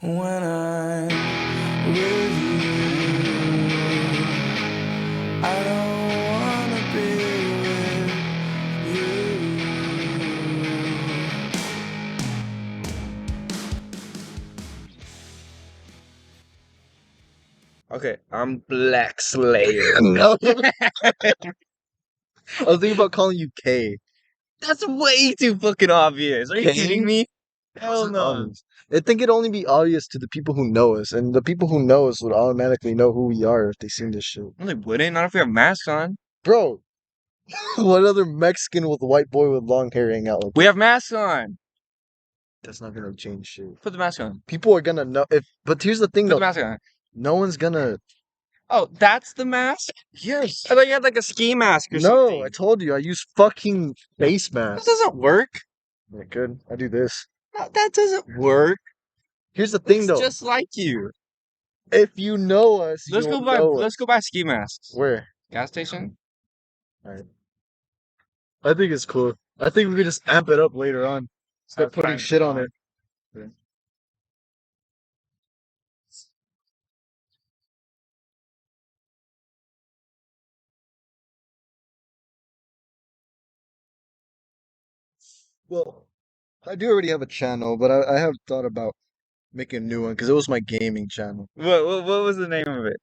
When I'm with you, I don't wanna be with you. Okay, I'm Black Slayer. No. I was thinking about calling you K. That's way too fucking obvious. Are you K? kidding me? Hell It's no. obvious. I think it'd only be obvious to the people who know us, and the people who know us would automatically know who we are if they seen this shit. No, they wouldn't. Not if we have masks on. Bro, what other Mexican with a white boy with long hair hang out like We that? have masks on. That's not gonna change shit. Put the mask on. People are gonna know if. But here's the thing, Put the though. mask on. No one's gonna. Oh, that's the mask? Yes. I thought you had like a ski mask or No, something. I told you I use fucking face That masks. doesn't work. Yeah, good. I do this. That doesn't work. Here's the thing, It's though. just like you. If you know us, Let's you'll go buy. know Let's us. go buy ski masks. Where? Gas station. All right. I think it's cool. I think we could just amp it up later on. Start putting fine, shit on fine. it. Yeah. Well, I do already have a channel, but I have thought about making a new one because it was my gaming channel. What was the name of it?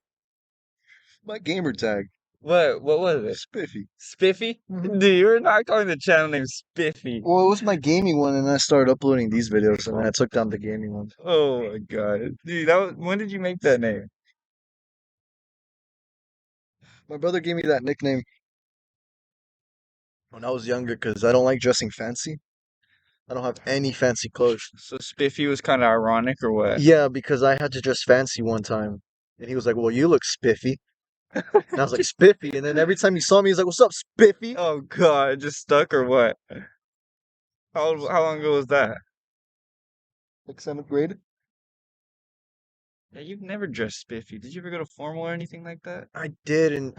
My gamer tag. What was it? Spiffy. Spiffy? Mhm. Dude, you're not calling the channel name Spiffy. Well, it was my gaming one, and I started uploading these videos, and I took down the gaming one. Oh my god. Dude, that was, when did you make that name? My brother gave me that nickname when I was younger because I don't like dressing fancy. I don't have any fancy clothes. So Spiffy was kind of ironic or what? Yeah, because I had to dress fancy one time. And he was like, "Well, you look spiffy." And I was like, "Spiffy." And then every time he saw me, he's like, "What's up, Spiffy?" Oh god, it just stuck or what? How long ago was that? Like 7th grade. Yeah, you've never dressed Spiffy. Did you ever go to formal or anything like that? I did, and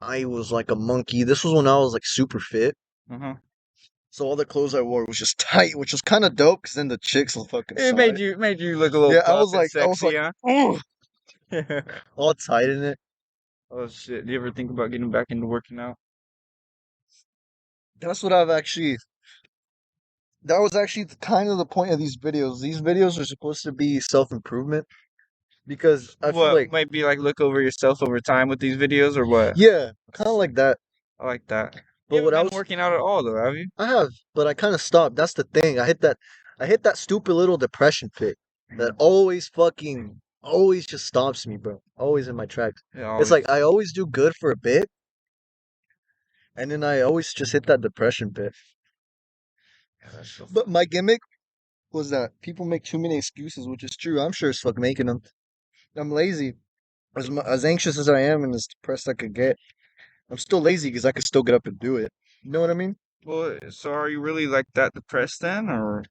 I was like a monkey. This was when I was like super fit. Uh-huh. So all the clothes I wore was just tight, which was kind of dope because then the chicks will fucking It saw made it. you look a little Yeah, buff and sexy, huh? oh, all tight in it. Oh shit. Do you ever think about getting back into working out? That's what I've actually. That was actually kind of the point of these videos. These videos are supposed to be self-improvement because I feel What, like, maybe like look over yourself over time with these videos or what? yeah, kind of like that. I like that. You But haven't what I been was, working out at all though, have you? I have, but I kind of stopped. That's the thing. I hit that stupid little depression pit that always just stops me, bro. Always in my tracks. Yeah, It's always. like I always do good for a bit, and then I always just hit that depression pit. Yeah, that's so But my gimmick was that people make too many excuses, which is true. I'm sure as fuck making them. I'm lazy. As anxious as I am and as depressed I could get, I'm still lazy because I could still get up and do it. You know what I mean? well, so are you really like that depressed then, or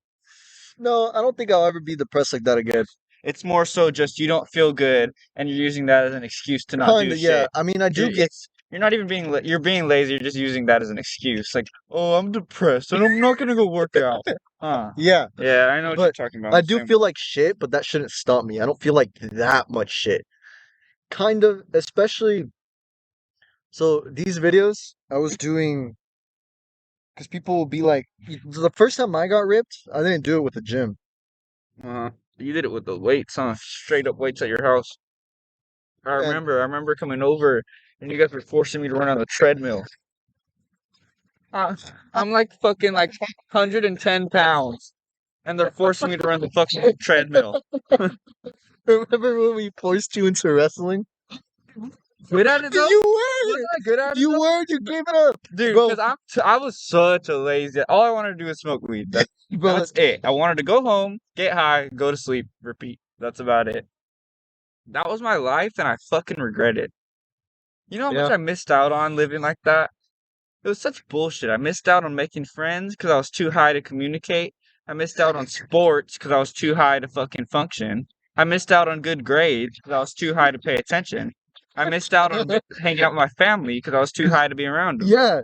No, I don't think I'll ever be depressed like that again. it's more so just you don't feel good and you're using that as an excuse to not do Kinda, yeah. shit? I mean, I do get. You're not even being you're being lazy. You're just using that as an excuse. Like, oh, I'm depressed and I'm not gonna go work out. Huh? Yeah, Yeah, I know what you're but talking about. I do feel like shit, but that shouldn't stop me. I don't feel like that much shit. Kind of, especially. So these videos I was doing because people will be like, the first time I got ripped, I didn't do it with the gym. You did it with the weights, huh? Straight up weights at your house. And I remember coming over and you guys were forcing me to run on the treadmill. Uh, I'm like fucking like 110 pounds, and they're forcing me to run the fucking treadmill. remember when we forced you into wrestling? Good at it though. You Wasn't I good at it You though? were. You gave it up, Dude, bro. because I was such a lazy. All I wanted to do was smoke weed. Bro, That's it. I wanted to go home, get high, go to sleep, repeat. That's about it. That was my life, and I fucking regret it. You know how much yeah. I missed out on living like that? It was such bullshit. I missed out on making friends because I was too high to communicate. I missed out on sports because I was too high to fucking function. I missed out on good grades because I was too high to pay attention. I missed out on hanging out with my family because I was too high to be around them. Yeah,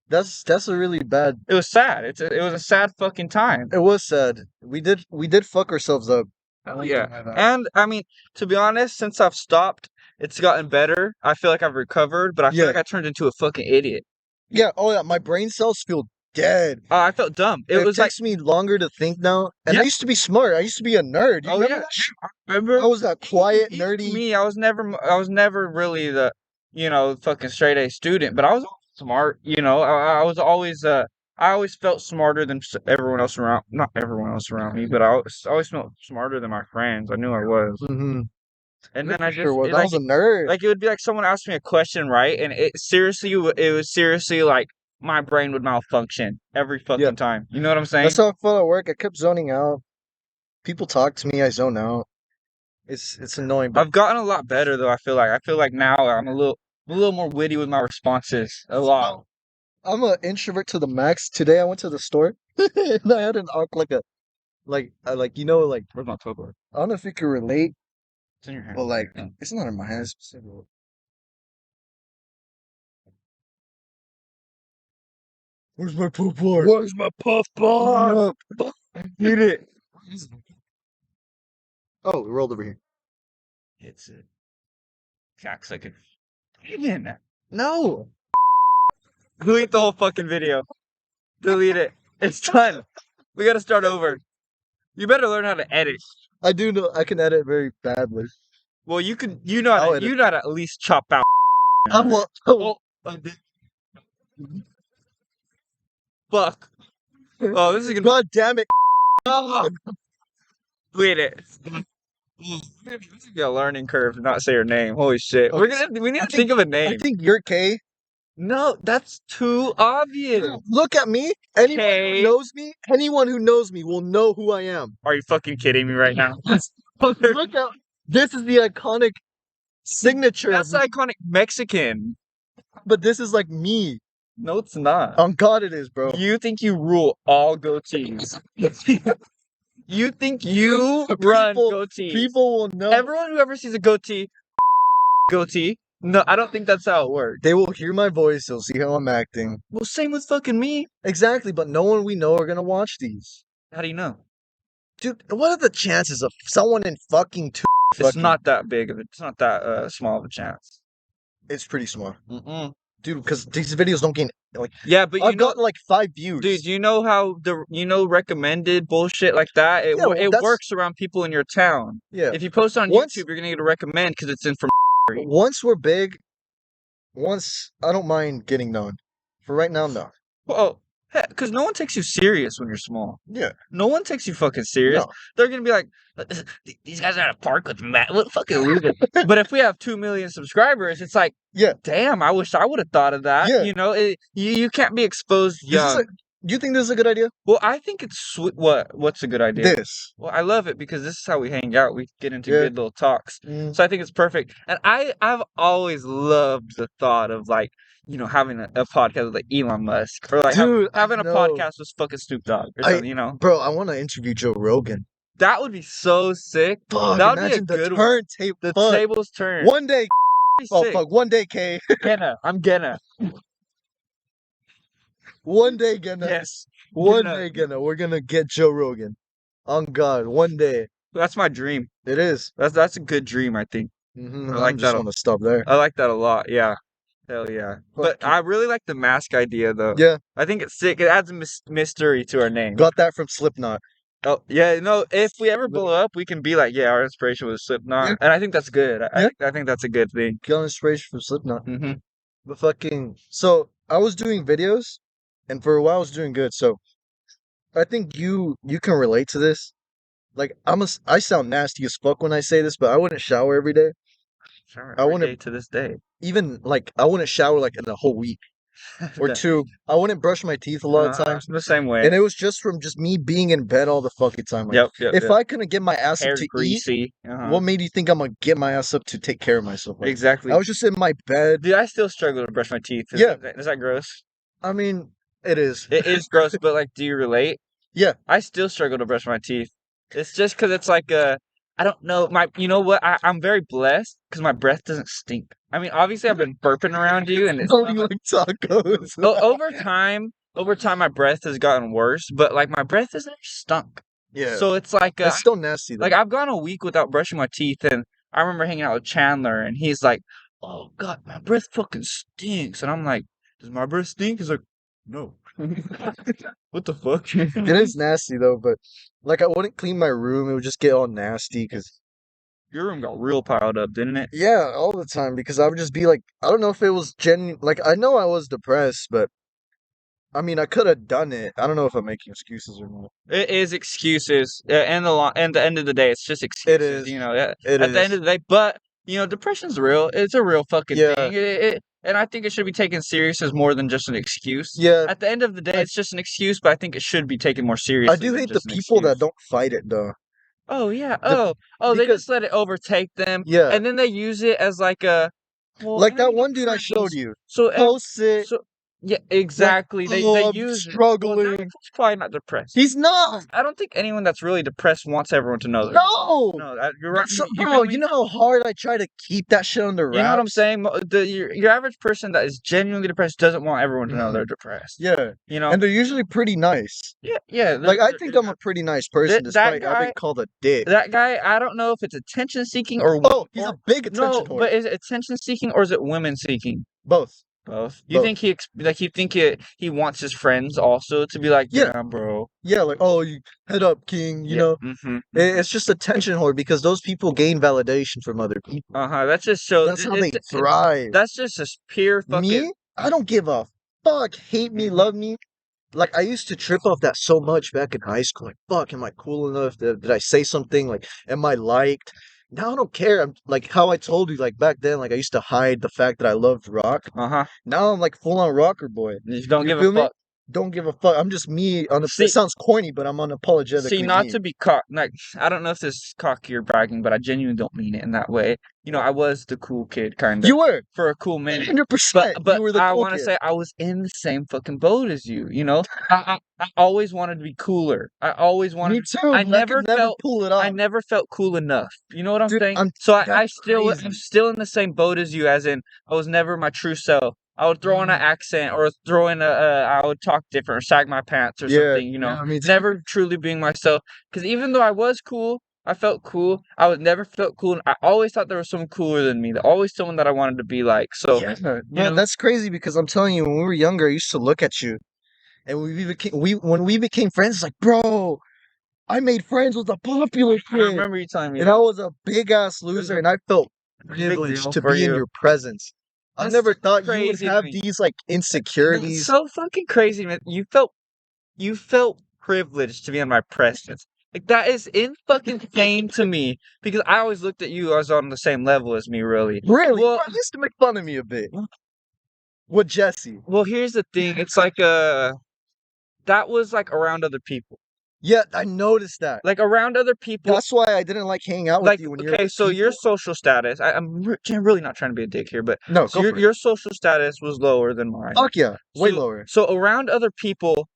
that's a really bad. It was sad. It was a sad fucking time. It was sad. We did fuck ourselves up. Oh yeah. And I mean, to be honest, since I've stopped, it's gotten better. I feel like I've recovered, but I feel Yeah. like I turned into a fucking idiot. Yeah. Oh yeah. My brain cells feel dead. I felt dumb. It It was like, takes me longer to think now. And I yeah. used to be smart. I used to be a nerd. You Oh remember yeah. that shit? Remember? I was that quiet, Even nerdy. me, I was never really the, fucking straight A student, but I was smart, I was always, I always felt smarter than everyone else around, not everyone else around me, but always felt smarter than my friends. I knew I was. Mm-hmm. And I then I for sure just, was. I was a nerd. like, it would be like someone asked me a question, right? And it was seriously like my brain would malfunction every Yeah. fucking time. You know what I'm saying? That's how I felt at work. I kept zoning out. People talk to me, I zone out. It's annoying, but I've gotten a lot better though. I feel like now I'm a little more witty with my responses. A lot. I'm an introvert to the max. Today I went to the store and I had an arc like a like Where's my tote? I don't know if you can relate, It's in your hand. but like Yeah. it's not in my hands. Where's my poop bar? Where's my puff bar? Get it. Oh, it rolled over here. It's it. Cocksucker. Even. No. Delete the whole fucking video. Delete it. It's done. We gotta start over. You better learn how to edit. I do know I can edit very badly. Well, I'll edit. you know how to at least chop out. I'm well, Oh, I did. Fuck. Oh, this is gonna God damn it. delete it. This is a learning curve to not say her name. Holy shit. Okay, We need I to think of a I name. think you're K. No, that's too obvious. Look at me. Anyone K. who knows me, anyone who knows me will know who I am. Are you fucking kidding me right now? Look at this is the iconic signature That's of me, iconic Mexican. but this is like me. No, it's not. On God it is, bro. You think you rule all goatees. You think you run goatees. People will know. Everyone who ever sees a goatee. No, I don't think that's how it works. They will hear my voice, they'll see how I'm acting. Well, same with fucking me. Exactly, but no one we know are gonna watch these. How do you know? Dude, what are the chances of someone in fucking two It's fucking... not that big of it's not that small of a chance. It's pretty small. Mm-mm. Dude, because these videos don't gain like Yeah, but I've gotten like 5 views. dude, you know how recommended bullshit like that? Yeah, well, It that's- works around people in your town. Yeah. If you post on Once- YouTube, you're gonna get a recommend because it's in from. Once we're big, I don't mind getting known. For right now, no. Well, because no one takes you serious when you're small. Yeah. No one takes you fucking serious. No. They're gonna be like, these guys are at a park with Matt. What fucking loser? But if we have 2 million subscribers, it's like, Yeah. damn, I wish I would have thought of that. Yeah. You know, you can't be exposed young. Do you think this is a good idea? Well, I think it's sweet. What's a good idea? This. Well, I love it because this is how we hang out. We get into Yeah. good little talks. Mm. So I think it's perfect. And I've always loved the thought of like, having a podcast with like Elon Musk or like Dude, having a I know. podcast with fucking Snoop Dogg or something, Bro, I want to interview Joe Rogan. That would be so sick. Fuck, That would be a imagine the good one. turntable. The Fuck. tables turn. One day. Be Oh, sick. fuck. One day, K. I'm gonna. One day, gonna. Yes. One Gonna. day, gonna. We're gonna get Joe Rogan. On God. One day. That's my dream. It is. That's a good dream, I think. Mm-hmm. I like just that. want to stop there. I like that a lot. Yeah. Hell yeah. But Fuck. I really like the mask idea though. Yeah. I think it's sick. It adds a mystery to our name. Got that from Slipknot. Oh, yeah, no, if we ever blow up, we can be like, yeah, our inspiration was Slipknot. Yeah. And I think that's good. Yeah. I think that's a good thing. Got inspiration from Slipknot. Mm-hmm. But fucking. So, I was doing videos, and for a while I was doing good. So, I think you can relate to this. Like, I sound nasty as fuck when I say this, but I wouldn't shower every day. Sure. I Every wanna- day to this day. Even, like, I wouldn't shower, like, in a whole week or The- 2. I wouldn't brush my teeth a lot of times. The same way. And it was just from just me being in bed all the fucking time. Like, Yep. if I couldn't get my ass Hair up to eat, greasy. Uh-huh. what made you think I'm gonna get my ass up to take care of myself? Like, Exactly. I was just in my bed. Dude, I still struggle to brush my teeth. Yeah. Is that gross? I mean, it is. It is gross, but like, do you relate? Yeah. I still struggle to brush my teeth. It's just because it's like I don't know. You know what? I'm very blessed because my breath doesn't stink. I mean, obviously I've been burping around you, and it's Oh, not you like- like tacos? over time, my breath has gotten worse, but like my breath has never stunk. Yeah. So it's like It's still nasty though. like I've gone a week without brushing my teeth, and I remember hanging out with Chandler, and he's like, "Oh God, my breath fucking stinks," and I'm like, "Does my breath stink?" He's like, "No." What the fuck? It is nasty though, but like I wouldn't clean my room. It would just get all nasty because Your room got real piled up, didn't it? yeah, all the time because I would just be like, I don't know if it was like I know I was depressed, but I mean I could have done it. I don't know if I'm making excuses or not. It is excuses, and the end of the day, it's just It excuses. is. At It the end is. of the day, but depression's real. It's a real fucking Yeah. thing. And I think it should be taken serious as more than just an excuse. Yeah. At the end of the day, I it's just an excuse, but I think it should be taken more I seriously do than hate the just an people that excuse. don't fight it though. Oh yeah. The They because just let it overtake them, yeah, and then they use it as like a well. like that Having one dude I showed friends. you. So Posts it so yeah, like, exactly. They oh, I'm use it. Well, that struggling. person's probably not depressed. He's not. I don't think anyone that's really depressed wants everyone to know they're No. no, you're right. So, You bro, really, you know how hard I try to keep that shit under you know what I'm wraps? saying? Your average person that is genuinely depressed doesn't want everyone to know they're Mhm. depressed. Yeah. You know? And they're usually pretty nice. Yeah. Like I think I'm a pretty nice person That despite having guy, called a dick. I don't know if it's attention seeking or Oh, he's or a big no, attention whore. but is it attention seeking or is it women seeking? Both. Both. You Both. think you think he wants his friends also to be like, Yeah. damn, bro. Yeah, like, oh, you head up, king, you Yeah. know. Mm-hmm. It's just attention whore because those people gain validation from other people. That just shows That's how they thrive. that's just a pure fucking Me? I don't give a fuck. Hate me, love me. Like I used to trip off that so much back in high school. Like, fuck, am I cool enough? Did I say something? Like, am I liked? Now I don't care. I'm like how I told you, like back then, like I used to hide the fact that I loved rock. Now I'm like full on rocker boy. You just don't You give a feel me? fuck. Don't give a fuck. I'm just me. It See, sounds corny, but I'm see, unapologetically not me. to be like I don't know if this is cocky or bragging, but I genuinely don't mean it in that way. I was the cool kid kind of You were for a cool minute. 100%. But You were the I cool want to kid. say I was in the same fucking boat as you. I always wanted to be cooler. I always wanted. Me too. I But I never could never felt. pull it I off. never felt cool enough. You know what I'm Dude, saying? So I'm that's still crazy. I'm still in the same boat as you, as in I was never my true self. I would throw in an accent or throw in I would talk different or sag my pants or Yeah, something. yeah, me too. Never truly being myself. Because even though I was cool, I felt cool. I was never felt cool. I always thought there was someone cooler than me. Always someone that I wanted to be like. So Yeah, no, that's crazy because I'm telling you, when we were younger, I used to look at you, and when we became friends, it's like, bro, I made friends with a popular I kid, remember you telling me and that. I was a big ass was loser, a and I felt big privileged deal to for be in you. your presence. I That's never thought you would crazy to have me. these like That's insecurities. so fucking crazy, man. You felt privileged to be in my presence. Like that is in fucking insane to me because I always looked at you as on the same level as me, really. Really, Well, bro, you used to make fun of me a bit with Jesse. well, here's the thing. It's like that was like around other people. Yeah, I noticed that. Like around other people. That's why I didn't like hanging out with Like you when you're okay, with so your people. social status. I'm really not trying to be a dick here, but No, so go for it. your social status was lower than mine. Fuck yeah, way So lower. so around other people,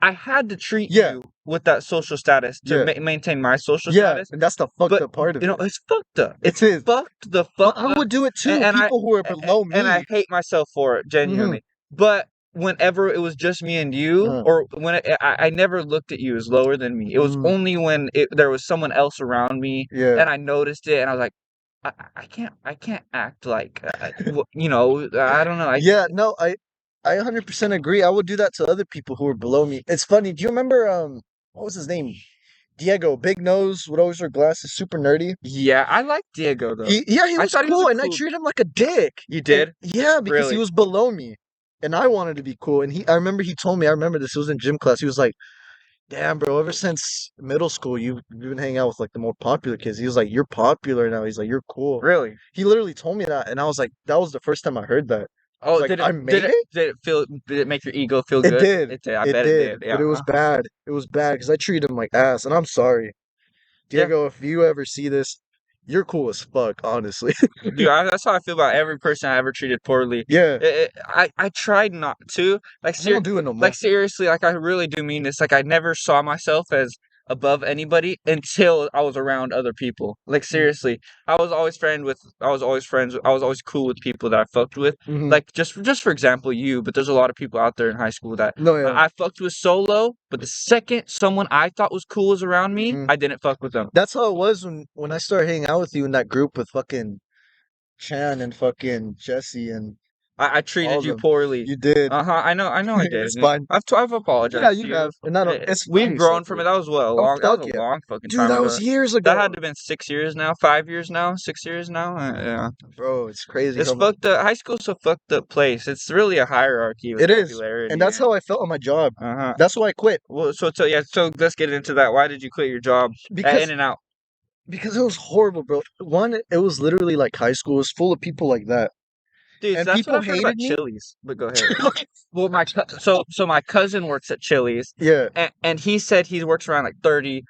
I had to treat Yeah. you with that social status to Yeah. maintain my social Yeah, status. and that's the fucked But up part of it. it's fucked up. It It's is. fucked the But fuck I up. would do it too. And People who are below me. and I hate myself for it, Mhm. genuinely. But whenever it was just me and you, Uh-huh. or when I never looked at you as lower than me. It was Mm. only when there was someone else around me, Yeah. and I noticed it, and I was like, I can't act like, I don't know. Yeah, no, I 100% agree. I would do that to other people who are below me. It's funny. Do you remember what was his name? Diego, big nose, would always wear glasses, super nerdy. Yeah, I like Diego though. He I was thought he was cool, a and I cool. treated him like a dick. You did? Yeah, because he Really? was below me, and I wanted to be cool. And I remember he told me. I remember this. It was in gym class. He was like, "Damn, bro, ever since middle school, you've been hanging out with like the more popular kids." He was like, "You're popular now." He's like, "You're cool." Really? He literally told me that, and I was like, that was the first time I heard that. Oh, Like, I made it? did it make your ego feel It good? did. It did. I It bet it did, did. but Yeah. it was bad. It was bad because I treated him like ass, and I'm sorry. Yeah. Diego, if you ever see this, you're cool as fuck, honestly. Dude, that's how I feel about every person I ever treated poorly. Yeah, I tried not to. Like I don't do it no more. like seriously, like I really do mean this. Like I never saw myself as above anybody until I was around other people. Like seriously, I was always cool with people that I fucked with. Mhm. Like just for example, you. But there's a lot of people out there in high school that No, yeah. I fucked with solo. But the second someone I thought was cool was around me, Mm. I didn't fuck with them. That's how it was when I started hanging out with you in that group with fucking Chan and fucking Jesse and I all treated of you them. poorly. You did. I know I did. It's fine. I've apologized Yeah, to you you. have. And I don't. It's We've fine, grown fuck from it. it. That was what, Oh, that was fuck a yeah. long fucking Dude, time that ago. was years That ago. had to have been 6 years now, 5 years now, 6 years now. Yeah. Bro, it's crazy It's how much. fucked up. High school's a fucked up place. It's really a hierarchy of It is. popularity. And that's how I felt on my job. Uh-huh. That's why I quit. Well, so let's get into that. Why did you quit your job at Because In-N-Out? because it was horrible, bro. One, it was literally like high school. It was full of people like that. Dude, And that's what people I've heard about hated me. Chili's. But go ahead. Well, so my cousin works at Chili's, Yeah. and he said he works around like 30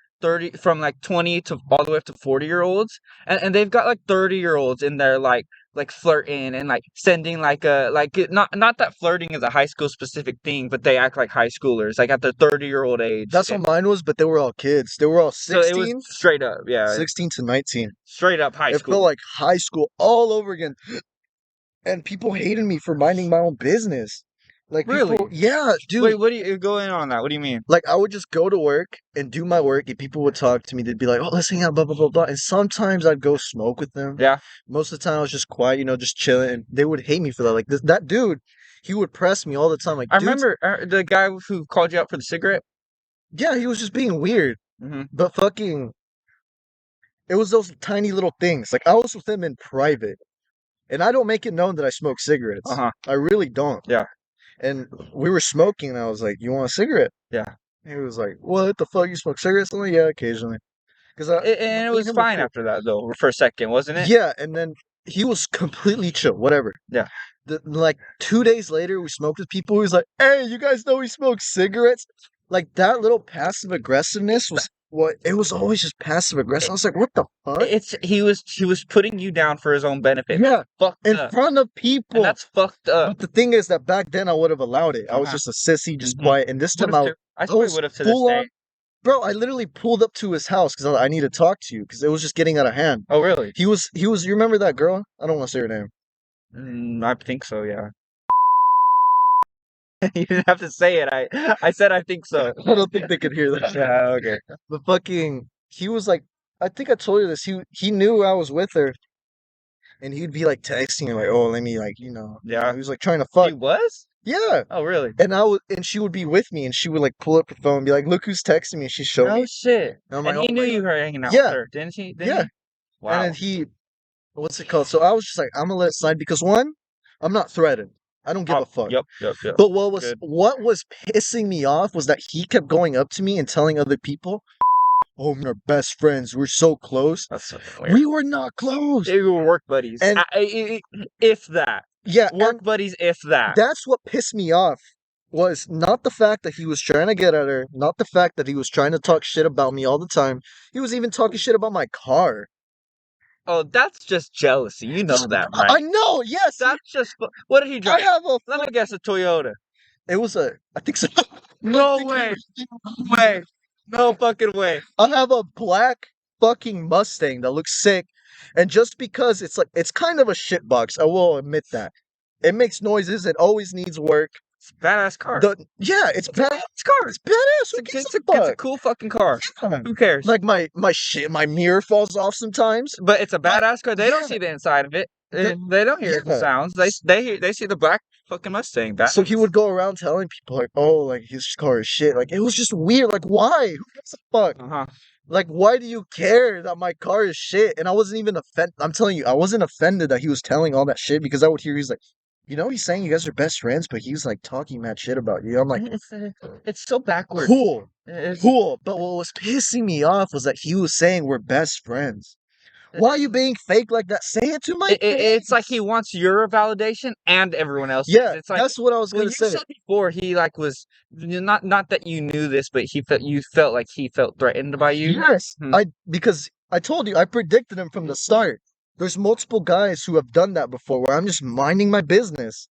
from like 20 to all the way up to 40-year-olds, and they've got like 30-year-olds in there like flirting and like sending not that flirting is a high school specific thing, but they act like high schoolers like at their 30-year-old age. That's how mine was, but they were all kids. They were all So it was 16, straight up, yeah, 16 to 19. straight up high It school. felt like high school all over again. And people hated me for minding my own business. Like people, Really? yeah, dude. Wait, what do you go in on that? What do you mean? Like I would just go to work and do my work, and people would talk to me. They'd be like, "Oh, let's hang out," blah blah blah blah. And sometimes I'd go smoke with them. Yeah. Most of the time I was just quiet, just chilling. And they would hate me for that. Like that dude, he would press me all the time. Like I dudes, remember the guy who called you out for the cigarette. yeah, he was just being weird. Mm-hmm. But fucking, it was those tiny little things. Like I was with him in private, and I don't make it known that I smoke cigarettes. Uh-huh. I really don't. Yeah. And we were smoking, and I was like, "You want a cigarette?" Yeah. He was like, "What the fuck? You smoke cigarettes?" I'm like, "Yeah, occasionally." Because And it was fine after that though, for a second, wasn't it? Yeah, and then he was completely chill. Whatever. Yeah. Like 2 days later, we smoked with people. He was like, "Hey, you guys know we smoke cigarettes?" Like that little passive aggressiveness was what it was always just passive aggressive. I was like, "What the fuck?" He was putting you down for his own benefit. Yeah, Fucked in up. front of people. And that's fucked up. But the thing is that back then I would have allowed it. I was Uh-huh. just a sissy, just Mhm. quiet. And this time I probably was would have to this full day. on. Bro, I literally pulled up to his house because I need to talk to you because it was just getting out of hand. Oh really? He was. You remember that girl? I don't want to say her name. I think so, yeah. You didn't have to say it. I said I think so. I don't think they could hear that. Yeah, okay. But fucking, he was like, I think I told you this. He knew I was with her, and he'd be like texting her like, "Oh, let me like, Yeah. He was like trying to fuck. He was? Yeah. Oh really? And she would be with me, and she would like pull up her phone and be like, "Look who's texting me." And she'd show No me. shit. And I'm And like, he "Oh knew my you God." were hanging out Yeah. with her, didn't he? Yeah. He? Wow. And then what's it called? So I was just like, I'm gonna let it slide because one, I'm not threatened. I don't give a fuck. Yep. But what Good. was pissing me off was that he kept going up to me and telling other people, "Oh, we're best friends. We're so close." That's so weird. We were not close. We were work buddies. And- If that. Yeah, Work and buddies, if that. that's what pissed me off. Was not the fact that he was trying to get at her, not the fact that he was trying to talk shit about me all the time. He was even talking shit about my car. Oh, that's just jealousy. You know that, right? I know, yes. That's just. What did he I drive? have a. Let me guess, a Toyota. It was I think so. No way. No way. No fucking way. I have a black fucking Mustang that looks sick, and just because it's kind of a shit box, I will admit that. It makes noises. It always needs work. It's a badass car. It's bad. It's a car. It's badass. Who gives It's a a fuck? cool fucking car. Yeah. Who cares? Like my mirror falls off sometimes. But it's a badass car. They don't yeah. see the inside of it. The- They don't hear the yeah. sounds. They see the black fucking Mustang. So he would go around telling people like, "Oh, like his car is shit." Like it was just weird. Like why? Who gives a fuck? Uh-huh. Like why do you care that my car is shit? And I wasn't even offended. I'm telling you, I wasn't offended that he was telling all that shit because I would hear he's like, he's saying you guys are best friends, but he's like talking mad shit about you. I'm like, It's so backwards. cool. It's- Cool. But what was pissing me off was that he was saying we're best friends. Why are you being fake like that? Say it to my face. It's like he wants your validation and everyone else's. Yeah, It's like, that's what I was well, gonna you say. said before he like was not that you knew this, but you felt like he felt threatened by you. Yes, Hmm. because I told you I predicted him from the start. There's multiple guys who have done that before where I'm just minding my business,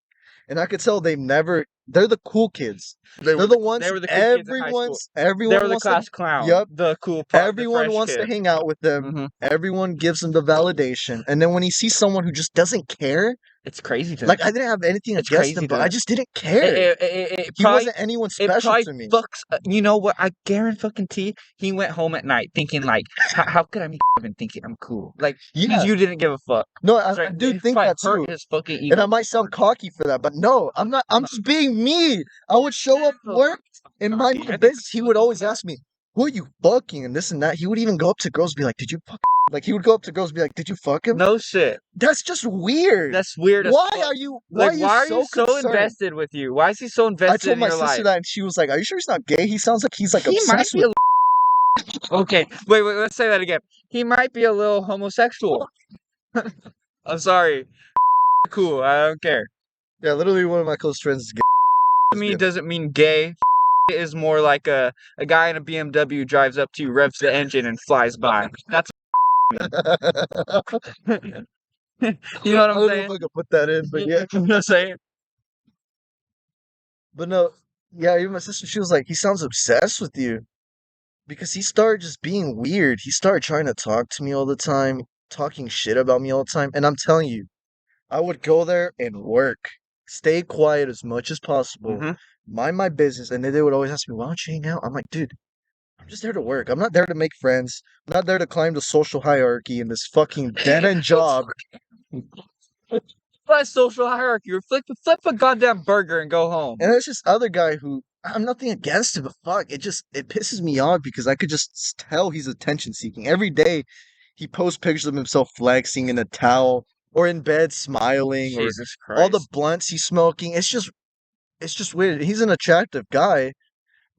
and I could tell they've never they're the cool kids. They They're the ones They were the cool kids in high school. everyone They were the wants to. class clown. Yep. The cool part. Everyone wants to hang out with them. Mm-hmm. Everyone gives them the validation, and then when he sees someone who just doesn't care, It's crazy to like them. I didn't have anything It's against him, crazy but to I them. just didn't care. He Probably, wasn't anyone it special probably to me. fucks. You know what? I guarantee he went home at night thinking like, how could I be even thinking I'm cool? Like, Yeah. you didn't give a fuck. No, It's I like, do it think probably that too. hurt his fucking And I ego. might sound cocky for that, but no, I'm not. I'm just being me. I would show up at work and mind my business. He would always ask me, "Who are you fucking?" and this and that. He would even go up to girls and be like, "Did you fuck?" Like he would go up to girls and be like, "Did you fuck him?" No shit. That's just weird. That's weird as Why fuck. are you? Like, Why are you so concerned? invested with you? Why is he so I invested told in my your sister life? that, and she was like, "Are you sure he's not gay? He sounds like he's like He might obsessed be with." Okay, wait, let's say that again. He might be a little homosexual. I'm sorry. Cool, I don't care. Yeah, literally one of my close friends is gay. To me, doesn't mean gay. Is more like a guy in a BMW drives up to you, revs the engine, and flies by. That's you know what I I'm don't know saying? if I could put that in, but yeah. You know what I'm saying? But no, yeah, even my sister, she was like, he sounds obsessed with you. Because he started just being weird. He started trying to talk to me all the time, talking shit about me all the time. And I'm telling you, I would go there and work, stay quiet as much as possible, Mhm. mind my business. And then they would always ask me, why don't you hang out? I'm like, dude, I'm just there to work. I'm not there to make friends. I'm not there to climb the social hierarchy in this fucking dead end job. Plus social hierarchy. Flip a goddamn burger and go home. And there's this other guy who I'm nothing against him, but fuck, it pisses me off because I could just tell he's attention seeking. Every day he posts pictures of himself flexing in a towel or in bed smiling or Jesus all the Christ. blunts he's smoking. It's just weird. He's an attractive guy,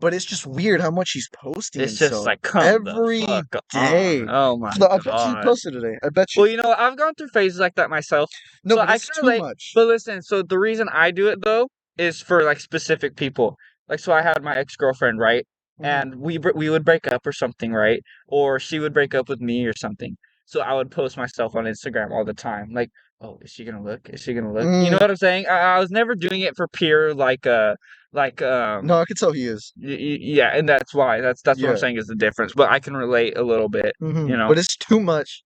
but it's just weird how much he's posting It's himself just like, come every the fuck day. on. Oh my So I bet you he god. posted today. I bet you. Well, you know, I've gone through phases like that myself. No, So but I it's can too relate. much. But listen, so the reason I do it though is for like specific people. Like, so I had my ex-girlfriend, right? Mhm. And we would break up or something, right? Or she would break up with me or something. So I would post myself on Instagram all the time. Like, oh, is she gonna look? Is she gonna look? You know Mm, what I'm saying? I was never doing it for pure like no, I can tell he is. yeah, and that's why. That's what I'm Yeah. saying is the difference. But I can relate a little bit, you know. But it's too much.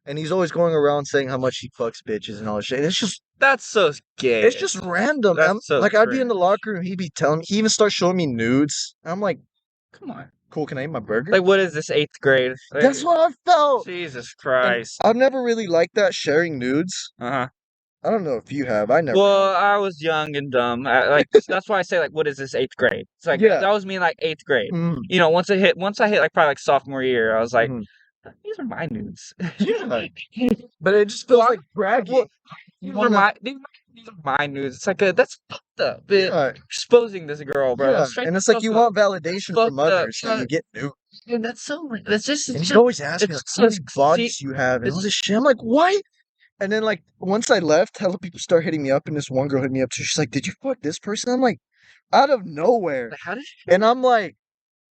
And he's always going around saying how much he fucks bitches and all this shit. And That's so gay. it's just random. That's so Like I'd be in the cringe. locker room, he'd be telling me, he even starts showing me nudes. I'm like, Come on. cool, can I eat my burger? Like, what is this, 8th grade? Like, That's what I felt. Jesus And Christ. I've never really liked that sharing nudes. Uh-huh. I don't know if you have. I never. Well, I was young and dumb. Like, that's why I say, like, what is this, 8th grade? It's like, Yeah. that was me in, like, 8th grade. Mhm, You know, once I hit, like, probably, like, sophomore year, I was like, mhm. these are my nudes. Yeah. But it just feels Well, like bragging. well, You these are wanna, these are my nudes. It's like, that's fucked up. yeah, Exposing this girl, bro. yeah. Straight And the it's like fuck you up. want validation Fucked from up. others that you get nudes. Dude, that's just, And it's he'd just, always ask me, like, how many see, bodies you have and all it's, this shit. I'm like, what? And then, like, once I left, hella people start hitting me up, and this one girl hit me up too. She's like, "Did you fuck this person?" I'm like, out of nowhere. like, how did you And I'm like,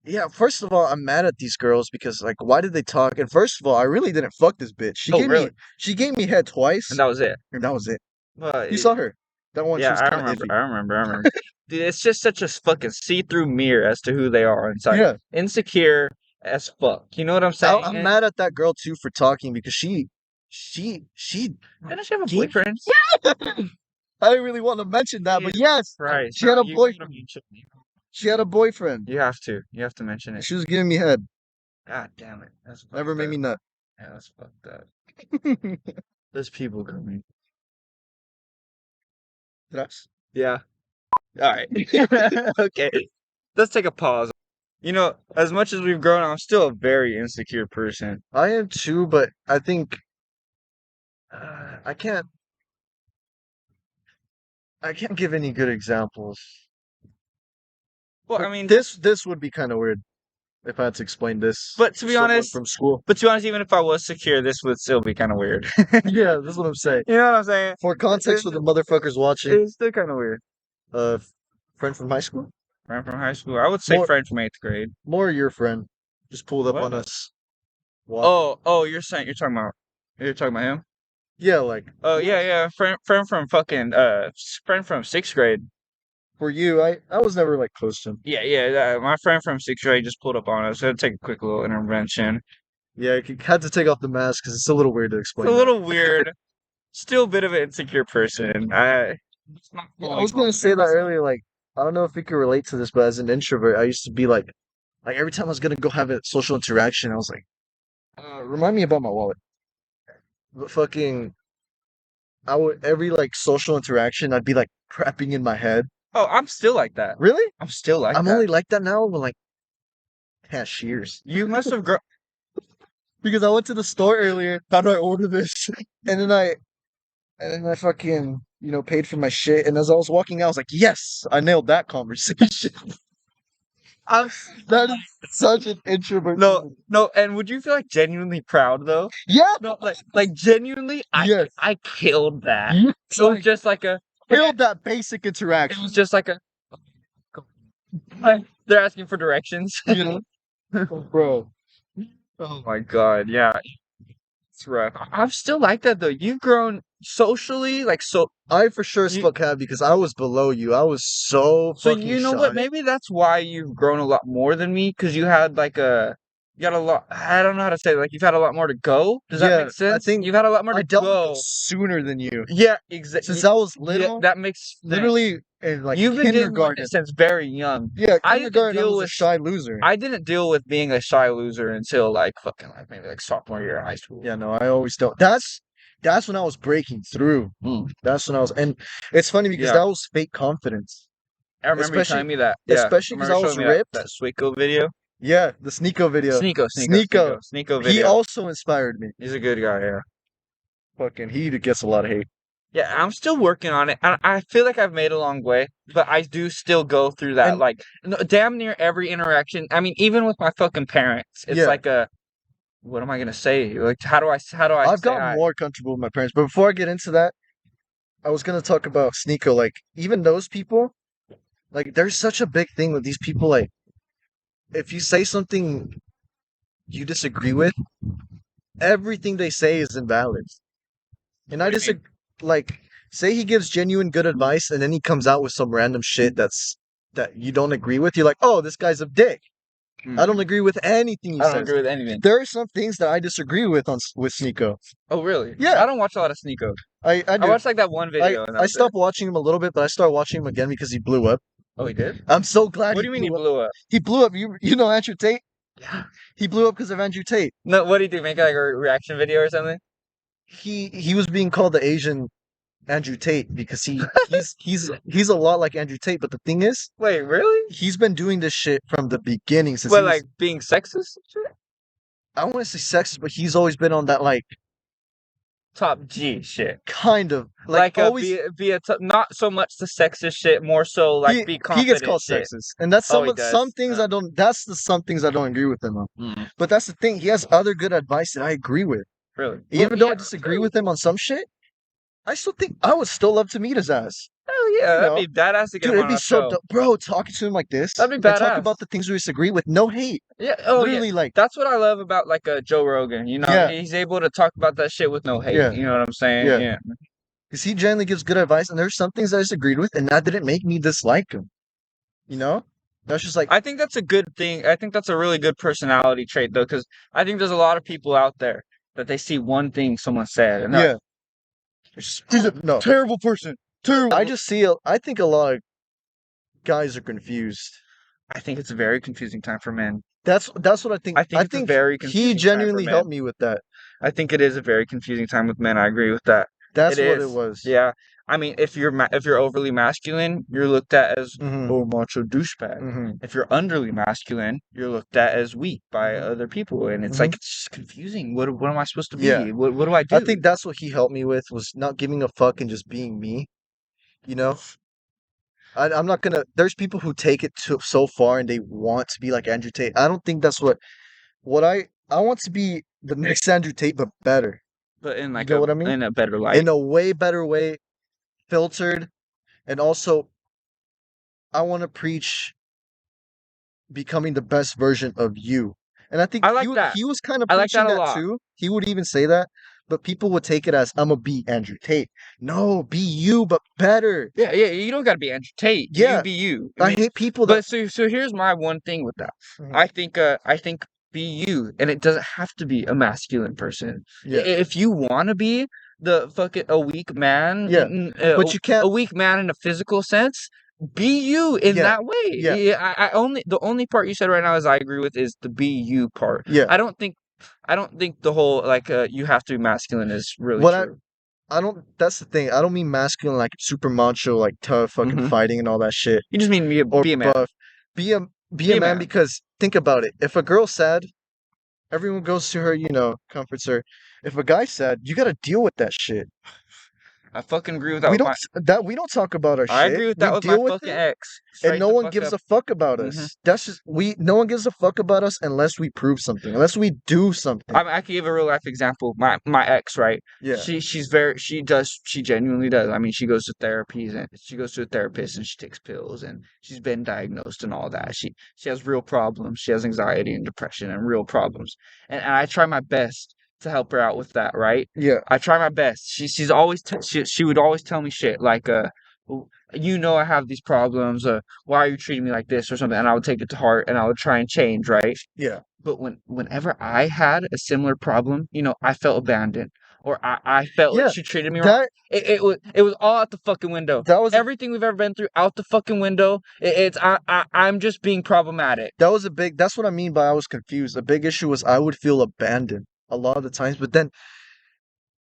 yeah, first of all, I'm mad at these girls because, like, why did they talk? And first of all, I really didn't fuck this bitch. Oh, really? She gave me head twice, And that was it. and that was it. Well, You saw her. That one, she yeah, was kind of iffy. I remember. Dude, it's just such a fucking see-through mirror as to who they are inside. Yeah. Insecure as fuck. You know what I'm I, saying? I'm mad at that girl too for talking because she Doesn't she have a gave- boyfriend? I didn't really want to mention that, but yes, Christ. she had a You gotta boyfriend. mention it. She had a boyfriend. You have to. You have to mention it. She was giving me head. God damn it. That's Never fucked made me up. nut. Yeah, that's fucked up. There's people coming. That's Yeah. All right. Okay. Let's take a pause. You know, as much as we've grown, I'm still a very insecure person. I am too, but I think I can't. I can't give any good examples. Well, But I mean, this would be kind of weird if I had to explain this. But to be someone honest- from school. but to be honest, even if I was secure, this would still be kind of weird. Yeah, that's what I'm saying. You know what I'm saying? For context, for the motherfuckers watching, It's still kind of weird. friend from high school, Friend from high school. I would say More- friend from 8th grade. more your friend, just pulled up on What? us. Walking. Oh, you're talking about him? Yeah, like Oh, yeah. Friend from fucking friend from 6th grade. For you, I was never like close to him. Yeah. My friend from 6th grade just pulled up on us. So I'd take a quick little intervention. Yeah, I had to take off the mask because it's a little weird to It's explain a that. little weird. Still a bit of an insecure person. It's not Yeah, I fully was gonna say that confident. earlier. Like, I don't know if you can relate to this, but as an introvert, I used to be like every time I was gonna go have a social interaction, I was like, remind me about my wallet. But fucking, I would every like social interaction, I'd be like prepping in my head. Oh, I'm still like that. Really? I'm still like I'm that. only like that now with like cashiers. You must have grown. Because I went to the store earlier. How do I order this? And then I fucking, paid for my shit. And as I was walking out, I was like, yes, I nailed that conversation. I'm That is such an introvert. no, no. And would you feel like genuinely proud though? Yeah. No, like genuinely, Yes. I killed that. You It was just like a. killed that basic It interaction. was just like a. Like, they're asking for directions. You know, bro. Oh my god, yeah, it's rough. I'm still like that though. You've grown socially, like so. I for sure as You, fuck have because I was below you. I was so so fucking you know what? shy. Maybe that's why you've grown a lot more than me, because you had you got a lot. I don't know how to say it, like you've had a lot more to go. Does that Yeah, make sense? think You've had a lot more I to dealt with go. those sooner than you. Yeah, exactly. Since I was Yeah, little, that makes sense. literally in like You've been dealing with kindergarten. it since very young. Yeah, I didn't kindergarten, I deal was a with shy loser. I didn't deal with being a shy loser until like fucking like maybe like sophomore year of high school. Yeah, no, I always don't. That's when I was breaking through. Mm. That's when and it's funny because Yeah, that was fake confidence. I remember you Especially, telling me that. Yeah, I especially because remember I you was showing me that ripped. that Sweeko video. Yeah, the Sneeko video. Sneeko. Sneeko He video. also inspired me. He's a good guy. Yeah. Fucking, he gets a lot of hate. Yeah, I'm still working on it. I feel like I've made a long way, but I do still go through that. And Like, damn near every interaction. I mean, even with my fucking parents, it's yeah, like what am I gonna say? Like, how do I I've say gotten hi? more comfortable with my parents. But before I get into that, I was gonna talk about Sneeko. Like, even those people, like, there's such a big thing with these people. Like, if you say something you disagree with, everything they say is invalid. And I What do you mean? disagree. Like, say he gives genuine good advice, and then he comes out with some random shit that you don't agree with. You're like, oh, this guy's a dick. I don't agree with anything he I don't says. agree with anything. There are some things that I disagree with with Sneeko. Oh, really? Yeah, I don't watch a lot of Sneeko. I I do. watched like that one I video and that I was it. stopped watching him a little bit, but I started watching him again because he blew up. Oh, he did? I'm so glad What he do you mean he blew up. blew up? He blew up. You know Andrew Tate? Yeah. He blew up because of Andrew Tate. No, what did he do? Make like a reaction video or something? He was being called the Asian Andrew Tate because he's a lot like Andrew Tate, but the thing is, Wait, really? he's been doing this shit from the beginning since What, he was, like being sexist? I don't want to say sexist, but he's always been on that like Top G shit. kind of Like always not so much the sexist shit, more so like be he gets confident called shit. sexist, and that's Oh, he does. some things I don't. That's the some things I don't agree with him on. Mm, But that's the thing. He has other good advice that I agree with. really? Even Well, though yeah, I disagree with him on some shit, I still think I would still love to meet his ass. hell yeah, You that'd know, be badass to get dude, him it'd on be our so show. dope, bro. Talking to him like this That'd be and talk badass. about the things we disagree with, no hate. Yeah. Oh yeah. Literally, like, That's what I love about like Joe Rogan. You know, yeah, he's able to talk about that shit with no hate. yeah, You know what I'm saying? yeah. Yeah. Because he generally gives good advice, and there's some things I disagreed with, and that didn't make me dislike him. You know, that's just like, I think that's a good thing. I think that's a really good personality trait though, because I think there's a lot of people out there that they see one thing someone said and they're yeah, like, he's a no, terrible person. Terrible. I think a lot of guys are confused. I think it's a very confusing time for men. That's what I think. I think I it's a think very he confusing time for genuinely men. helped me with that. I think it is a very confusing time with men. I agree with that. That's It what it is. was. Yeah. I mean, if you're overly masculine, you're looked at as Mhm. oh macho douchebag. Mhm. If you're underly masculine, you're looked at as weak by Mhm. other people, and it's Mhm. like it's just confusing. What am I supposed to be? Yeah. What do I do? I think that's what he helped me with was not giving a fuck and just being me. You know, I'm not gonna. There's people who take it so far and they want to be like Andrew Tate. I don't think that's what I want to be the next Andrew Tate, but better. But in You like know what I mean? in a better light. In a way better way, filtered, and also I want to preach becoming the best version of you. And I think I like that. he was kind of I like preaching that a that lot. too. He would even say that, but people would take it as I'm gonna be Andrew Tate. No, be you, but better. Yeah, you don't gotta be Andrew Tate. Yeah. You be you. I hate people But that. so here's my one thing with that. Mhm. I think be you, and it doesn't have to be a masculine person. Yeah. If you want to be the fucking a weak man, Yeah, but you can't. a weak man in a physical sense, be you in Yeah, that way. yeah. I only the only part you said right now is I agree with is the be you part. Yeah. I don't think the whole like you have to be masculine is really What true. I don't. That's the thing. I don't mean masculine like super macho, like tough, fucking Mhm. fighting and all that shit. You just mean Or be a man. buff. Be a Be a man man. because think about it. If a girl's sad, everyone goes to her, comforts her. If a guy's sad, you gotta deal with that shit. I fucking agree with that. We With we don't talk about our I shit. agree with We that with my deal with fucking it, ex. and Straight no the one fuck gives up. a fuck about Mhm. us. That's just no one gives a fuck about us unless we prove something, unless we do something. I can give a real life example. My ex, right? Yeah. She genuinely does. I mean, she goes to therapies and she goes to a therapist and she takes pills and she's been diagnosed and all that. She has real problems. She has anxiety and depression and real problems. And I try my best to help her out with that, right? Yeah. I try my best. She's always she would always tell me shit like I have these problems. Why are you treating me like this or something? And I would take it to heart and I would try and change, right? Yeah. But whenever I had a similar problem, I felt abandoned or I felt Yeah. like she treated me wrong. It was all out the fucking window. That was Everything we've ever been through out the fucking window. I'm just being problematic. that's what I mean by I was confused. The big issue was I would feel abandoned a lot of the times, but then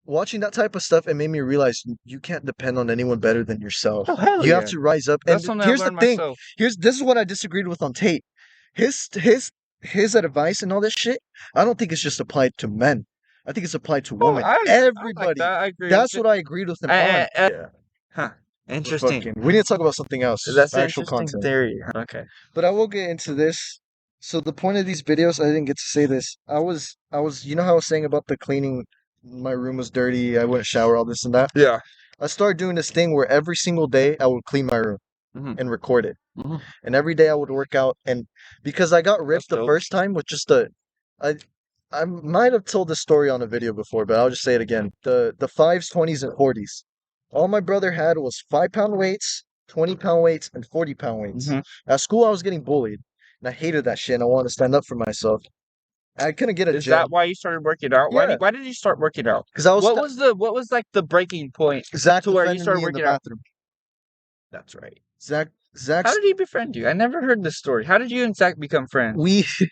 watching that type of stuff, it made me realize you can't depend on anyone better than yourself. Oh hell You yeah! have to rise up. That's And something I here's the learned thing. myself. This is what I disagreed with on Tate. His advice and all this shit, I don't think it's just applied to men. I think it's applied to Oh, women. I like Everybody. that. I agree That's with what it. I agreed with him on. Yeah. Huh. We're Interesting. We need to talk about something else. That's an Actual interesting content. theory. Okay. But I will get into this. So the point of these videos, I didn't get to say this. You know how I was saying about the cleaning, my room was dirty, I wouldn't shower, all this and that. Yeah. I started doing this thing where every single day I would clean my room Mhm. and record it. Mhm. And every day I would work out. And because I got ripped the dope. first time with just I might have told this story on a video before, but I'll just say it again. The 5s, 20s, and 40s. All my brother had was 5-pound weights, 20-pound weights, and 40-pound weights. Mhm. At school, I was getting bullied, and I hated that shit. And I wanted to stand up for myself. I couldn't get a Is gym that why you started working out? Yeah. Why did you start working out? because I was What was like the breaking point Zach to where you defended started me in the working out? bathroom. That's right. Zach, How did he befriend you? I never heard this story. How did you and Zach become friends? we, Should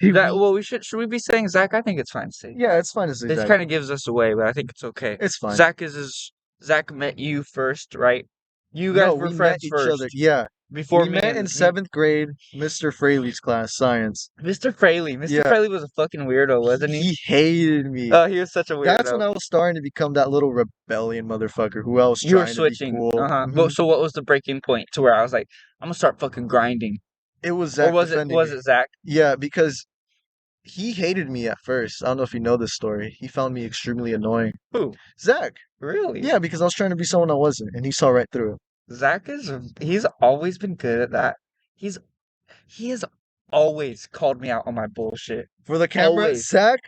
we be saying Zach? I think it's fine to say. yeah, it's fine to say This Zach. kind of gives us away, but I think it's okay. It's fine. Zach met you first, right? You No, guys were we met friends each first. other. Yeah, Before we me met in 7th grade, Mr. Fraley's class, science. Mr. Fraley. Mr. Yeah. Fraley was a fucking weirdo, wasn't he? He hated me. Oh, he was such a weirdo. That's when I was starting to become that little rebellion motherfucker who I was You were trying to be switching. cool. Uh-huh. So what was the breaking point to where I was like, I'm gonna start fucking grinding? It was Zach Or defending was me. it Zach? Yeah, because he hated me at first. I don't know if you know this story. He found me extremely annoying. Who? Zach. Really? Yeah, because I was trying to be someone I wasn't, and he saw right through it. He's always been good at that. He has always called me out on my bullshit. For the camera, Always. Zach,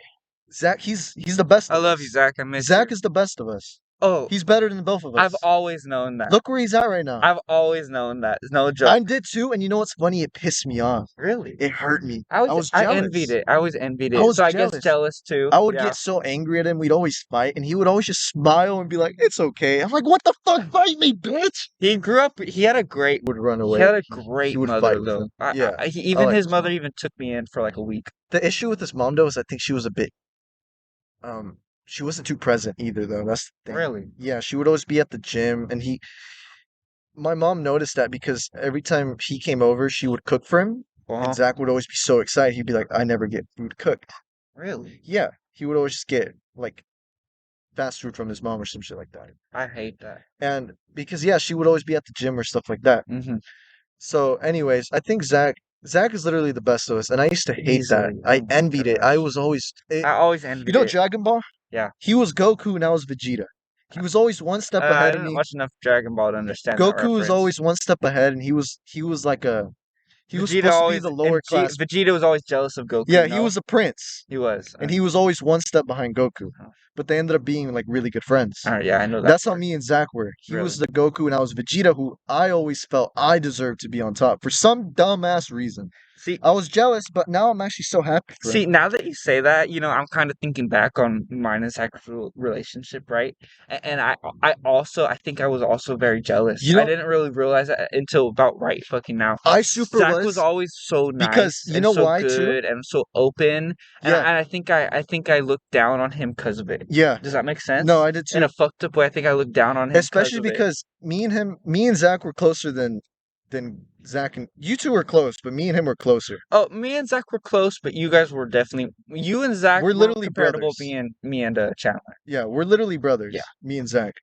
he's the best I of love us. you, Zach. I miss Zach you. is the best of us. Oh, He's better than both of us. I've always known that. Look where he's at right now. I've always known that. It's no joke. I did too, and you know what's funny? It pissed me off. Really? It hurt me. I was jealous. envied it. I always envied it. I was so I jealous. guess jealous too. I would Yeah. get so angry at him. We'd always fight, and he would always just smile and be like, "It's okay." I'm like, "What the fuck? Fight me, bitch!" He grew up. He had a great. Would run away. He had a great would mother fight with though. him. Yeah, Even like his his mother mom. even took me in for like a week. The issue with his mom though is I think she was a bit, she wasn't too present either though. That's the thing. Really? Yeah, she would always be at the gym, and my mom noticed that because every time he came over, she would cook for him, Uh-huh. and Zach would always be so excited. He'd be like, "I never get food cooked." Really? Yeah, he would always just get like fast food from his mom or some shit like that. I hate that. And because she would always be at the gym or stuff like that. Mm-hmm. So, anyways, I think Zach is literally the best of us, and I used to hate that. Easily. I envied it. I was always, I always envied you know, it. Dragon Ball. Yeah. He was Goku, and I was Vegeta. He was always one step I ahead of didn't me. watch enough Dragon Ball to understand that Goku was reference. always one step ahead, and he was like He was Vegeta supposed to be always the lower class. Vegeta was always jealous of Goku. Yeah, he no? was a prince, He was. and he was always one step behind Goku. Oh. But they ended up being like really good friends. All right, yeah, I know that. That's how part. me and Zach were. He was Really? the Goku, and I was Vegeta, who I always felt I deserved to be on top for some dumbass reason. See, I was jealous, but now I'm actually so happy for See, him. now that you say that, I'm kind of thinking back on mine and Zach's relationship, right? And I think I was also very jealous. You I know, didn't really realize that until about right fucking now. I super Zach was was always so because nice you and know so why too? good and so open, and Yeah, I think I looked down on him because of it. yeah. Does that make sense? No, I did In too. a fucked up way, I think I looked down on him because Especially of it. because me and Zach were closer than Zach and you two were close, but me and him were closer. Oh, me and Zach were close, but you guys were definitely you and Zach We're were literally comparable. brothers. Me and Chandler. Yeah, we're literally brothers. Yeah. Me and Zach.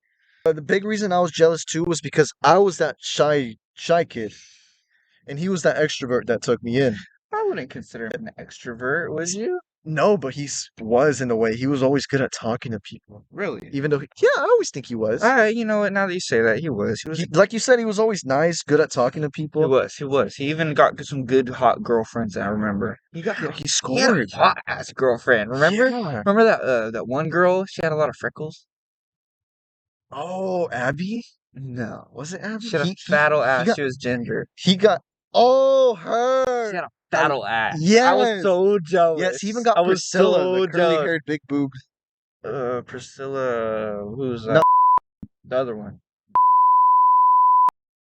The big reason I was jealous too was because I was that shy kid, and he was that extrovert that took me in. I wouldn't consider him an extrovert, would you? No, but was in a way. He was always good at talking to people. Really? Even though, yeah, I always think he was. You know what? Now that you say that, he was. Like you said, he was always nice, good at talking to He people. was. He was. He even got some good hot girlfriends. I remember. He He had scored. a hot ass girlfriend. Remember? Yeah. Remember that one girl? She had a lot of freckles. Oh, Abby? No, was it Abby? She had a fat old ass. got, She was ginger. he got. Oh, her. She had a fat old ass. I Yes. was so jealous. Yes, he even got I was Priscilla, so the curly jealous. haired big boobs. Priscilla. Who's that? No. The other one.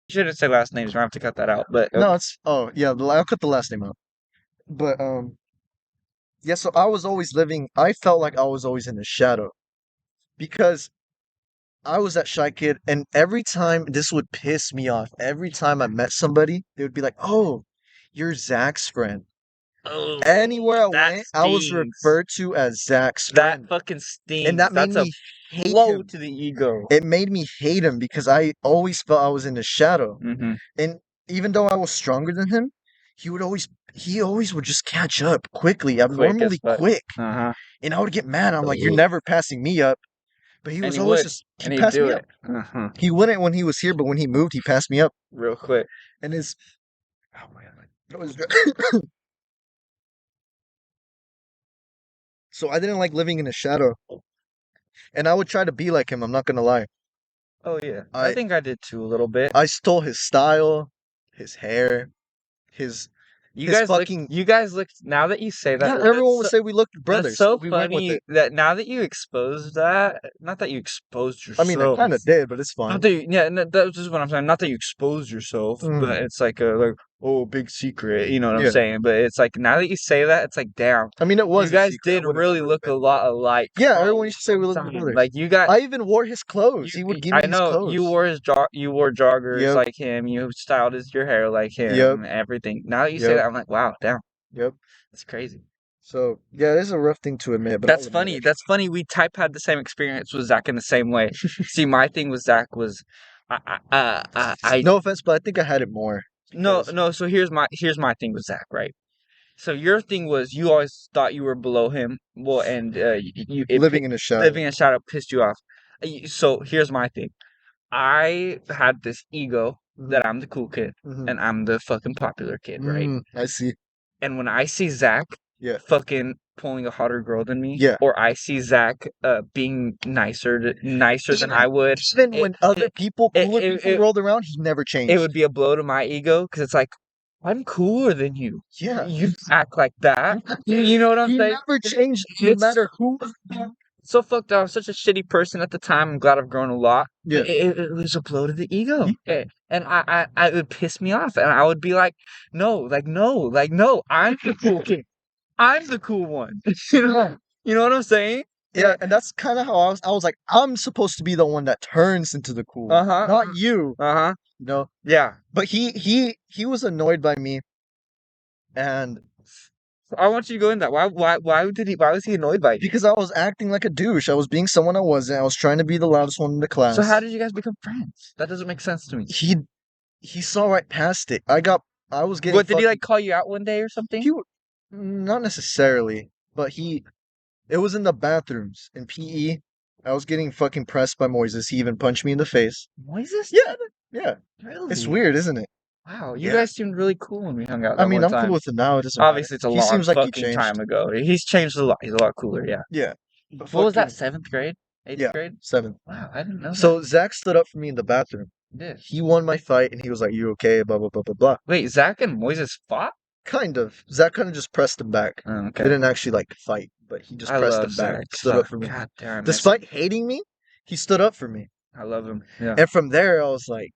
You should have said last names. I have to cut that out. But No, it's yeah, I'll cut the last name out. But yeah, so I felt like I was always in the shadow because I was that shy kid, and every time this would piss me off. Every time I met somebody, they would be like, "Oh, you're Zach's friend." oh, Anywhere I that went, I was stings. referred to as Zach's That friend, fucking stings. and that made That's a me hate blow him. to the ego. It made me hate him because I always felt I was in the shadow. Mm-hmm. And even though I was stronger than him, he always would just catch up quickly, abnormally quick. Uh-huh. And I would get mad. I'm like, you're never passing me up. But he And was he always would. just he And he'd passed do me it. up. Uh-huh. He wouldn't when he was here, but when he moved, he passed me up. Real quick. And his oh man, that was so I didn't like living in the shadow. And I would try to be like him, I'm not gonna lie. Oh yeah. I I think I did too a little bit. I stole his style, his hair, his You his guys fucking looked now that you say that. yeah, that's everyone would so, say we looked that's brothers. so We went with funny it. that now that you exposed that, not that you exposed I mean, I yourself. kind of did, but it's Not fine. that you, yeah, no, that's just what I'm saying. Not that you exposed yourself, but Mm. it's like oh, big secret. You know what Yeah. I'm saying? But it's like now that you say that, it's like damn. I mean, it was You a guys secret. I did would've really never look a admitted lot alike. it. Yeah, for a everyone used to say we long looked time. brothers. Like you got, I even wore his clothes. He would give me I his know clothes. you wore joggers Yep. like him. You styled your hair like him. Yep. Everything. Now that you say Yep. that, I'm like, wow, damn, Yep. that's crazy. So yeah, it is a rough thing to admit, but That's I'll admit funny. it. That's funny. We had the same experience with Zach in the same way. See, my thing with Zach was, I No offense, but I think I had it more. no because- no. So here's my thing with Zach, right? So your thing was you always thought you were below him. Well, and living in a shadow. living in a shadow pissed you off. So here's my thing. I had this ego that I'm the cool kid Mhm. and I'm the fucking popular kid, right? I see. And when I see Zach Yeah. fucking pulling a hotter girl than me, Yeah. or I see Zach being nicer than I would, Even it- when other people, it- cooler it- people it- rolled around, he never changed. it would be a blow to my ego because it's like I'm cooler than you. Yeah. You act like that. You know what I'm He saying? never changed, no It's matter who. so fucked up. I was such a shitty person at the time. I'm glad I've grown a lot. Yeah. It was a blow to the ego. And I it would piss me off. And I would be like, no, I'm the cool kid. I'm the cool one. You know what I'm saying? Yeah, and that's kind of how I was. I was like, I'm supposed to be the one that turns into the cool, one, Uh-huh. not you. Uh-huh. You know. Yeah. But he was annoyed by me, and I want you to go in that. Why was he annoyed by you? because I was acting like a douche, I was being someone I wasn't. I was trying to be the loudest one in the class. So how did you guys become friends? That doesn't make sense to me. He saw right past it. I was getting. What did he like call you out one day or something? Not necessarily, but it was in the bathrooms in PE. I was getting fucking pressed by Moises. He even punched me in the face. Moises? Yeah, yeah. Really? It's weird, isn't it? Wow, you Yeah. guys seemed really cool when we hung out I that mean, one I'm time. cool with it now. It doesn't matter. Obviously, it's a He long seems like he fucking changed. time ago. He's changed a lot. He's a lot cooler. Yeah. Yeah. But What was that? fucking 7th grade? 8th yeah, grade? 7th. Wow, I didn't know that. So Zach stood up for me in the bathroom. He did. He won my fight, and he was like, "You okay?" Blah blah blah blah blah. Wait, Zach and Moises fought? Kind of. Zach kind of just pressed him back. Oh, okay. Didn't actually like fight, but he just I pressed love him back. Zach. Stood up for me. God damn, I miss him. Despite hating me, he stood up for me. I love him. Yeah. And from there, I was like,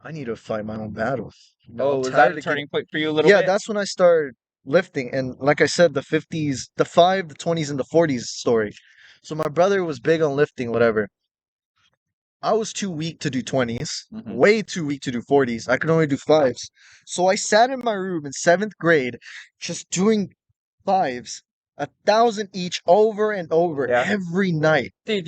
I need to fight my own battles. You know, Oh, I'm was tired that a of getting- turning point for you a little Yeah, bit? that's when I started lifting. And like I said, the 50s, the 5, the 20s, and the 40s story. So my brother was big on lifting, whatever. I was too weak to do 20s, Mhm. way too weak to do 40s. I could only do 5s. So I sat in my room in 7th grade just doing 5s, 1,000 each over and over Yeah. every night. Dude,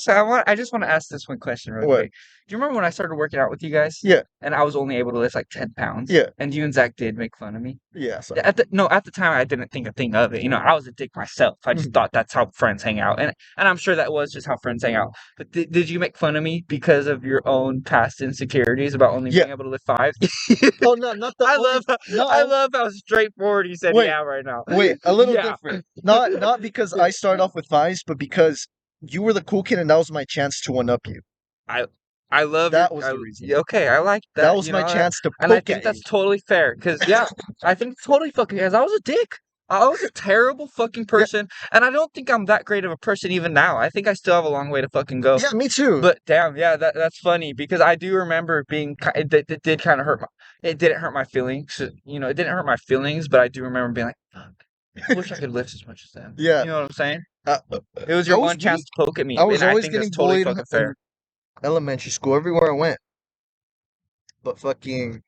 so I just want to ask this one question real What? quick. Do you remember when I started working out with you guys? Yeah. And I was only able to lift like 10 pounds? Yeah. And you and Zach did make fun of me? Yeah, so At the time I didn't think a thing of it. I was a dick myself. I just thought that's how friends hang out. And I'm sure that was just how friends hang out. But did you make fun of me because of your own past insecurities about only Yeah. being able to lift 5? Oh no, not the I only, love how straightforward you said Wait, yeah right now. wait, a little Yeah. different. Not because I started off with 5s, but because you were the cool kid and that was my chance to one up you. I love That your, was the reason. okay, I like that. That was my chance to And I poke think at that's you. totally fair. Because, yeah, I think it's totally fucking, because I was a dick. I was a terrible fucking person. And I don't think I'm that great of a person even now. I think I still have a long way to fucking go. Yeah, me too. But damn, yeah, that's funny because I do remember being, it did kind of hurt it didn't hurt my feelings. It didn't hurt my feelings, but I do remember being like, fuck, I wish I could lift as much as them. Yeah. You know what I'm saying? Uh, It was your I was one chance weak. to poke at me. I was and always I think getting that's totally bullied fucking fair. in elementary school, everywhere I went. But fucking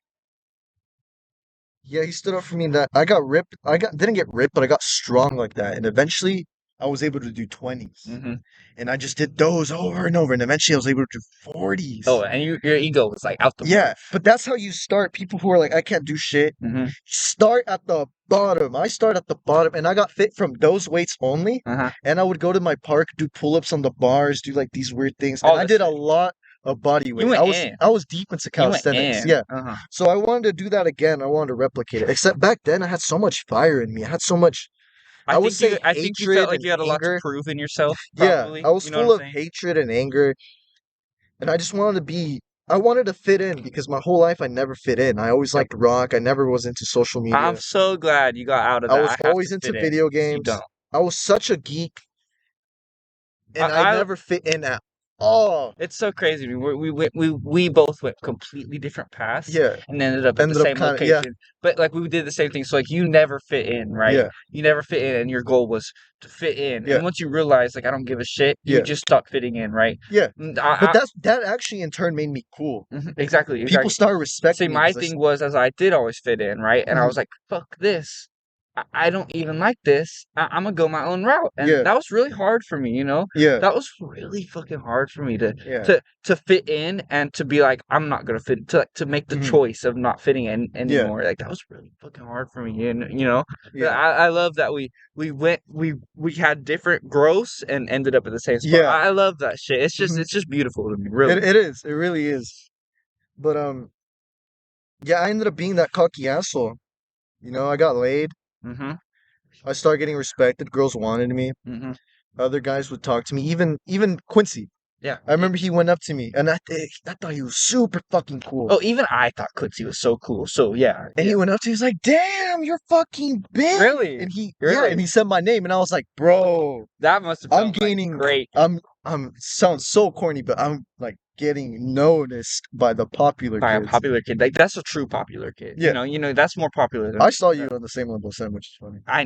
yeah, he stood up for me. That I got ripped. Didn't get ripped, but I got strong like that. And eventually, I was able to do 20s, Hmm. and I just did those over and over. And eventually, I was able to do 40s. Oh, and your ego was like out the Yeah, but that's how you start. People who are like, I can't do shit. Mm-hmm. Start at the bottom. I start at the bottom, and I got fit from those weights only. Uh-huh. And I would go to my park, do pull-ups on the bars, do like these weird things. All And I this did a shit. lot of body weight. went I was in. I was deep into You went calisthenics. in. Yeah. Uh-huh. So I wanted to do that again. I wanted to replicate it. Except back then, I had so much fire in me. I had so much. I would say I think you hatred felt like and you had a lot to anger. prove in yourself, Yeah, probably. I was You know what full I'm of saying? hatred and anger, and I just wanted to be. I wanted to fit in because my whole life I never fit in. I always Yep. liked rock. I never was into social media. I'm so glad you got out of I that. was I have always to into fit in. video You games. don't. I was such a geek, and I I never fit in at all. It's so crazy. We both went completely different paths Yeah, and ended up at the ended up same kind of yeah, location. But like we did the same thing. So like you never fit in, right? yeah, You never fit in, and your goal was to fit in. yeah, And once you realize like I don't give a shit, you yeah, just stop fitting in, right? yeah. And But that actually in turn made me cool. exactly. People started See, respecting me my 'cause I thing was as I did always fit in, right? And I Mhm. was like, fuck this. I don't even like this. I'm gonna go my own route. And Yeah, that was really hard for me, yeah, That was really fucking hard for me yeah, to fit in and to be like, I'm not gonna fit to make the mhm, choice of not fitting in yeah, anymore. Like that was really fucking hard for me. And yeah, I love that we had different growths and ended up at the same spot. yeah. I love that shit. Mhm. It's just beautiful to me, really. It is. It really is. But yeah, I ended up being that cocky asshole. You know, I got laid. Mm-hmm. I started getting respected. Girls wanted me. Mm-hmm. Other guys would talk to me. Even Quincy. Yeah. I remember he went up to me, and I thought he was super fucking cool. Oh, even I thought Quincy was so cool. So yeah. And he went up to me, he's like, "Damn, you're fucking big." Really? And Really? and he said my name, and I was like, "Bro, That must have I'm felt like gaining. great. I'm sounds so corny, but I'm like getting noticed by the popular By a kids. popular kid. Like that's a true popular kid. Yeah. That's more popular than I saw you on the same level as him, which is funny. I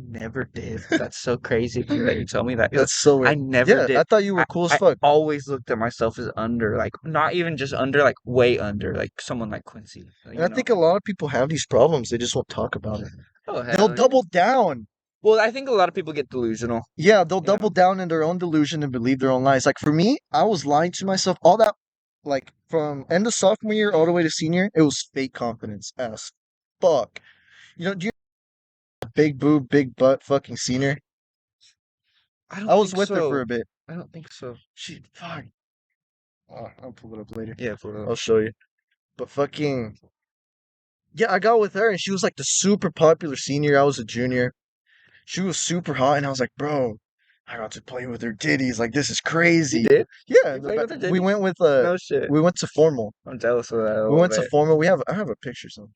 never did. That's so crazy that you tell me that. 'Cause That's so I weird. never Yeah, did. I thought you were cool as I fuck. always looked at myself as under, like not even just under, like way under, like someone like Quincy. And I think a lot of people have these problems. They just won't talk about it. Oh They'll hell yeah. double down. Well, I think a lot of people get delusional. Yeah, they'll You know? double down in their own delusion and believe their own lies. Like for me, I was lying to myself. All that, like from end of sophomore year all the way to senior, it was fake confidence as fuck. You know, do you big boob, big butt, fucking senior? I don't I was think with her for so. a bit. I don't think so. She, fuck. Oh, I'll pull it up later. Yeah, for real. I'll show you. But fucking yeah, I got with her and she was like the super popular senior. I was a junior. She was super hot, and I was like, bro, I got to play with her titties. Like this is You crazy. did? Yeah, You played with her we titties? went with No shit. we went to formal. I'm jealous of that a We little went to bit. formal. I have a picture somewhere.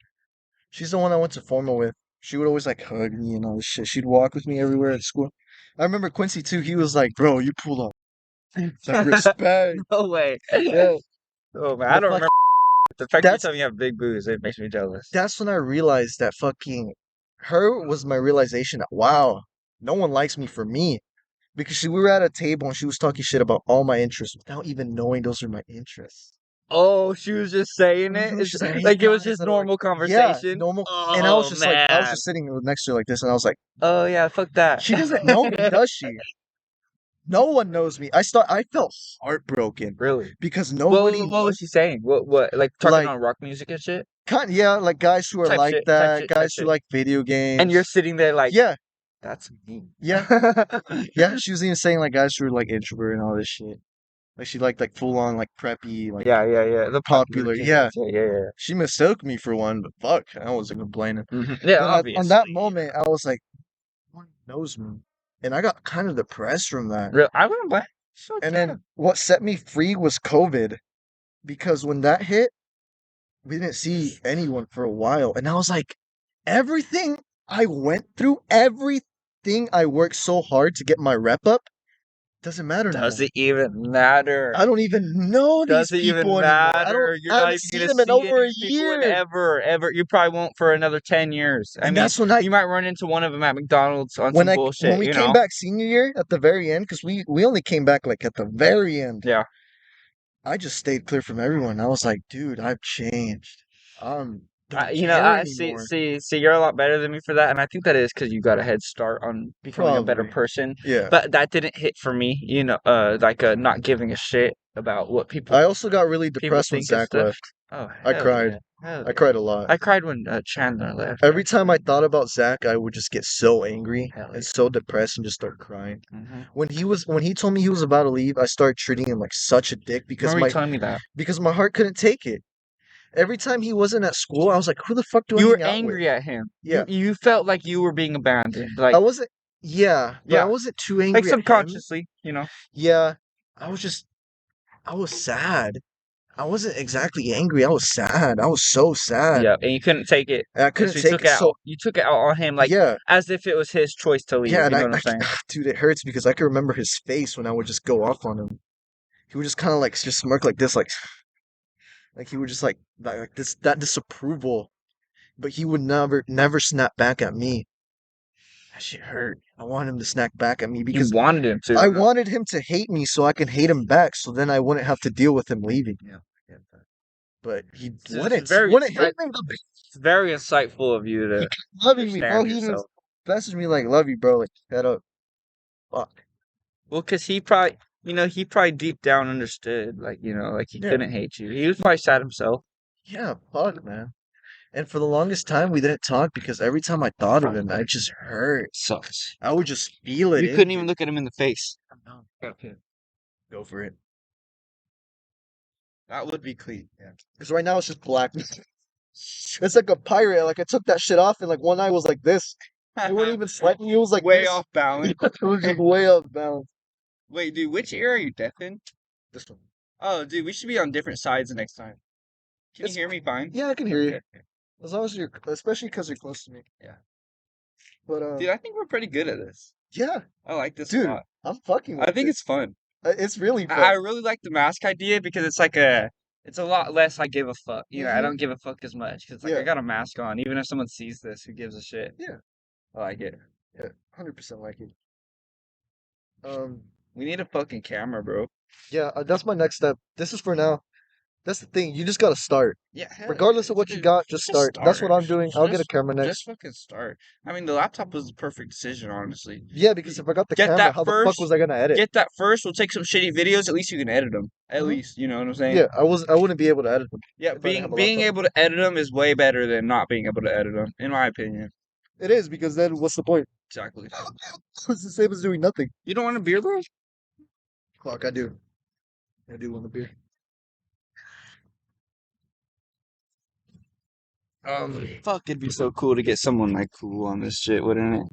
She's the one I went to formal with. She would always like hug me and all this shit. She'd walk with me everywhere at school. I remember Quincy too. He was like, "Bro, you pulled off like respect." No way. Yeah, Oh man, I but don't fuck, remember. The fact you that's tell me you have big boobs, it makes me jealous. that's when I realized that fucking her was my realization that wow, no one likes me for me because we were at a table and she was talking shit about all my interests without even knowing those are my interests. Oh, she was just saying She it? was just like, "Hey Like it was guys," just and I'm like, normal yeah, conversation? normal. And Oh I was man. just sitting next to her like this, and I was like, Oh yeah, fuck that. she doesn't know me, does she? No one knows me. I felt heartbroken Really? because What, nobody what was knows. she saying? What, like talking Like, on rock music and shit? yeah, like guys who are Type like shit, type that, shit, type guys who shit. like video And you're games. sitting there like, Yeah, that's me. yeah, yeah. She was even saying like guys who are like introvert and all this shit. Like she liked like full on like preppy, like Yeah, yeah, yeah. The popular popular. Yeah, kids. Yeah, yeah, yeah. she mistook me for one, but fuck, I wasn't complaining. Yeah, But on that obviously. moment, I was like, no one knows me, and I got kind of depressed from that. Real, I wouldn't blame. Fuck And yeah. then what set me free was COVID, because when that hit, we didn't see anyone for a while, and I was like, everything I went through, everything I worked so hard to get my rep up, doesn't matter no Does more. it even matter? I don't even know these Does it even people anymore. matter? You're I not haven't even seen gonna them in see any of over a these people in year. ever. You probably won't for another 10 years. I And mean, that's when I you might run into one of them at McDonald's on when some I when bullshit, we you came know? back senior year at the very end, because we only came back like at the very end. Yeah. I just stayed clear from everyone. I was like, dude, I've changed. Don't You know, care I see, anymore. you're a lot better than me for that, and I think that is because you got a head start on becoming a better Probably. person. Yeah. But that didn't hit for me, you know, like not giving a shit about what I also got really people depressed when think and Zach stuff. left. Oh I hell cried. yeah, hell I yeah! cried a lot. I cried when Chandler left. Every time I Actually, thought about Zach, I would just get so angry hell and yeah. so depressed and just start crying. Mm-hmm. When he told me he was about to leave, I started treating him like such a dick Remember you telling me that because my heart couldn't take it. Every time he wasn't at school, I was like, who the fuck do I you were hang out with? angry at him. Yeah. You felt like you were being abandoned. I Like wasn't yeah, but I yeah, wasn't too like angry at him. subconsciously, you know. Yeah. I was just I was sad. I wasn't exactly angry. I was sad. I was so sad. Yeah, and you couldn't take it, And I and couldn't so take it. So you took it out on him like yeah, as if it was his choice to leave. yeah, You and know what I'm saying? dude, it hurts because I can remember his face when I would just go off on him. He would just kind of like just smirk like this, like he would just like this that disapproval, but he would never snap back at me. That shit hurt. I want him to snap back at me You because wanted him to. I wanted him to hate me so I can hate him back, so then I wouldn't have to deal with him leaving. Yeah, I get that. But he It's wouldn't. He very, wouldn't hate it's me. very insightful of you He to kept loving me, bro. understand He yourself. just messaged me like, "Love you, bro." Like, head up. Fuck. Well, because he probably, he probably deep down understood, like, like he Yeah. couldn't hate you. He was probably sad himself. Yeah. Fuck, man. And for the longest time, we didn't talk because every time I thought of him, I just hurt. Sucks. I would just feel it You in couldn't me. even look at him in the face. Okay. Go for it. That would be clean. Yeah. Because right now it's just black. It's like a pirate. Like I took that shit off, and like one eye was like this. It wasn't even slightly. It was like Way this. off balance. It was just way off balance. Wait, dude, which ear are you deaf in? This one. Oh, dude, we should be on different sides the next time. Can It's- you hear me fine? Yeah, I can hear you. Okay. As long as you're, especially because you're close to me. Yeah. But Dude, I think we're pretty good at this. yeah, I like this a dude, lot. I'm fucking I with think it. it's fun. It's really I fun. really like the mask idea because it's a lot less I give a fuck. I don't give a fuck as much because like I Yeah, got a mask on. Even if someone sees this, who gives a shit? yeah, I like it. yeah. 100% like it. Um, We need a fucking camera, bro. yeah, that's my next step. This is for now. That's the thing. You just gotta start. Yeah, hell Regardless yeah, of what you dude. got, just Just start. That's what start. I'm doing. I'll get a camera Just next. fucking start. I mean, the laptop was the perfect decision, honestly. Yeah, because if I got the Get camera, that how the fuck was first. I gonna edit? Get that first. We'll take some shitty videos. At least you can edit them. At Mhm. least, you know what I'm saying? Yeah, I wouldn't be able to edit them Yeah, if I didn't have a being laptop. able to edit them is way better than not being able to edit them, in my opinion. It is because then what's the point? Exactly. It's the same as doing nothing. You don't want a beer though? Fuck, I do. I do want a beer. Fuck, it'd be so cool to get someone like cool on this shit, wouldn't it?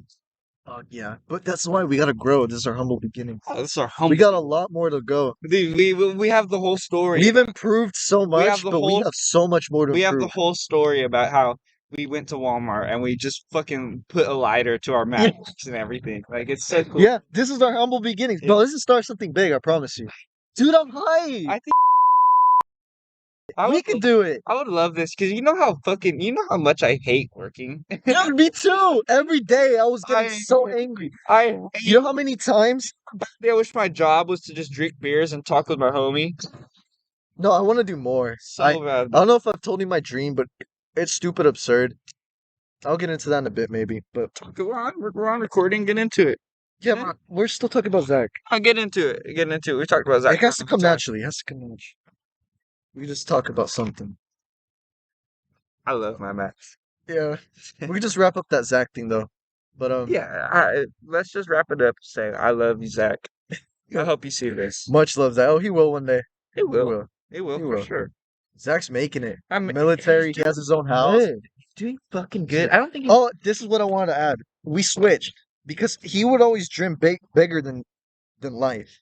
Oh yeah, but that's why we gotta grow. This is our humble beginning. Oh, this is our We humble. got a lot more to go. Dude, we have the whole story. We've improved so We have much, the but we whole- have so much more to We have the improve. whole story about how we went to Walmart and we just fucking put a lighter to our mattress and everything. Like, it's so cool. Yeah, this is our humble beginnings. Bro, this is start something big, I promise you. Dude, I'm hyped. I think We can do it. I would love this because you know how much I hate working. Dude, me too. Every day I was getting I- so angry. I You know how many times? I wish my job was to just drink beers and talk with my homie. No, I want to do more. So I bad. don't know if I've told you my dream, but it's stupid absurd. I'll get into that in a bit, maybe. But Go on, we're on recording. Get into it. yeah, but we're still talking about Zach. I'll get into it. Get into it. We talked about Zach. It has to for a come long time. naturally. It has to come naturally. We just talk about something. I love my Max. Yeah. We can just wrap up that Zach thing though. But Yeah, let's just wrap it up. Say, I love you, Zach. I hope you see this. much love Zach. Oh, he will one day. It will. will. It will He for will. sure. Zach's making it. I mean, Military. he's He has his own house. Good. He's doing fucking good. I don't think. Oh, this is what I wanted to add. We switched because he would always dream bigger than life.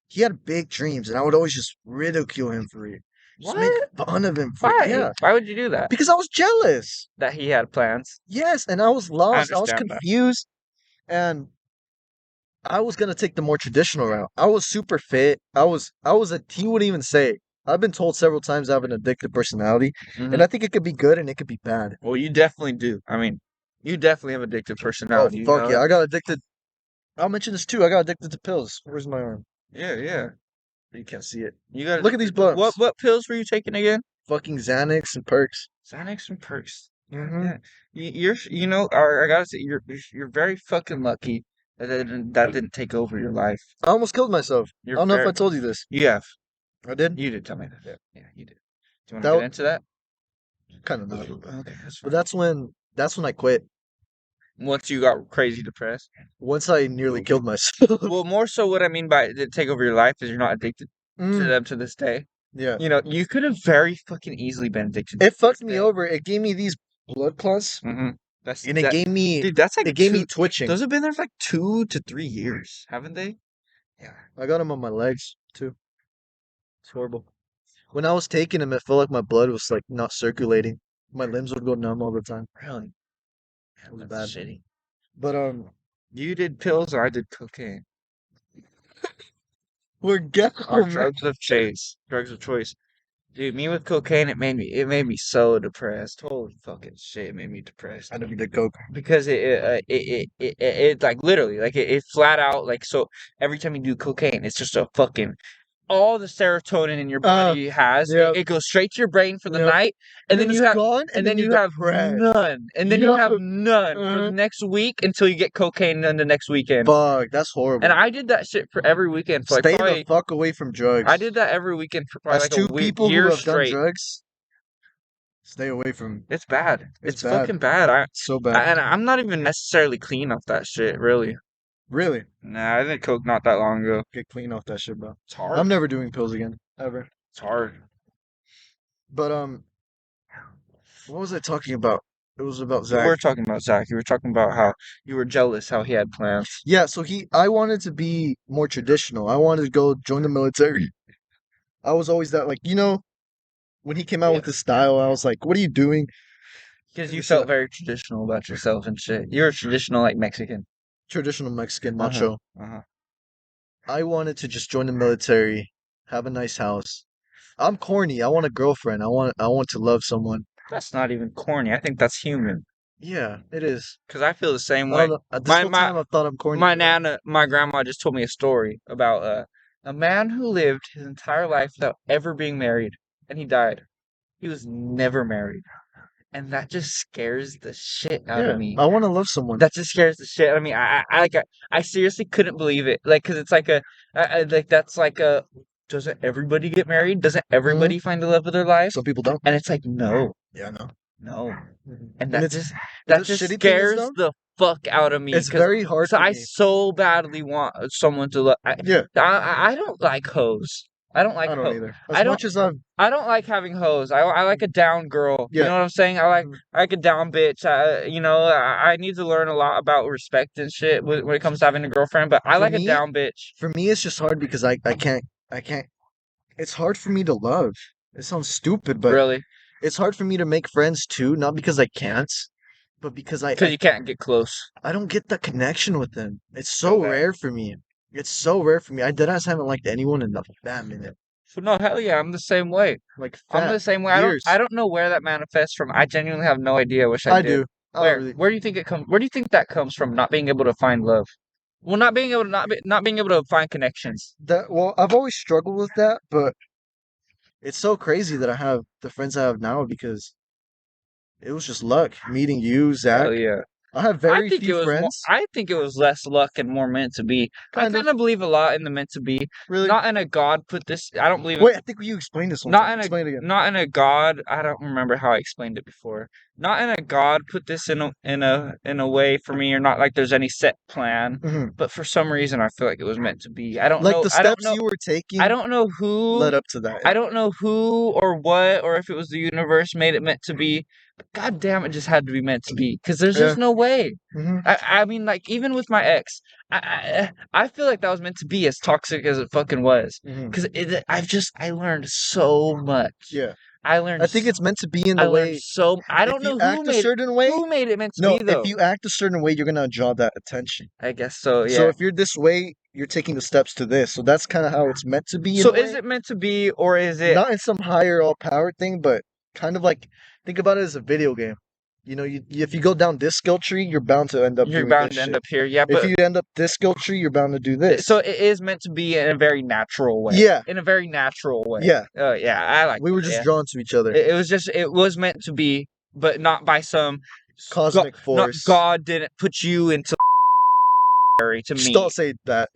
He had big dreams, and I would always just ridicule him for it. Just make fun of him for Why? it. Yeah, Why would you do that? because I was jealous. That he had plans. Yes, and I was lost. I was understand that. confused, and I was gonna take the more traditional route. I was super fit. He wouldn't even say it. I've been told several times I have an addictive personality, and I think it could be good and it could be bad. Well, you definitely do. I mean, you definitely have addictive Oh, personality. you fuck know yeah. that? I got addicted. I'll mention this too. I got addicted to pills. Where's my arm? Yeah. You can't see it. You got Look at these bumps. What pills were you taking again? Fucking Xanax and perks. Xanax and Perks. Mhm. Yeah. I gotta say, you're very fucking lucky that didn't take over your life. I almost killed myself. You're I don't know if very- I told you this. You have. I did? You did tell me that. Yeah, you did. Do you want That to w- get into that? Kind of not. Okay, that's But fine. that's when I quit. Once you got crazy depressed. Once I nearly killed myself. Well, more so what I mean by it take over your life is you're not addicted to Mm, them to this day. yeah. You know, you could have very fucking easily been addicted. It fucked me over. It gave me these blood clots, Mm-hmm. That's and it gave me dude. That's like it gave me two- twitching. Those have been there for like 2 to 3 years, haven't they? Yeah. I got them on my legs too. It's horrible. When I was taking them, it felt like my blood was like not circulating. My limbs would go numb all the time. Really? It was That's bad. shitty. But You did pills or I did cocaine. we're getting Our drugs of choice. Drugs of choice. Dude, me with cocaine, it made me so depressed. Holy fucking shit, it made me depressed. I never did coke. Because it like literally like it flat out like so every time you do cocaine, it's just a fucking all the serotonin in your body has yep. it goes straight to your brain for the Yep. night, and then it's you have gone, and then you you're have depressed. none, and then you have Yup. none for Uh-huh. the next week until you get cocaine on the next weekend. Fuck, that's horrible. And I did that shit for every weekend for like Stay probably the fuck away from drugs. I did that every weekend for probably As like two a people year who have straight. done drugs, stay away from. It's bad. It's It's bad. fucking bad. So bad. And I'm not even necessarily clean off that shit, really. Really, Nah, I did coke not that long ago. get clean off that shit, bro. It's hard. I'm never doing pills again, ever. It's hard. But what was I talking about? It was about You were Zach. talking about Zach. You were talking about how you were jealous how he had plans. Yeah, so I wanted to be more traditional. I wanted to go join the military. I was always that, like, when he came out with his style, I was like, what are you doing? Because you It's felt a- very traditional about yourself and shit. You were traditional like Mexican. Traditional Mexican Uh-huh. macho. Uh-huh. I wanted to just join the military, have a nice house. I'm corny. I want a girlfriend. I want to love someone. That's not even corny. I think that's human. Yeah, it is. Because I feel the same I way. don't know. This My- whole my- time I thought I'm corny. My grandma just told me a story about a man who lived his entire life without ever being married, and he died. He was never married, and that just scares the shit out Yeah, of me. I want to love someone. That just scares the shit out of me. I seriously couldn't believe it. Like, cause it's like that's like a. Doesn't everybody get married? Doesn't everybody find the love of their life? Some people don't. And it's like no, Yeah, no. no, And and that it's- that the just shitty thing is, scares though, the fuck out of me. It's 'cause very hard So for I me. so badly want someone to love. Yeah. I don't like hoes. I don't like I don't hoes. either. I As don't. much as I've I don't like having hoes. I like a down girl. You Yeah. know what I'm saying? I like Mhm. I like a down bitch. I need to learn a lot about respect and shit when it comes to having a girlfriend. But I For like a me, down bitch. for me, it's just hard because I can't. It's hard for me to love. It sounds stupid, but Really, it's hard for me to make friends too. Not because I can't, but because because you can't get close. I don't get the connection with them. It's so Okay. rare for me. It's so rare for me. I deadass haven't liked anyone in a fat minute. So no, hell yeah, I'm the same way. Like I'm fat the same way. I years. don't know where that manifests from. I genuinely have no idea. I wish I I did. do. I don't Where? really Where do you think it comes? Where do you think that comes from? Not being able to find love. Well, not being able to not being able to find connections. that well, I've always struggled with that, but it's so crazy that I have the friends I have now because it was just luck meeting you, Zach. Hell yeah. I have I very think few it was more. friends. I think it was less luck and more meant to be. I Kind of. kind of believe a lot in the meant to be. Really? Not in a God put this. I don't believe. Wait, I think you explained this one time. Explain it again. Not in a God. I don't remember how I explained it before. Not in a God put this in a way for me, or not like there's any set plan. Mhm. But for some reason, I feel like it was meant to be. I don't Like know. the I don't steps know. you were I taking don't know who. led up to that. I don't know who or what, or if it was the universe made it meant to be. But God damn, it just had to be meant to be. Because there's Yeah. just no way. Hmm. I mean, like, even with my ex, I feel like that was meant to be as toxic as it fucking was. Hmm. Because I learned so much. Yeah. I learned, I think it's meant to be in I the learned way so, I if don't you know act a certain way. who made it meant to No, be, if though. you act a certain way, you're gonna draw that attention. I guess so, So yeah. if you're this way, you're taking the steps to this. So that's kind of how it's meant to be in So a is way. it meant to be, or is it, Not in some higher all power thing, but kind of like think about it as a video game. You know, if you go down this skill tree, you're bound to end up you're doing bound this to end shit. up here? Yeah, If but you end up this skill tree, you're bound to do this. so it is meant to be in a very natural way. Yeah, In a very natural way. yeah. Yeah, I like We were that, just yeah. drawn to each other. It was meant to be, but not by some Cosmic not force. God didn't put you into to Just me. don't say that.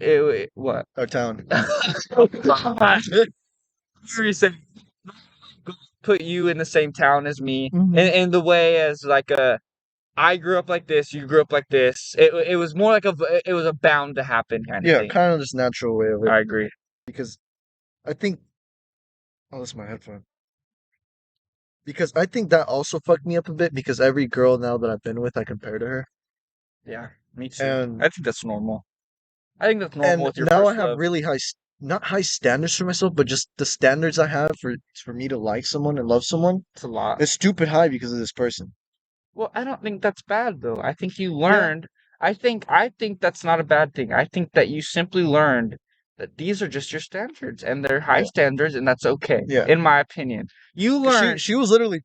What? Our town. You said put you in the same town as me, Mhm. in the way as like I grew up like this, you grew up like this. It was more like it was a bound to happen kind of Yeah, thing. kind of just natural way of it. I agree. Because I think, oh, that's my headphone. Because I think that also fucked me up a bit because every girl now that I've been with, I compare to her. Yeah, me too. And I think that's normal. I think that's normal and with your now I first have love. really not high standards for myself, but just the standards I have for me to like someone and love someone It's a lot. is stupid high because of this person. Well, I don't think that's bad though. I think you Yeah. learned. I think that's not a bad thing. I think that you simply learned that these are just your standards and they're high Yeah. standards and that's okay. Yeah. In my opinion. You 'Cause learned she was literally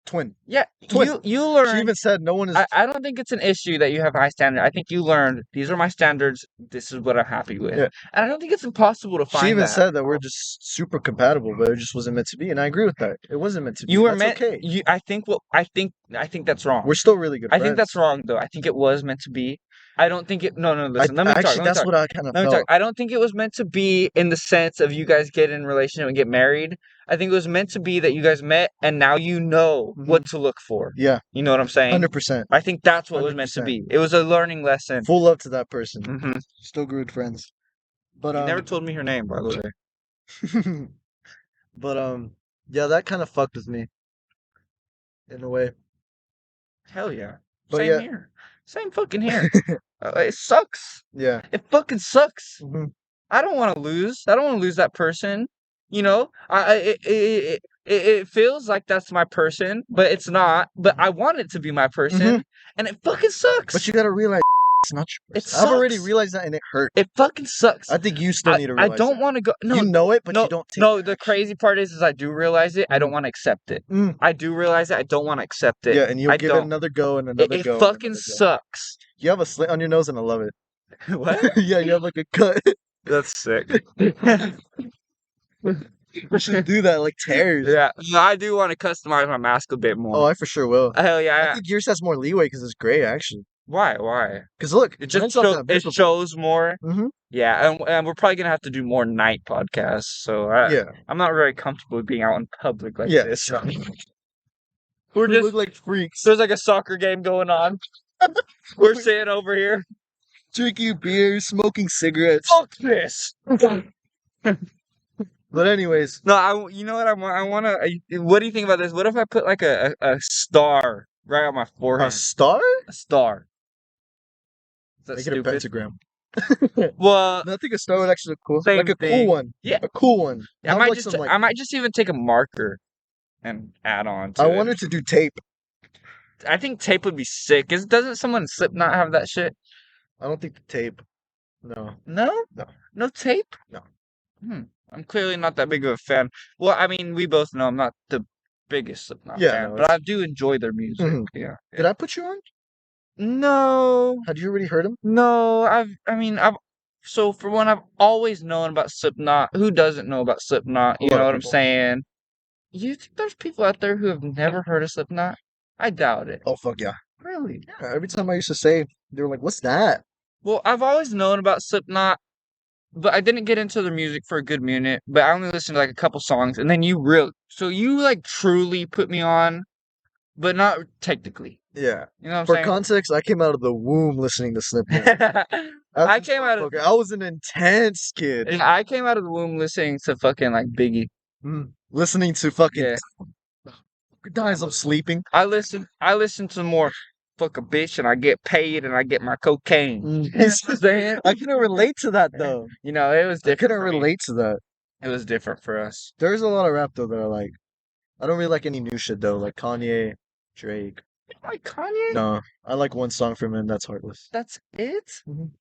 twin. Yeah, Twin. you She learned even said no one is I don't think it's an issue that you have high standards. I think you learned these are my standards. This is what I'm happy with. Yeah. And I don't think it's impossible to She find even that. said that we're just super compatible, but it just wasn't meant to be, and I agree with that. It wasn't meant to be. You were That's meant okay. I think I think that's wrong. We're still really good I friends. think that's wrong though. I think it was meant to be. I don't think it no, listen. Let me talk. Actually, Let me that's talk. what I kind of Let me talk. felt. I don't think it was meant to be in the sense of you guys get in a relationship and get married. I think it was meant to be that you guys met and now you know what to look for. Yeah, You know what I'm saying? 100%. I think that's what it was meant to 100%. be. It was a learning lesson. Full love to that person. Hmm Still good friends. But You never told me her name, by the way. but yeah, that kind of fucked with me in a way. Hell yeah. But Same yeah. here. Same fucking here. It sucks. Yeah. It fucking sucks. Mhm. I don't want to lose. I don't want to lose that person. You know, it feels like that's my person, but it's not. But I want it to be my person, and it fucking sucks. But you gotta realize it's not your It person. I've already sucks. realized that, and it hurt. It fucking sucks. I think you still need to I realize don't that. want to go. No, You know it, but no, you don't take no. the The action. crazy part is I do realize it. I don't want to accept it. I do realize it. I don't want to accept it. Yeah, and you'll I give it don't. another go and another It go. and fucking another go. sucks. You have a slit on your nose, and I love it. What? Yeah, you have like a cut. That's sick. You should do that, like tears. Yeah, no, I do want to customize my mask a bit Oh, more. I for sure will. Hell I yeah. think yours has more leeway because it's gray, actually. Why? Why? Because look, It mine's just not shows. that It visible. shows more. Mhm. Yeah, and we're probably gonna have to do more night podcasts. So Yeah. I'm not very comfortable being out in public like Yeah. this. We We're just look like freaks. there's like a soccer game going on. We're sitting over here. Drinking beer, smoking cigarettes. Fuck this. But anyways, No, you know what I want? What do you think about this? What if I put like a star right on my a forehead? star? A star. Is that Make it a stupid? pentagram. Well, No, I think a star would actually look cool. same Like a cool thing. one. Yeah, A cool one. I Have might like just some like. I might just even take a marker and add on to I it. wanted to do tape. I think tape would be sick. Doesn't someone Slipknot have that shit? I don't think the tape. No. No, No. no tape. No. I'm clearly not that big of a fan. Well, I mean, we both know I'm not the biggest Slipknot Yeah, fan, no, but I do enjoy their music. Mhm. Yeah. Did I put you on? No, Had you already heard him? no. So for one, I've always known about Slipknot. Who doesn't know about Slipknot? A You lot know of what I'm people. saying? You think there's people out there who have never heard of Slipknot? I doubt it. Oh fuck yeah. Really? Yeah. Every time I used to say, they were like, "What's that?" Well, I've always known about Slipknot, but I didn't get into their music for a good minute. But I only listened to like a couple songs, and then so you like truly put me on, but not technically. Yeah. You know what For I'm context, I came out of the womb listening to Slipknot. saying? I came out of I was an intense kid. I came out of the womb listening to fucking like Biggie. Listening to fucking Yeah, guys, I'm sleeping. I listen to more fuck a bitch, and I get paid, and I get my cocaine. You know what I'm saying? I couldn't relate to that though. You know, it was I different. couldn't for me. relate to that. It was different for us. There's a lot of rap though that I like. I don't really like any new shit though, like Kanye, Drake. Like Kanye? No, I like one song from him. That's Heartless. That's it? Mhm.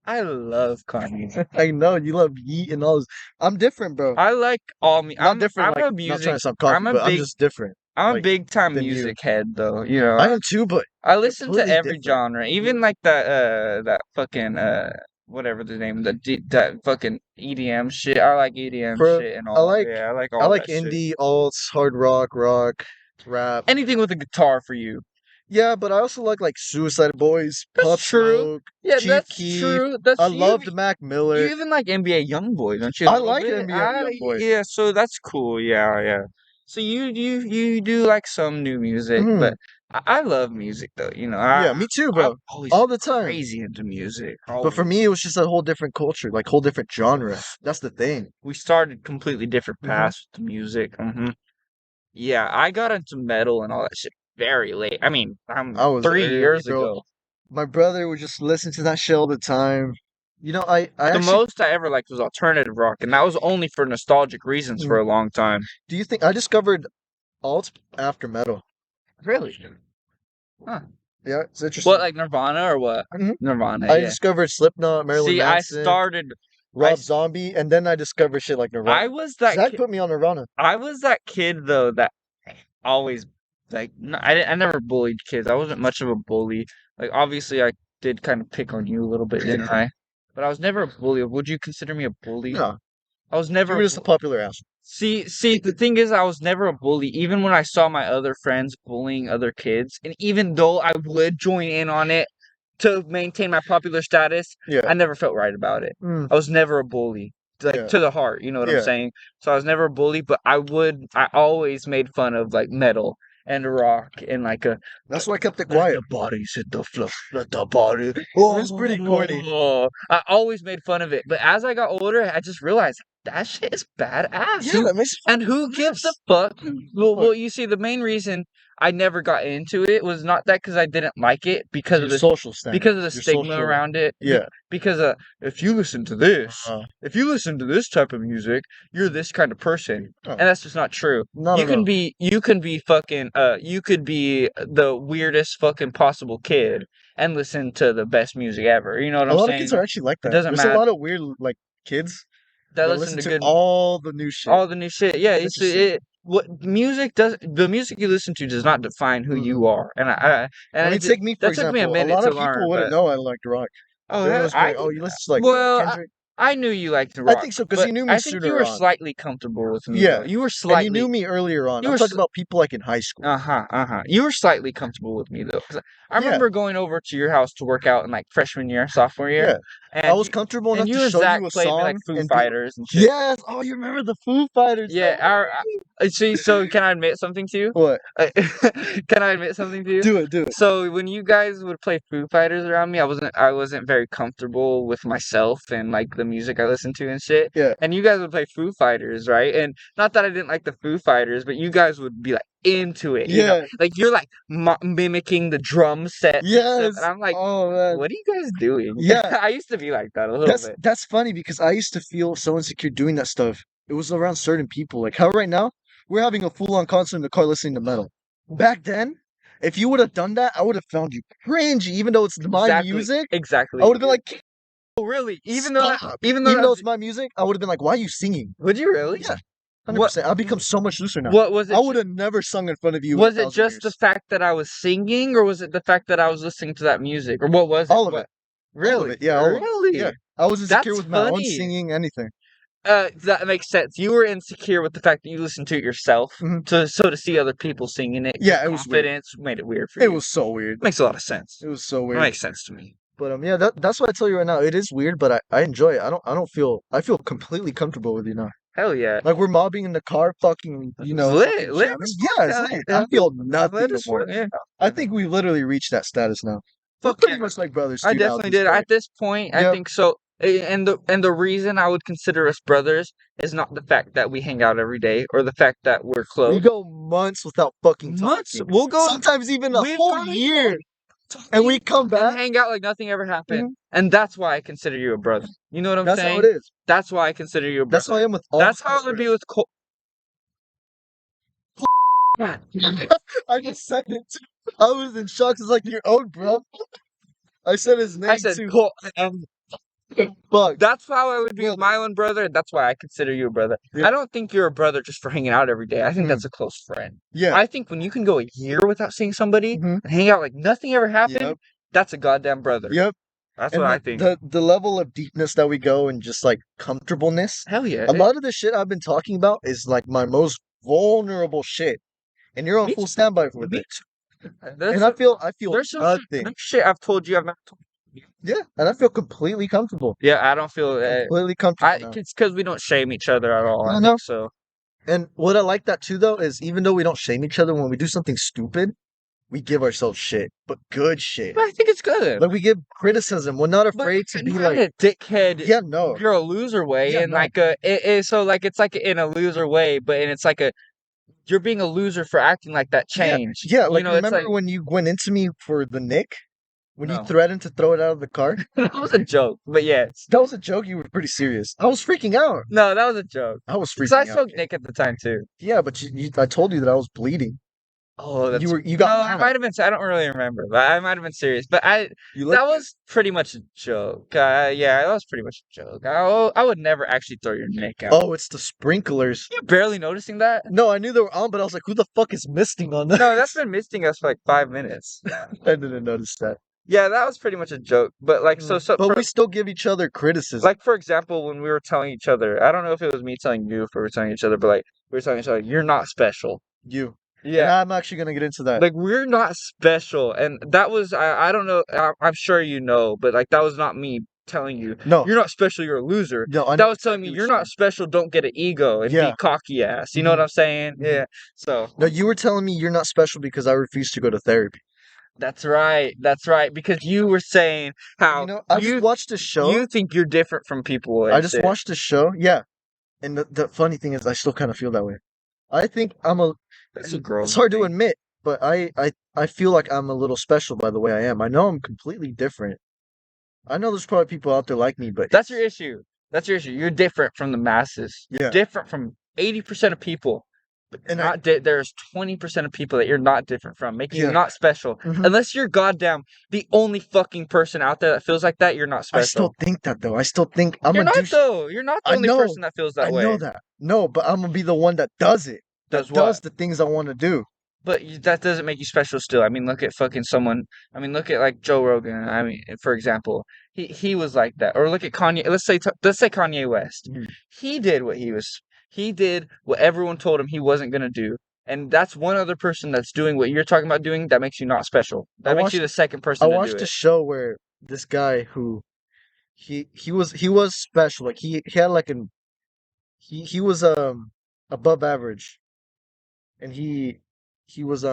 I love Kanye. I know you love Yeet and all those. I'm different, bro. I like all me. Not different. I'm Like a not trying music. to sound cocky, I'm a but I'm big. just different. I'm a like, big time than you. music head, though. You know, I am too, but I listen to completely every different. genre, even like that fucking whatever the name, that fucking EDM shit. I like EDM Bro, shit and I all. like Yeah, I like I all like that shit. indie, alts, hard rock, rap. Anything with a guitar for you. Yeah, but I also like Suicide Boys, That's Pop true. Smoke, Yeah, Chief that's Keef. true. That's I you. loved Mac You Miller. even like NBA YoungBoy, don't you? A I little like bit? NBA YoungBoy. Yeah, so that's cool. Yeah, yeah. So you do like some new music, Mhm. but I love music though. You know, Yeah, me too, I've bro. always All been the time. crazy into music. But for Always. me, it was just a whole different culture, like whole different genre. That's the thing. We started completely different Mhm. paths with the music. Yeah, I got into metal and all that shit very late. I mean, I'm I was 3 years bro. ago. My brother would just listen to that shit all the time. You know, I The actually. most I ever liked was alternative rock, and that was only for nostalgic reasons for a long time. Do you think I discovered alt after metal? Really? Huh. Yeah, it's interesting. What, like Nirvana or what? Mhm. Nirvana, I yeah. discovered Slipknot, Marilyn See, I Manson, started. Rob Zombie, and then I discovered shit like Nirvana. I was that. Zach put me on Nirvana. I was that kid though that always like. I never bullied kids. I wasn't much of a bully. Like obviously, I did kind of pick on you a little bit, didn't I? But I was never a bully. Would you consider me a bully? No, I was you never. were just a popular ass. See, the thing is, I was never a bully, even when I saw my other friends bullying other kids. And even though I would join in on it to maintain my popular status, Yeah. I never felt right about it. Mm. I was never a bully, like Yeah. to the heart, you know what I'm Yeah. saying? So I was never a bully, but I always made fun of like metal and rock and like That's why I kept it let quiet. the bodies hit the floor, let the body. It was pretty corny. I always made fun of it, but as I got older, I just realized that shit is badass. Yeah, that makes it And who gives a fuck? Well, you see, the main reason I never got into it was not that because I didn't like it, because of your the social standing. because of the your stigma social- around it. Yeah. Because if you listen to this, Uh, if you listen to this type of music, you're this kind of person, Oh. and that's just not true. no, You no, can no. be fucking you could be the weirdest fucking possible kid and listen to the best music ever. You know what A I'm lot saying? of kids are actually like that. doesn't There's matter. a lot of weird like kids that that listen to to good all the new shit. all the new shit. Yeah, It's it's interesting. what music does. The music you listen to does not define who you are. And I mean, take me for that took me a example. A minute lot to of people learn. wouldn't But know I liked rock. oh, They would hell, just be like, "Oh, you listen to like well, Kendrick." I knew you liked to I rock. think so, 'cause but you knew me I think you sooner were on. slightly comfortable with me. Yeah. though. You were And slightly. you knew me earlier on. you I'm were talking s- about people like in high school. You were slightly comfortable with me though, 'cause I Yeah. remember going over to your house to work out in like freshman year, sophomore year. Yeah. And I was comfortable and enough you to and show Zach you a played me like song Foo and be- Fighters and shit. Yes. Oh, you remember the Foo Fighters? Yeah, No. see, so can I admit something to you? What? Can I admit something to you? Do it. So when you guys would play Foo Fighters around me, I wasn't very comfortable with myself and like the music I listen to and shit. Yeah. And you guys would play Foo Fighters, right? And not that I didn't like the Foo Fighters, but you guys would be like into it. You know, Yeah. like you're like mimicking the drum set. And stuff, Yes. and I'm like, Oh man. what are you guys doing? Yeah. I used to be like that a little bit. That's funny because I used to feel so insecure doing that stuff. It was around certain people. Like how right now we're having a full on concert in the car listening to metal. Back then, if you would have done that, I would have found you cringy, even though it's my Exactly. music. Exactly. I would have been like, oh, really? stop. Even though Even though that's, it's my music, I would have been like, why are you singing? would you really? Yeah, What 100%. I've become so much looser now. what was it? I would have never sung in front of you. Was in a it thousand just the years. fact that I was singing, or was it the fact that I was listening to that music, or what was it? All of What? it. Really? All of it. Yeah, all of it. Really? Yeah. I was insecure That's with my own funny. singing, anything. That makes sense. You were insecure with the fact that you listened to it yourself, Mhm. to see other people singing it. Yeah, it was weird. Confidence made it weird for It you. was so weird. Makes a lot of sense. It was so It weird. makes sense to me. But yeah, that's what I tell you right now. It is weird, but I enjoy it. I feel completely comfortable with you now. Hell yeah. Like we're mobbing in the car, fucking, It's fucking lit jamming. as Yeah, fuck, it's hell lit. yeah. I feel nothing Lit as more. fuck, yeah. I think we literally reached that status now. We're Fuck pretty yeah. much like brothers I too now at definitely this did. point. At this point, I Yep. think so. And the reason I would consider us brothers is not the fact that we hang out every day or the fact that we're We close. go months without fucking Months. talking. We'll go. Sometimes even a We've whole gone year. And we come and back. hang out like nothing ever happened. Mhm. And that's why I consider you a brother. You know what I'm That's how saying? it is. That's why I consider you a That's how I brother. am with all That's my how it would be friends. with Cole. I just said it too. I was in shock. It's like your own bro. I said his name I said too. Cole. Fuck. That's how I would be with Brother. my own brother. And that's why I consider you a brother. Yeah. I don't think you're a brother just for hanging out every day. I think Mm. that's a close friend. Yeah. I think when you can go a year without seeing somebody Mhm. and hang out like nothing ever happened, Yep. that's a goddamn brother. Yep. That's And what I think. the level of deepness that we go and just like comfortableness. Hell yeah. A lot of the shit I've been talking about is like my most vulnerable shit. And you're on Me full too. standby with Me it. too. And I feel There's some nothing. shit I've told you I've not told you. Yeah, and I feel completely comfortable. Yeah, I don't feel Completely comfortable now. it's because we don't shame each other at all. I I know. think so. And what I like that too though is even though we don't shame each other when we do something stupid, we give ourselves shit, but good shit. But I think it's good. Like we give criticism. We're not But afraid to be not like, in a dickhead, yeah, no, you're a loser way, yeah, and no, like so like it's like in a loser way, but and it's like you're being a loser for acting like that yeah, change. yeah. You Like know, it's remember like when you went into me for the nick? When you no, threatened to throw it out of the car? that was a joke. But yes, That was a joke. You were pretty serious. I was freaking out. no, that was a joke. I was Because I freaking out. smoked Nick at the time too. Yeah, but I told you that I was bleeding. Oh, that's You no, got I mad. might have been. I don't really remember, but I might have been serious. But You that looked was pretty much a joke. Yeah, that was pretty much a joke. I would never actually throw your Nick out. Oh, it's the sprinklers. You barely noticing that? No, I knew they were on, but I was like, who the fuck is misting on that? No, that's been misting us for like 5 minutes. I didn't notice that. Yeah, that was pretty much a joke. But like, so But for we still give each other criticism. like for example, when we were telling each other, I don't know if it was me telling you if we were telling each other, but like we were telling each other, you're not special. You. And Yeah, I'm actually gonna get into that. like we're not special, and that was I don't know. I'm sure you know, but like that was not me telling you No, you're not special. You're a loser. no, I That know was telling me exactly what you're you mean. not special. Don't get an ego and Yeah. be cocky ass. You know what Mhm. I'm saying? Mhm. Yeah. So No, you were telling me you're not special because I refuse to go to therapy. that's right. That's right. Because you were saying how You know, I just watched a show. you think you're different from people. I And just shit. watched a show. Yeah. And the funny thing is I still kind of feel that way. I think I'm a That's a girl it's hard to thing. admit, but I feel like I'm a little special by the way I am. I know I'm completely different. I know there's probably people out there like me, but That's your issue. That's your issue. You're different from the masses. yeah. Different from 80% of people. But And not there's 20% of people that you're not different from, making you Yeah. not special. Mhm. Unless you're goddamn the only fucking person out there that feels like that, you're not I still special. think that though. I still think I'm You're gonna not do. though. You're not the I only know. person that feels that I way. know that. No, but I'm gonna be the one that does it. Does That does what? the things I want to do. But that doesn't make you special still. I mean, look at fucking someone. I mean, look at like Joe Rogan. I mean, for example, he was like that. Or look at Kanye. Let's say Kanye West. Mhm. He did what he did what everyone told him he wasn't gonna do. And that's one other person that's doing what you're talking about doing that makes you not special. That makes you the second I person to do watched a it. show where this guy who he was special. Like he had like an he was above average, and he was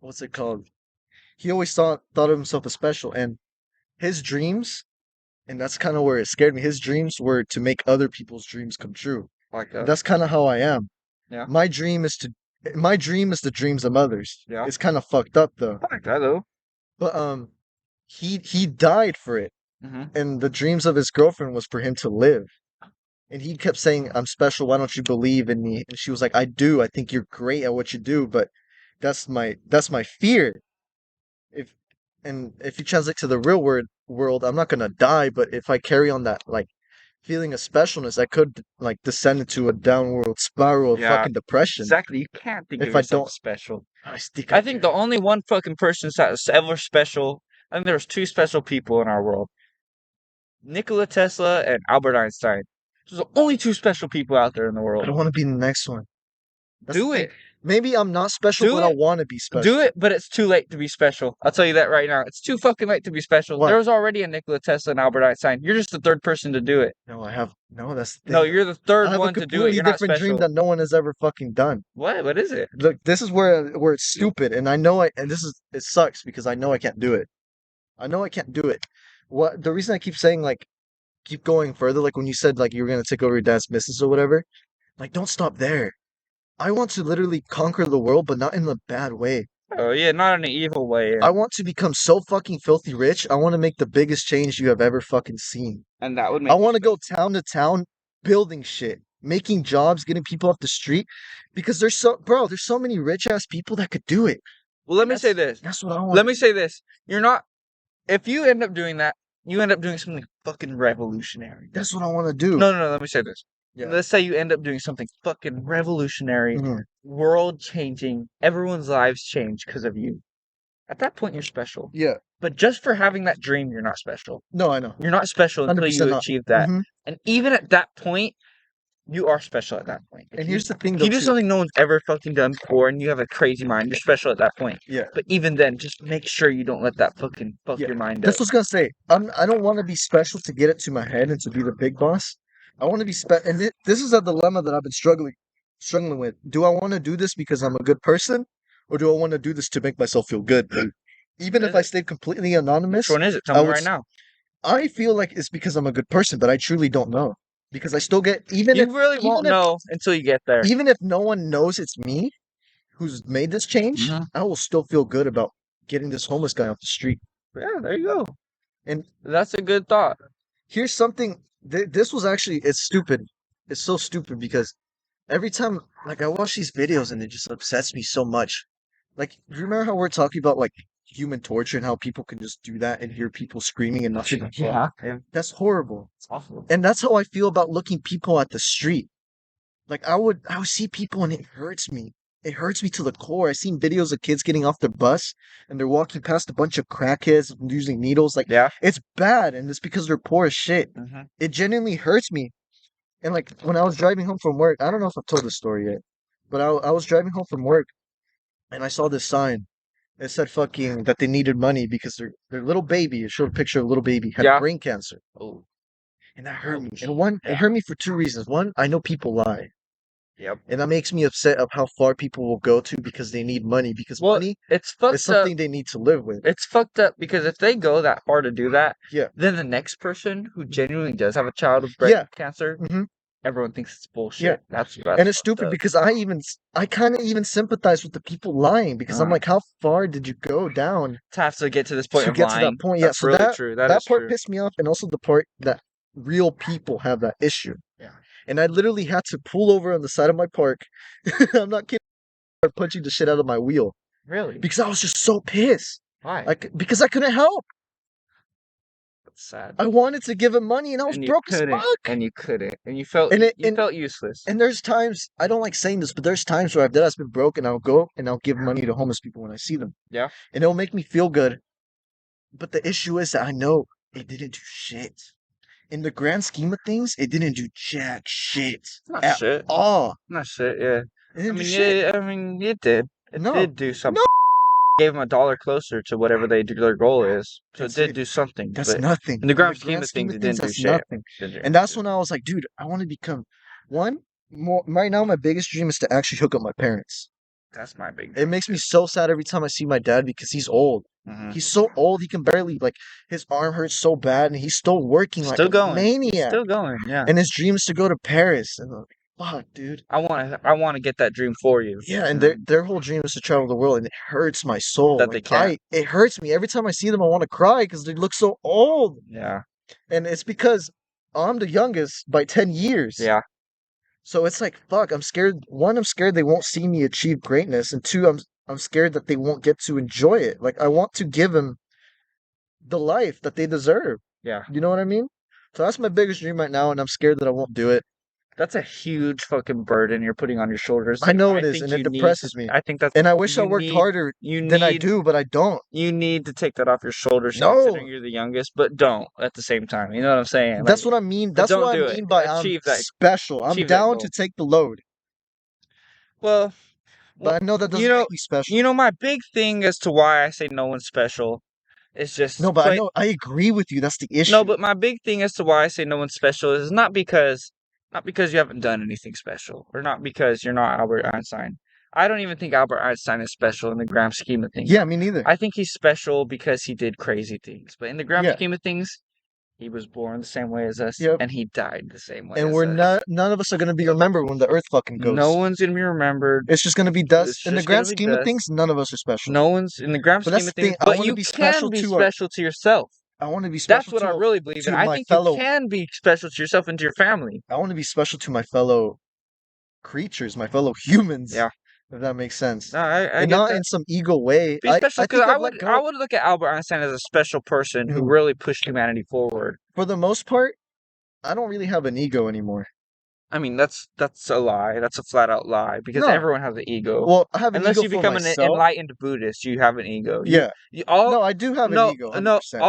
what's it called? He always thought of himself as special, and his dreams And that's kind of where it scared me. His dreams were to make other people's dreams come true. Like And that. that's kind of how I am. Yeah. My dream is the dreams of others. Yeah. It's kind of fucked up though. I like that though. But he died for it. Mm-hmm. And the dreams of his girlfriend was for him to live. And he kept saying, "I'm special. Why don't you believe in me?" And she was like, "I do. I think you're great at what you do, but that's my fear. If if you translate to the real world, I'm not gonna die, but if I carry on that like feeling of specialness, I could like descend into a downward spiral of Yeah, fucking depression exactly. You can't think if of I yourself don't. special. I think I think the only one fucking person that's ever special, I think there's two special people in our world. Nikola Tesla and Albert Einstein. Those are the only two special people out there in the I world. don't want to be the next one. That's Do the thing. it. Maybe I'm not special, Do but I it. want to be special. Do it, but it's too late to be special. I'll tell you that right now. It's too fucking late to be special. What? There was already a Nikola Tesla and Albert Einstein. You're just the third person to do it. No, that's the thing. No, you're the I third have a one to do it. completely You're not different dream special. that no one has ever fucking done. What? What is it? Look, this is where it's stupid, and I know and it sucks because I know I can't do it. I know I can't do it. What the reason I keep saying like keep going further, like when you said like you were gonna take over your dad's business or whatever, like don't stop there. I want to literally conquer the world, but not in a bad way. Oh yeah, not in an evil way. I want to become so fucking filthy rich. I want to make the biggest change you have ever fucking seen. And that would make I want to go town to town building shit, making jobs, getting people off the street because there's so many rich ass people that could do it. Well, let me say this. That's what I want. Let me say this. You're not. If you end up doing that, you end up doing something fucking revolutionary. That's what I want to do. No. Let me say this. Yeah. Let's say you end up doing something fucking revolutionary, Mhm. world changing. Everyone's lives change because of you. At that point, you're special. Yeah. But just for having that dream, you're not special. No, I know. You're not special until 100% you not. achieve that. Mhm. And even at that point, you are special at that point. And here's the thing, If though, you do too. something no one's ever fucking done before, and you have a crazy mind, you're special at that point. Yeah. But even then, just make sure you don't let that fucking fuck your mind up. That's what I was gonna say. I don't want to be special to get it to my head and to be the big boss. I want to be and this is a dilemma that I've been struggling with. Do I want to do this because I'm a good person, or do I want to do this to make myself feel good? Even if I stayed completely anonymous, Which one is it? Tell me right now. I feel like it's because I'm a good person, but I truly don't know because I still get You really won't know until you get there. even if no one knows it's me who's made this change, Mhm. I will still feel good about getting this homeless guy off the street. Yeah, there you go. And That's a good thought. here's something. This was actually it's stupid. It's so stupid because every time like I watch these videos and it just upsets me so much. Like, do you remember how we're talking about like human torture and how people can just do that and hear people screaming and nothing? Yeah. That's horrible. It's awful. And that's how I feel about looking people at the street. Like I would see people and it hurts me. It hurts me to the core. I've seen videos of kids getting off their bus and they're walking past a bunch of crackheads using needles. Like Yeah. it's bad and it's because they're poor as shit. Mm-hmm. It genuinely hurts me. And like when I was driving home from work, I don't know if I've told this story yet, but I was driving home from work and I saw this sign. It said fucking that they needed money because their little baby, it showed a picture of a little baby, had Yeah. brain cancer. Oh. And that hurt me. Ouch. And one, Yeah. it hurt me for two reasons. One, I know people lie. Yep. And that makes me upset of how far people will go to because they need money. Because Well, money it's is fucked up. something they need to live with. It's fucked up because if they go that far to do that, Yeah. then the next person who genuinely does have a child with brain Yeah. cancer, hmm everyone thinks it's bullshit. Yeah. That's And it's fucked stupid up. because I kind of even sympathize with the people lying because I'm Uh. like, how far did you go down To have to get to this point to of get to lying. that point? Yeah, That's so really true. That is part true. pissed me off, and also the part that real people have that issue. Yeah. And I literally had to pull over on the side of my park. I'm not kidding. Start punching the shit out of my wheel Really? because I was just so pissed. Why? Like because I couldn't help. That's sad. I wanted to give him money, and I was And you broke as couldn't. fuck. And you couldn't. And you felt And you felt useless. And there's times I don't like saying this, but there's times where I've dead ass been broke, and I'll go and I'll give money to homeless people when I see them. Yeah. And it'll make me feel good. But the issue is that I know it didn't do shit. In the grand scheme of things, it didn't do jack shit Not at shit. all. Not shit, yeah. It didn't do shit. It did. It No. did do something. Gave them $1 closer to whatever their goal is. So That's it did it. do something. That's but nothing. in the grand scheme of things, it didn't do that's shit. nothing. And that's when I was like, dude, I want to become one. Right now, my biggest dream is to actually hook up my parents. That's my big It dream. makes me so sad every time I see my dad because he's old. Mhm. He's so old, he can barely, like, his arm hurts so bad, and he's still working like Still a going. He's maniac. still going. Yeah. And his dream is to go to Paris. And I'm like, fuck, dude. I want to get that dream for you. Yeah, and their whole dream is to travel the world, and it hurts my soul. That they can't. It hurts me every time I see them. I want to cry because they look so old, Yeah. and it's because I'm the youngest by 10 years. Yeah. So it's like, fuck. I'm scared. One, I'm scared they won't see me achieve greatness, and two, I'm scared that they won't get to enjoy it. Like, I want to give them the life that they deserve. Yeah. You know what I mean? So that's my biggest dream right now, and I'm scared that I won't do it. That's a huge fucking burden you're putting on your shoulders. I know it is, think and it you need depresses to, me. I think that's And I wish I you worked need harder you than I need do, but I don't. you need to take that off your shoulders No. considering you're the youngest, but don't at the same time. You know what I'm saying? That's Like, what I mean. but That's don't what I do it. mean by I'm Achieve that special. I'm achieve that down goal. to take the load, Well, but I know that you doesn't know, make me special. my big thing as to why I say no one's special is just No, but I know I agree with you. That's the issue. No, but my big thing as to why I say no one's special is not because you haven't done anything special, or not because you're not Albert Einstein. I don't even think Albert Einstein is special in the grand scheme of things. Yeah, me neither. I think he's special because he did crazy things. But in the grand Yeah. scheme of things, he was born the same way as us, Yep. and he died the same way And as we're us. none of us are gonna be remembered when the Earth fucking goes. No one's gonna be remembered. It's just gonna be It's dust. In the just gonna grand be scheme of dust. things, none of us are special. No one's in the grand But that's scheme of the things. thing. I But want you to be can special be to our. special to yourself. I want to be That's special what I to really believe in. to I my think fellow. you can be special to yourself and to your family. I want to be special to my fellow creatures, my fellow humans. Yeah. If that makes sense. No, I And get not that. in some ego way. Be special I because think I've let I go. would look at Albert Einstein as a special person who Mhm. really pushed humanity forward. For the most part, I don't really have an ego anymore. I mean, that's a lie. That's a flat out lie because No. everyone has an ego. Well, I have an Unless ego you for become an myself. enlightened Buddhist, you have an ego. Yeah. You all No, I do have an no ego, no 100%.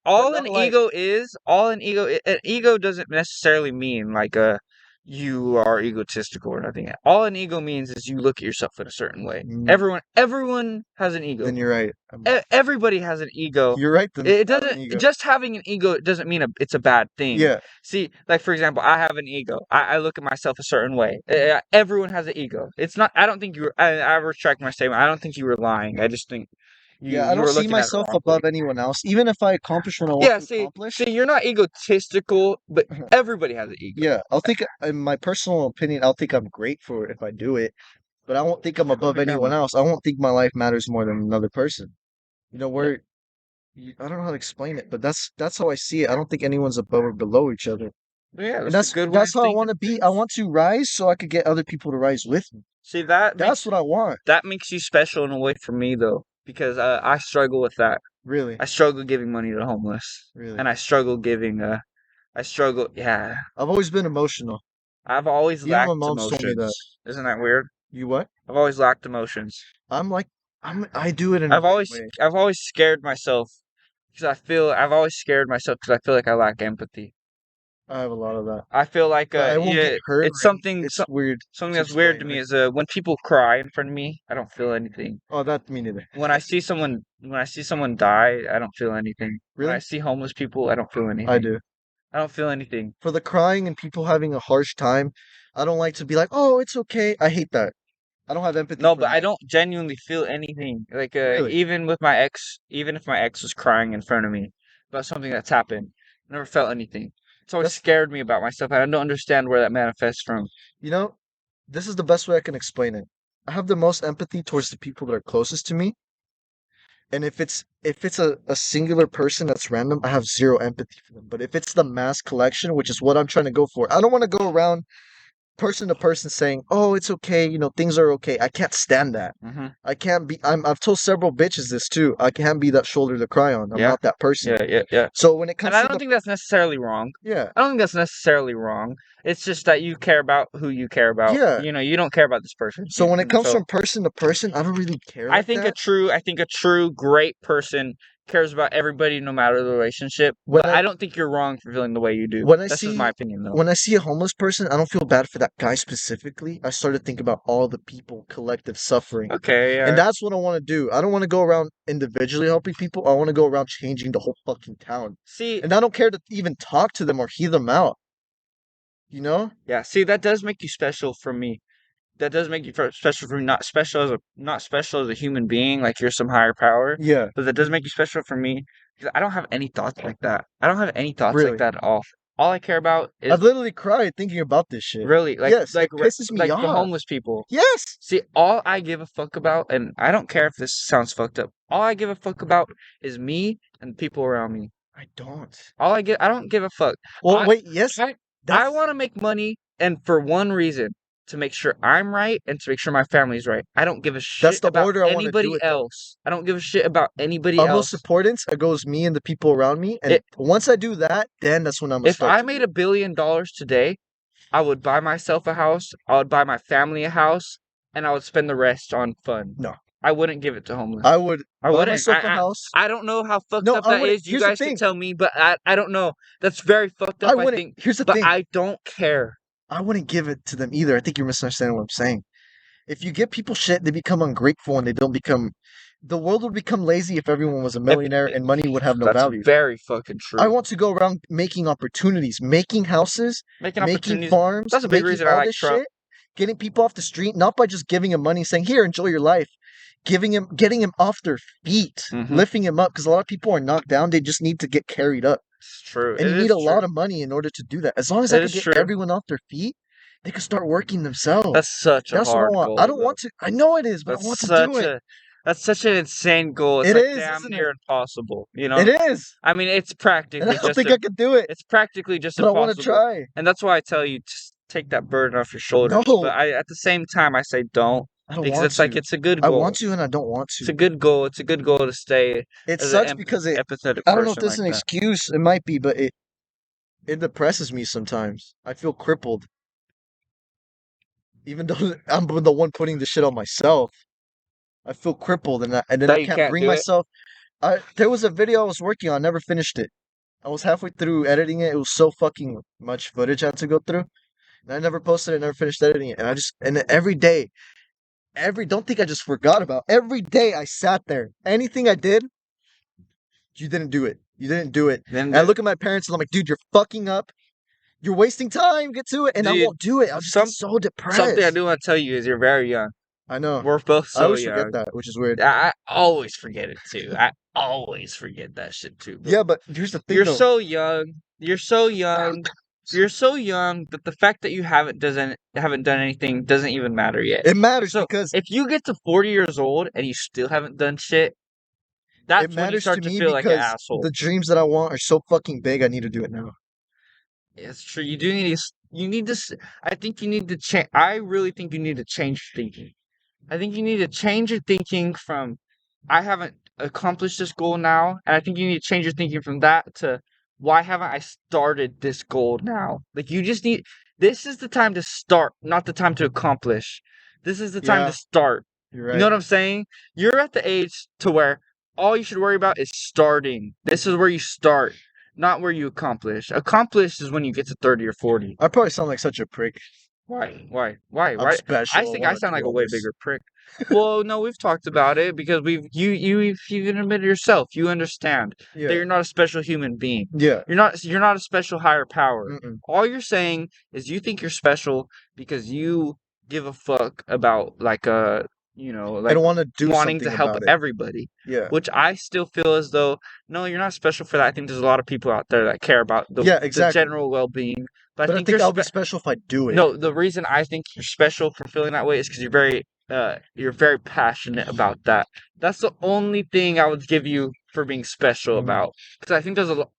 all not an like- ego is an ego doesn't necessarily mean like you are egotistical or nothing. All an ego means is you look at yourself in a certain way. Mm. Everyone has an ego. Then you're right. Everybody has an ego. You're right. Then It I have an doesn't ego. just having an ego doesn't mean it's a bad thing. Yeah. See, like for example, I have an ego. I look at myself a certain way. Everyone has an ego. It's not. I don't think you were. I retract my statement. I don't think you were lying. I just think Yeah, I you don't were see looking at it myself wrongly. above anyone else. Even if I accomplish what I want Yeah, to accomplish. see, you're not egotistical, but everybody has an ego. Yeah, I'll think, in my personal opinion, I'll think I'm great for it if I do it, but I won't think I'm above anyone else. I won't think my life matters more than another person. You know, I don't know how to explain it, but that's how I see it. I don't think anyone's above or below each other. Yeah, And that's a good way that's of how I thinking want to of be. things. I want to rise so I could get other people to rise with me. See, That's what I want. that makes you special in a way for me though, because I struggle with that. Really, I struggle giving money to the homeless, really. and I struggle giving. I struggle. Yeah, I've always been emotional. I've always Even my lacked mom's told me that. emotions. Isn't that weird? You what? I've always lacked emotions. I do it in a I've weird always way. I've always scared myself because I've always scared myself because I feel like I lack empathy. I have a lot of that. I feel like But I won't yeah, get hurt. it's something It's weird. something to that's weird to explain, me right? is when people cry in front of me, I don't feel anything. Oh, that me neither. When I see someone die, I don't feel anything. When I Really? see homeless people, I don't feel anything. I do. I don't feel anything. For the crying and people having a harsh time, I don't like to be like, oh, it's okay. I hate that. I don't have empathy No, for but that. I don't genuinely feel anything. Like Really? even with my ex, even if my ex was crying in front of me about something that's happened, I never felt anything. It's always That's- scared me about myself, and I don't understand where that manifests from. You know, this is the best way I can explain it. I have the most empathy towards the people that are closest to me. And if it's a singular person that's random, I have zero empathy for them. But if it's the mass collection, which is what I'm trying to go for, I don't want to go around person to person saying, "Oh, it's okay, things are okay." I can't stand that. Mm-hmm. I can't be. I've told several bitches this too. I can't be that shoulder to cry on. I'm Yeah. not that person. Yeah. So when it comes And I to don't the think that's necessarily wrong. yeah, I don't think that's necessarily wrong. It's just that you care about who you care about. Yeah. You don't care about this person. so when it comes So from person to person, I don't really care. I Like think that. I think a true great person cares about everybody no matter the relationship. When But I- I don't think you're wrong for feeling the way you do. When I That's just see- my opinion though. When I see a homeless person, I don't feel bad for that guy specifically. I start to think about all the people collective suffering. Okay, yeah. And that's what I want to do. I don't want to go around individually helping people. I want to go around changing the whole fucking town. See, And I don't care to even talk to them or hear them out. You know? yeah, see, that does make you special for me. that doesn't make you special for me. Not special as a human being, like you're some higher power. Yeah, But that does make you special for me because I don't have any thoughts like that. I don't have any thoughts like really. that at all. All I care about is I've literally cried thinking about this shit. really Yes, it pisses me like the off. homeless people. Yes, See, all I give a fuck about, and I don't care if this sounds fucked up. All I give a fuck about is me and the people around me. I don't. I don't give a fuck. Well, I, wait, yes, I that's want to make money, and for one reason, to make sure I'm right and to make sure my family's right. I don't give a shit the about order I want to anybody do it though. else. I don't give a shit about anybody Utmost else. importance, it goes me and the people around me, and It, once I do that, then that's when I'm gonna if start I to made do $1 billion today, I would buy myself a house, I would buy my family a house, and I would spend the rest on fun. No. I wouldn't give it to homeless. I would I buy wouldn't. myself a house. I don't know how fucked No, up I that wouldn't. is. You Here's the guys can thing. tell me, but I don't know. That's very fucked up, I I wouldn't. think. Here's the But thing. I don't care. I wouldn't give it to them either. I think you're misunderstanding what I'm saying. If you give people shit, they become ungrateful and they don't become. The world would become lazy if everyone was a millionaire and money would have no That's value. very fucking true. I want to go around making opportunities, making houses, Making making opportunities. farms, That's a big making reason I all like this Trump. shit, getting people off the street, not by just giving them money, saying, "Here, enjoy your life," getting him off their feet, Mhm. lifting him up, because a lot of people are knocked down. They just need to get carried up, It's true. and It you need is a lot true. of money in order to do that. As long as It I could is get true. everyone off their feet, they could start working themselves. That's such a That's what I hard want. I goal, don't though. want to. I know it is, but I That's want to do it. that's such an insane goal. It's It like is, damn isn't near it? impossible. You It know? is, I mean, it's and practically I don't just think I could do it, it's practically just but I want to impossible. try. And that's why I tell you to take that burden off your shoulders. No, But at the same time, I say don't I don't because want it's like to. it's a good I goal. want to, and I don't want It's a to. good goal. It's a good goal to stay It as an sucks because empathetic I don't know if person this is like an that. excuse. It might be, but it depresses me sometimes. I feel crippled, even though I'm the one putting the shit on myself. I feel crippled, and then I That you can't can't bring do it. myself. There was a video I was working on, never finished it. I was halfway through editing it. It was so fucking much footage I had to go through. And I never posted it, never finished editing it. And then every day, don't think I just forgot about. Every day I sat there. Anything I did, you didn't do it. You didn't do it. Then And I look at my parents and I'm like, dude, you're fucking up. You're wasting time. Get to it. And I dude, won't do it. I'll just get so depressed. something I do want to tell you is you're very young. I know. We're both I so always forget young. that, which is weird. I always forget it too. I always forget that shit too. But Yeah, but here's the thing you're though. so young. You're so young. You're so young that the fact that you haven't done anything doesn't even matter yet. It matters So because if you get to 40 years old and you still haven't done shit, it that's when you matters start to to me feel like an because asshole. the dreams that I want are so fucking big. I need to do it now. It's true. You do need to. You need to. I think you need to change. I really think you need to change your thinking. I think you need to change your thinking from I haven't accomplished this goal now, and I think you need to change your thinking from that to why haven't I started this goal now? Like you just need this is the time to start, not the time to accomplish. This is the time Yeah, to start. you're You right. know what I'm saying? You're at the age to where all you should worry about is starting. This is where you start, not where you accomplish. Accomplish is when you get to 30 or 40. I probably sound like such a prick. Why? I'm special. I think I wanna sound do like a all way this. bigger prick. Well, no, we've talked about it because you've even admitted yourself. You understand that Yeah. you're not a special human being. Yeah. You're not a special higher power. Mm-mm. All you're saying is you think you're special because you give a fuck about I like don't want to do wanting to something help about it. everybody. Yeah. Which I still feel as though no, you're not special for that. I think there's a lot of people out there that care about Yeah, the exactly. general well-being. But But I think think you're I'll be special if I do it. no, the reason I think you're special for feeling that way is because you're very passionate about that. That's the only thing I would give you for being special Mhm. about. Because I think there's a lot.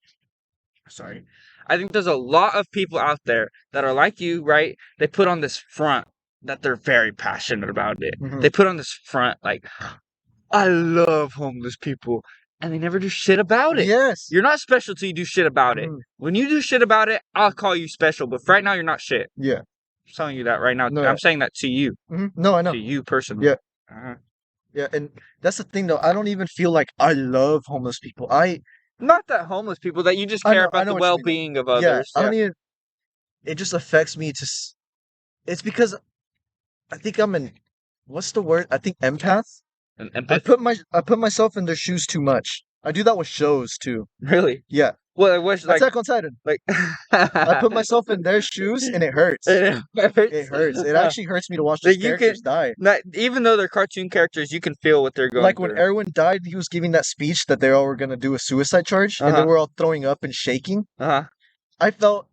Sorry, I think there's a lot of people out there that are like you, right? They put on this front that they're very passionate about it. Mhm. They put on this front like, I love homeless people, and they never do shit about it. Yes. You're not special till you do shit about it. Mhm. When you do shit about it, I'll call you special. But right now, you're not shit. Yeah. I'm telling you that right now. No, I'm saying that to you, No, I know. to you personally. Yeah. Uh-huh. Yeah, and that's the thing though. I don't even feel like I love homeless people. Not that homeless people, that you just I care know about the what you mean. well-being of Yeah, others. I don't even. It just affects me it's because I think I'm an. What's the word? I think empath. And I put myself in their shoes too much. I do that with shows too. really, Yeah, Well, it was like Attack on Titan. like I put myself in their shoes and it hurts. it hurts. It hurts. It actually hurts me to watch those Like you can characters die. not even though they're cartoon characters, you can feel what they're going Like when through. Erwin died, he was giving that speech that they all were gonna do a suicide charge, and they Uh-huh. were all throwing up and shaking. Uh-huh. I felt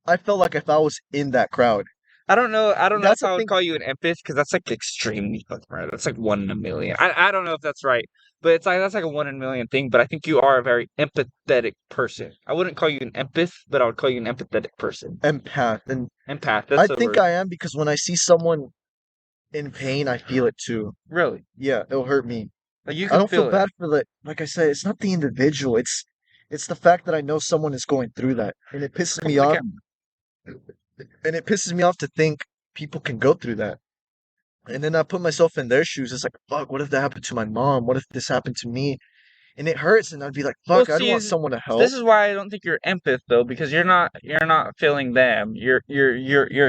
like if I was in that crowd. I don't know That's if the I would thing. call you an empath because that's like extremely fucking rare. That's like 1 in a million. I don't know if that's right, but it's like that's like a 1 in a million thing. But I think you are a very empathetic person. I wouldn't call you an empath, but I would call you an empathetic person. Empath, and Empath. I That's the think word. I am because when I see someone in pain, I feel it too. Really. Yeah, it'll hurt me. Like you I can don't feel feel it. bad for the, like I said, it's not the individual. It's the fact that I know someone is going through that, and it pisses me off. And it pisses me off to think people can go through that. And then I put myself in their shoes. It's like, fuck, what if that happened to my mom? What if this happened to me? And it hurts, and I'd be like, Well, fuck, I'd see, want someone to help. this is why I don't think you're empath though, because you're not feeling them. You're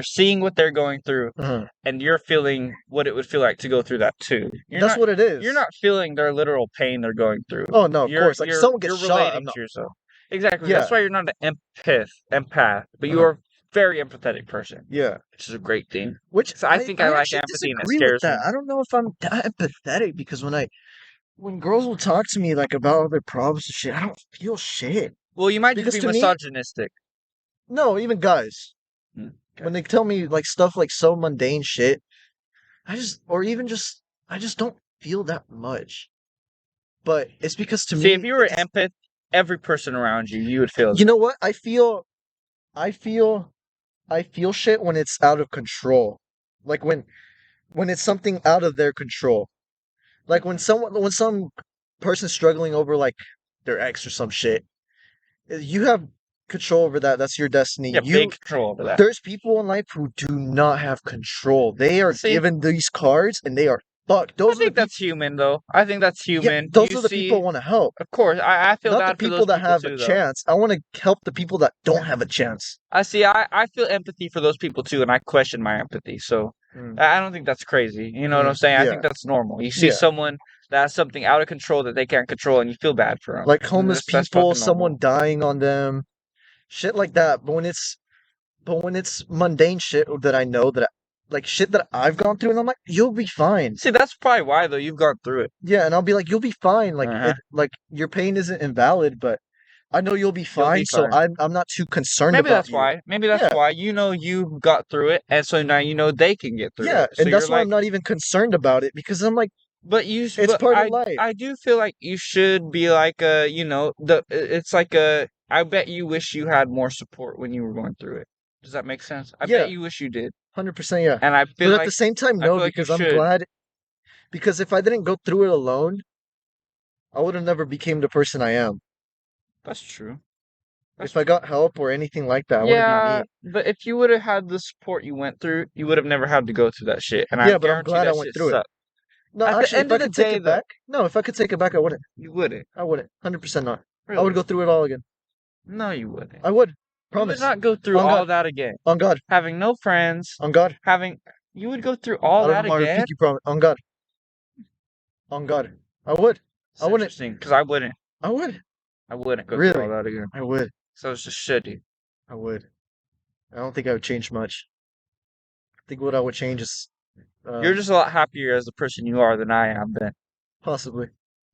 seeing what they're going through, Uh-huh. and you're feeling what it would feel like to go through that too. That's what it is. You're not feeling their literal pain they're going through. Oh no, of course. Like if someone You're gets shot, I'm relating not. to yourself. Exactly. Yeah. That's why you're not an empath, but you Uh-huh. are a very empathetic person, Yeah. which is a great thing. Which So I think I like actually empathy, and it disagree with scares me. that. I don't know if I'm that empathetic because when girls will talk to me like about all their problems and shit, I don't feel shit. Well, you might just Because be to me, misogynistic. no, even guys, Hmm, okay. when they tell me like stuff like so mundane shit, I just don't feel that much. But it's because to See, me, if you were an it's, empath, every person around you, you would feel you know what? I feel shit when it's out of control. Like when it's something out of their control. Like when some person's struggling over like their ex or some shit. You have control over that. That's your destiny. You have big control over that. There's people in life who do not have control. They are See? given these cards and they are fucked. I Those are the think that's human, though. I think that's yeah, human. those You are the people I see, want to help. of course, I feel Not the bad for people those that people have too, a though. chance. I want to help the people that don't have a chance. I feel empathy for those people too, and I question my empathy. So Mm, I don't think that's crazy. You know what I'm saying? I yeah, think that's normal. You see yeah. someone that has something out of control that they can't control, and you feel bad for them. Like homeless That's people, fucking normal. someone dying on them, shit like that. But when it's mundane shit that I know like shit that I've gone through, and I'm like, you'll be fine. See, that's probably why though you've gone through it. Yeah, and I'll be like, you'll be fine. Like Uh-huh. like your pain isn't invalid, but I know you'll be You'll fine. be So fine. I'm not too concerned Maybe about that's you. why. Maybe that's Yeah. why. You know you got through it, and so now you know they can get through Yeah, it. So and you're that's why like, I'm not even concerned about it because I'm like, but it's part of life. I do feel like you should be like it's like I bet you wish you had more support when you were going through it. Does that make sense? I Yeah. bet you wish you did. 100%, yeah. And I feel But at like the same time, I no, feel like you because I'm should. glad. Because if I didn't go through it alone, I would have never became the person I am. That's true. If I got help or anything like that, I wouldn't Yeah, be me. but if you would have had the support you went through, you would have never had to go through that shit. And I Yeah, but I'm guarantee glad I that went shit through it. sucked. No, At the actually, if end I of the could take day, it though, back, no, if I could take it back, I wouldn't. you wouldn't. I wouldn't. 100% not. I would Really? go through it all again. No, you wouldn't. I would. You would Promise. not go through On all God. that again. On God. Having no friends, On God. you would go through I all don't that know why I again? repeat you promise. On God. On God. I would. It's I wouldn't. interesting, because I wouldn't. I would. I wouldn't go through all Really? that again. I would. So it's just shitty. I would. I don't think I would change much. I think what I would change is You're just a lot happier as the person you are than I am, then. possibly.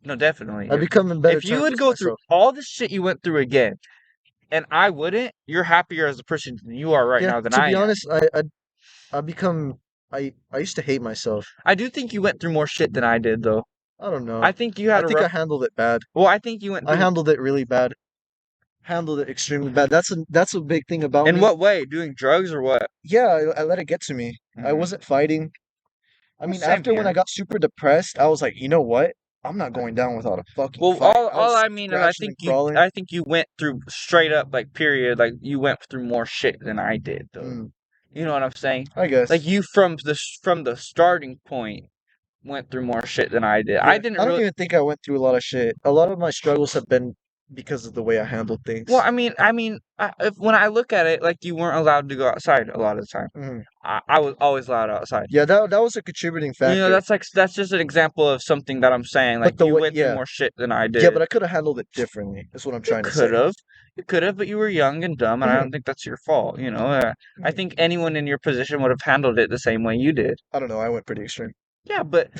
No, definitely. I become in better If you terms would with go through myself. all the shit you went through again, and I wouldn't, you're happier as the person you are right Yeah, now than to I be am. honest, I become I used to hate myself. I do think you went through more shit than I did, though. I don't know. I think you had I a think I rough. handled it bad. Well, I think you went I through. handled it really bad. Handled it extremely bad. That's a big thing about In me. what way? Doing drugs or what? Yeah, I let it get to me. I Mhm. wasn't fighting. I Well, mean, same after when here. I got super depressed, I was like, you know what? I'm not going down without a fucking Well, fight. I all was I mean is scratching and crawling. I think you went through straight up like period, like you went through more shit than I did, though. Mm, You know what I'm saying? I guess. Like you from the starting point went through more shit than I did. Yeah, I didn't I don't really. even think I went through a lot of shit. A lot of my struggles have been because of the way I handled things. Well, when I look at it, like you weren't allowed to go outside a lot of the time. Mhm. I was always allowed outside. Yeah, that was a contributing factor. That's just an example of something that I'm saying. Like the you way- went through yeah. more shit than I did. Yeah, but I could have handled it differently. That's what I'm trying to say. You could have, but you were young and dumb, and I don't think that's your fault. I think anyone in your position would have handled it the same way you did. I don't know. I went pretty extreme. Yeah, but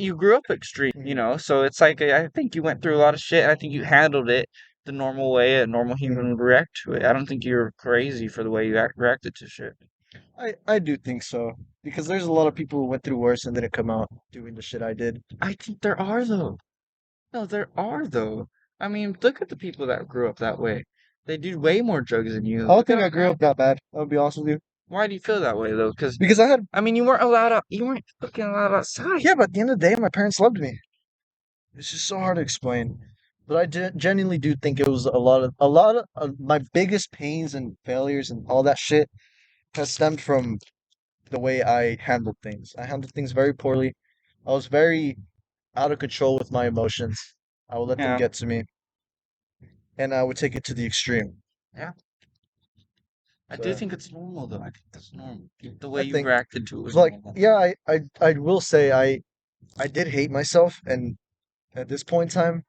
you grew up extreme, so it's like I think you went through a lot of shit, and I think you handled it the normal way a normal human would react to it. I don't think you're crazy for the way you reacted to shit. I do think so because there's a lot of people who went through worse and didn't come out doing the shit I did. I think there are though. No, there are though. I mean, look at the people that grew up that way. They do way more drugs than you. I don't think I grew up that bad. I'll be honest with you. Why do you feel that way though? Because you weren't allowed out. You weren't fucking allowed outside. Yeah, but at the end of the day, my parents loved me. It's just so hard to explain. But I genuinely do think it was a lot of my biggest pains and failures and all that shit has stemmed from the way I handled things. I handled things very poorly. I was very out of control with my emotions. I would let them Yeah. get to me, and I would take it to the extreme. Yeah. I So, do think it's normal though. I think that's normal. The way I you think, reacted to it was like, normal. yeah, I will say I did hate myself, and at this point in time,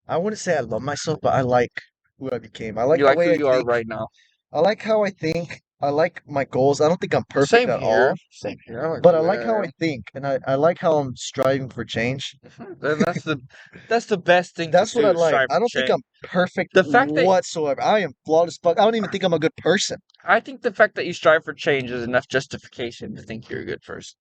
I wouldn't say I love myself, but I like who I became. I like You the like way who I you are think. right now. I like how I think. I like my goals. I don't think I'm perfect Same at here. all, Same here. I like but I who like how I I think, and I like how I'm striving for change. am. Then that's the best thing to That's what I do. like. Strive I for don't think change. I'm perfect The fact that whatsoever. I am flawed as fuck. I don't even think I'm a good person. I think the fact that you strive for change is enough justification to think you're a good person.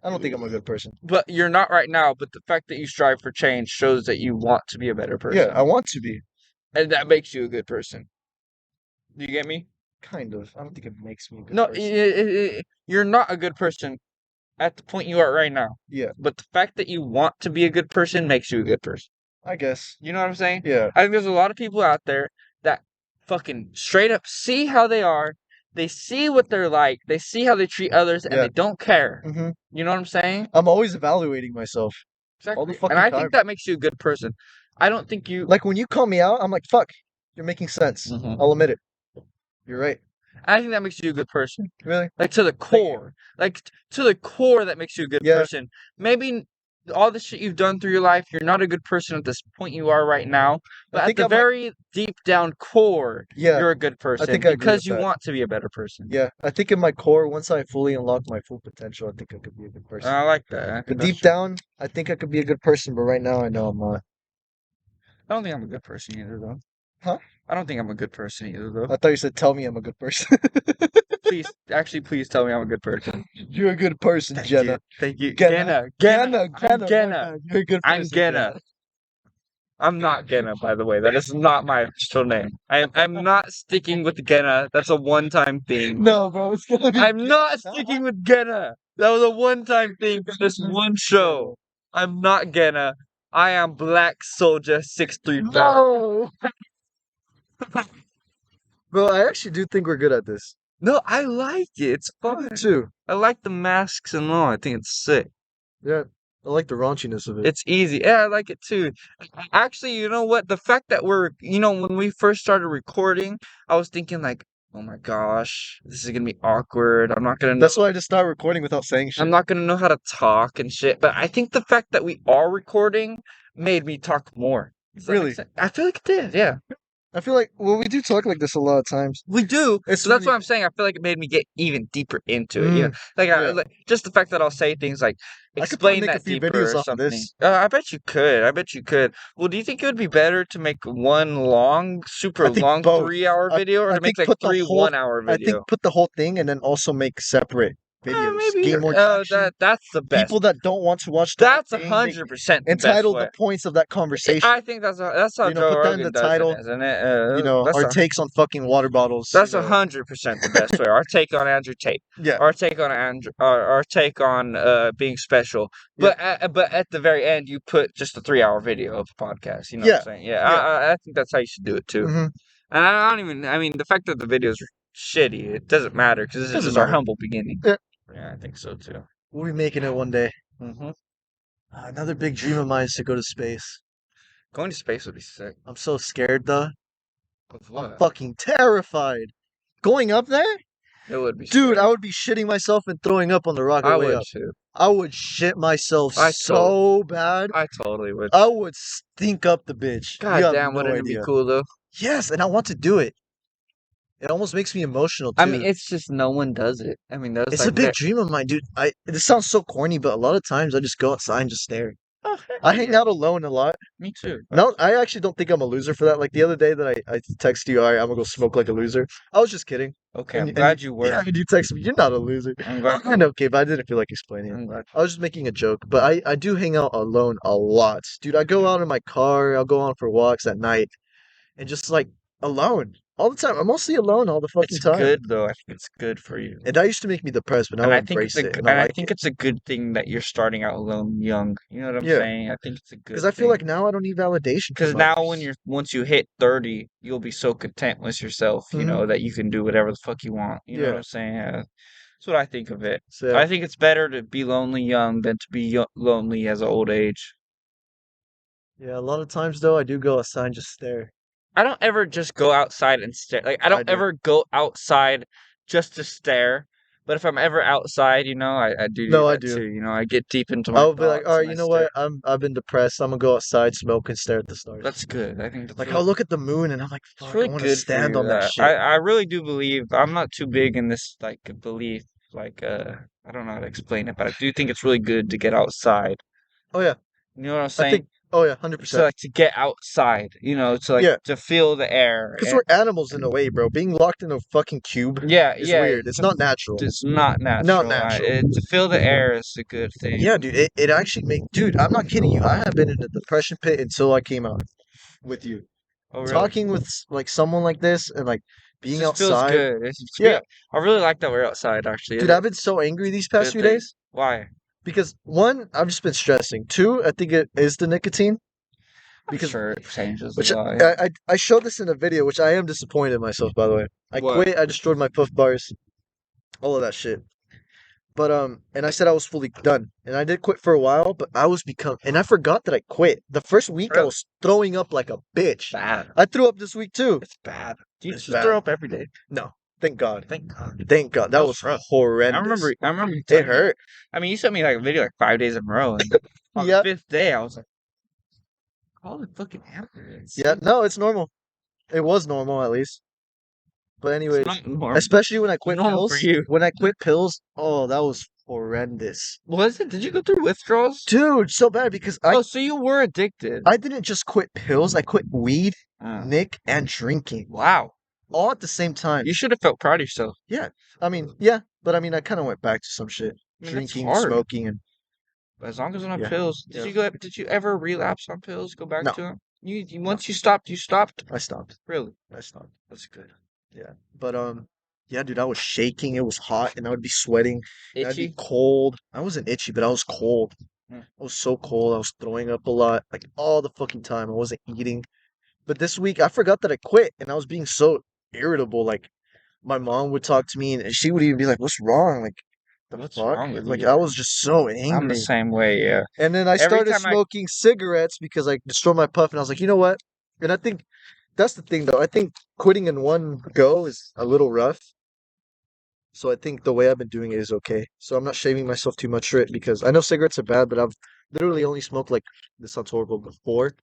I don't think I'm a good person. But you're not right now. But the fact that you strive for change shows that you want to be a better person. Yeah, I want to be. And that makes you a good person. Do you get me? Kind of. I don't think it makes me a good No, person. you're not a good person at the point you are right now. Yeah, But the fact that you want to be a good person makes you a good person. I guess. You know what I'm saying? Yeah. I think there's a lot of people out there that fucking straight up see how they are. They see what they're like. They see how they treat others, and Yeah. they don't care. hmm You know what I'm saying? I'm always evaluating myself. All the Exactly. fucking And I time. think that makes you a good person. I don't think you. Like when you call me out, I'm like, fuck, you're making sense. Mhm. I'll admit it. You're right. I think that makes you a good person. Really? Like to the core. Like to the core, that makes you a good Yeah. person. Maybe all the shit you've done through your life, you're not a good person at this point you are right now. But at think the I might- very deep down core, Yeah, you're a good person think I agree because with you that. want to be a better person. Yeah, I think in my core, once I fully unlock my full potential, I think I could be a good person. I like that. I But think that's deep true. down, I think I could be a good person, but right now I know I'm not. I don't think I'm a good person either, though. Huh? I don't think I'm a good person either, though. I thought you said tell me I'm a good person. Please tell me I'm a good person. You're a good person, Jenna. Thank you. Genna. Genna. Genna. I'm Genna. You're a good I'm person. Genna. I'm not Genna, by the way. That is not my official name. I'm not sticking with Genna. That's a one-time thing. No, bro, it's gonna be. I'm not sticking with Genna. That was a one-time thing for this one show. I'm not Genna. I am Black Soldier 634. No. Bro, I actually do think we're good at this. No, I like it. It's I fun. do too. I like the masks and all. I think it's sick. Yeah, I like the raunchiness of it. It's easy. Yeah, I like it too. Actually, you know what? The fact that when we first started recording, I was thinking like, oh my gosh, this is gonna be awkward. I'm not gonna know. That's why I just started recording without saying shit. I'm not gonna know how to talk and shit. But I think the fact that we are recording made me talk more. Does that make Really? sense? I feel like it did. Yeah, I feel like, well, we do talk like this a lot of times. we do. It's So that's really- what I'm saying. I feel like it made me get even deeper into it. You know, Mm, like, yeah. like just the fact that I'll say things like I could probably explain make a that few deeper videos or off of something. this. I bet you could. I bet you could. Well, do you think it would be better to make one long, super I think long both. 3-hour I- video, or I to make think like put the three whole- 1-hour I videos? think put the whole thing and then also make separate videos. Maybe Gain more traction. that's the best. People that don't want to watch the whole That's thing, they 100% the best entitle way. the points of that conversation. I think that's how You know, Joe put that in Rogan the does title, it, isn't it? you know, that's our a- takes on fucking water bottles. That's you know. 100% the best way. Our take on Andrew Tate. Yeah. Our take on our take on being special. But at the very end, you put just a 3-hour video of a podcast. You know what I'm saying? Yeah. I think that's how you should do it too. Mhm. And I don't even. I mean, the fact that the videos are shitty, it doesn't matter because this is Doesn't just our matter. humble beginning. Yeah. Yeah, I think so too. We'll be making it one day. Mm-hmm. Another big dream of mine is to go to space. Going to space would be sick. I'm so scared though. With I'm what? fucking terrified. Going up there? It would be Dude, I scary. would be shitting myself and throwing up on the rocket I way would up. too. I would shit myself I so bad. I totally would. I would stink up the bitch. You God have damn, no wouldn't it be idea. cool though? Yes, and I want to do it. It almost makes me emotional I mean, too. it's just no one does it. I mean, there's It's a like big dream of mine, dude. This sounds so corny, but a lot of times I just go outside and just stare. Oh, I hang out alone a lot. me too. No, I actually don't think I'm a loser for that. Like the other day that I text you, all right, I'm gonna go smoke like a loser. I was just kidding. Okay, I'm And glad you were. yeah, and you text me, you're not a loser. I'm glad. I know, okay, but I didn't feel like explaining it. I'm glad. I was just making a joke, but I do hang out alone a lot. Dude, I go out in my car, I'll go on for walks at night, and just like alone all the time. I'm mostly alone all the fucking It's time. good though. I think it's good for you. And that used to make me depressed, but now And I I think it's embrace a it g- and I and I like think it. it's a good thing that you're starting out alone young. You know what I'm Yeah, saying? I think it's a because good I feel thing. like now I don't need validation Because from now others. once you hit 30, you'll be so content with yourself, you Hmm. know, that you can do whatever the fuck you want. You know what Yeah, I'm saying? That's what I think of it. so yeah. I think it's better to be lonely young than to be lonely as an old age. Yeah, a lot of times though, I do go outside and just stare. I don't ever just go outside and stare. Like I I don't do. ever go outside just to stare. But if I'm ever outside, I do No, I that do. too. I get deep into my I'll be like, all thoughts right, and I you know stare. what? I've been depressed. I'm gonna go outside, smoke, and stare at the stars. That's good. I think that's Like really I'll look at the moon and I'm like, it's fuck, I really want to good for stand you. on that I shit. I really do believe I'm not too big in this like belief like I don't know how to explain it, but I do think it's really good to get outside. Oh yeah, You know what I'm I saying? think. Oh yeah, hundred So percent. like to get outside, Yeah, to feel the air because and we're animals in a way, bro. Being locked in a fucking cube yeah, is yeah, weird. It's not natural. it's not Not natural. natural. To feel the air is a good thing. Yeah, dude. It actually make. Dude, I'm not kidding you. I have been in a depression pit until I came out with you. Oh really? Talking with like someone like this and like It being just feels outside. good. Yeah, I really like that we're outside actually. dude. I've been so angry these It's a past good few thing. days Why? because one, I've just been stressing. Two, I think it is the nicotine I'm because sure it changes a which lot. I showed this in a video, which I am disappointed in myself, by the way. I What? quit, I destroyed my puff bars, all of that shit. But and I said I was fully done. And I did quit for a while, but and I forgot that I quit. The first week I Really? was throwing up like a bitch. Bad. I threw up this week too. It's bad. You It's just bad. throw up every day. No, thank God. Thank God. Thank God. That That was was rough. horrendous. I remember you It telling me. hurt. I mean, you sent me like a video like 5 days in a row, and on the Yeah. fifth day, I was like, "Call the fucking ambulance." Yeah. No, it's normal. It was normal at least. But It's anyways, not normal. especially when I It's quit normal for pills. you. When I quit pills, oh, that was horrendous. Was it? Did you go through withdrawals? Dude, so bad because Oh, so you were addicted. I didn't just quit pills, I quit weed, Oh, Nick, and drinking. wow. All at the same time. You should have felt proud of yourself. Yeah. I mean, yeah, but I mean I kinda went back to some shit. I mean, that's Drinking, hard. smoking, and As long as you're on yeah. pills. Yeah. Did you ever relapse on pills? Go back No, to them? no. Once you stopped, you stopped? I stopped. Really? I stopped. That's good. Yeah. But yeah, dude, I was shaking, it was hot, and I would be sweating, and I'd be Itchy? cold. I wasn't itchy, but I was cold. Mm. I was so cold, I was throwing up a lot, like all the fucking time. I wasn't eating. But this week I forgot that I quit and I was being so irritable. Like my mom would talk to me and she would even be like, "What's wrong?" Like the What's fuck? wrong with Like you? I was just so I'm the angry. same way, yeah. And then I Every started time I smoking cigarettes because I destroyed my puff and I was like, "You know what?" And I think that's the thing though. I think quitting in one go is a little rough. So I think the way I've been doing it is okay. So I'm not shaming myself too much for it because I know cigarettes are bad, but I've literally only smoked like this sounds horrible before,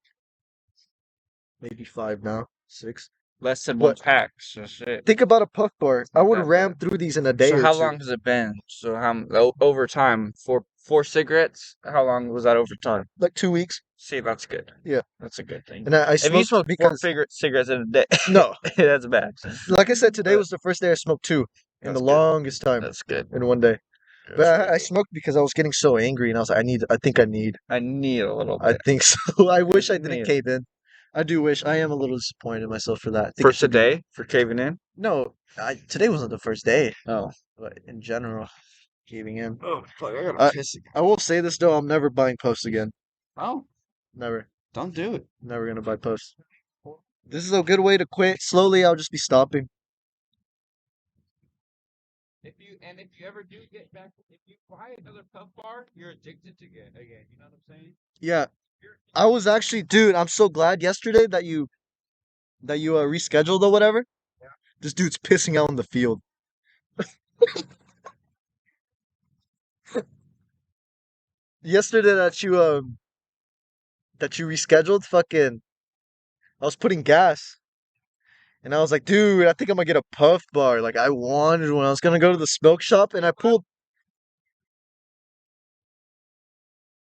maybe 5 now, 6. less than one But pack, so shit. think about a puff bar. I Not would that ram bad. through these in a day So or how two. long has it been? So over time, four cigarettes? How long was that over time? Like 2 weeks. See, that's good. Yeah. That's a good thing. And I If you smoked smoke four because cigarettes in a day, no, that's bad. like I said, today But was the first day I smoked 2 in the that's good. longest time That's good. in one day. That's But really I good. smoked because I was getting so angry and I was like, I need a little I bit. think so. I wish I I didn't need cave in. I do wish. I am a little disappointed in myself for that. I think for it should be. today for caving in. No, today wasn't the first day, Oh. but in general, caving in. Oh fuck! I gotta I, piss again. I will say this though, I'm never buying posts again. Oh, Never. don't do it. Never gonna buy posts. This is a good way to quit. Slowly, I'll just be stopping. If you ever do get back, if you buy another Puff Bar, you're addicted to it again. You know what I'm saying? Yeah, You're I was actually, dude. I'm so glad yesterday that you rescheduled or whatever. Yeah. This dude's pissing out in the field. Yesterday that you rescheduled, fucking, I was putting gas. And I was like, dude, I think I'm gonna get a Puff Bar. Like I wanted one. I was gonna go to the smoke shop and I pulled.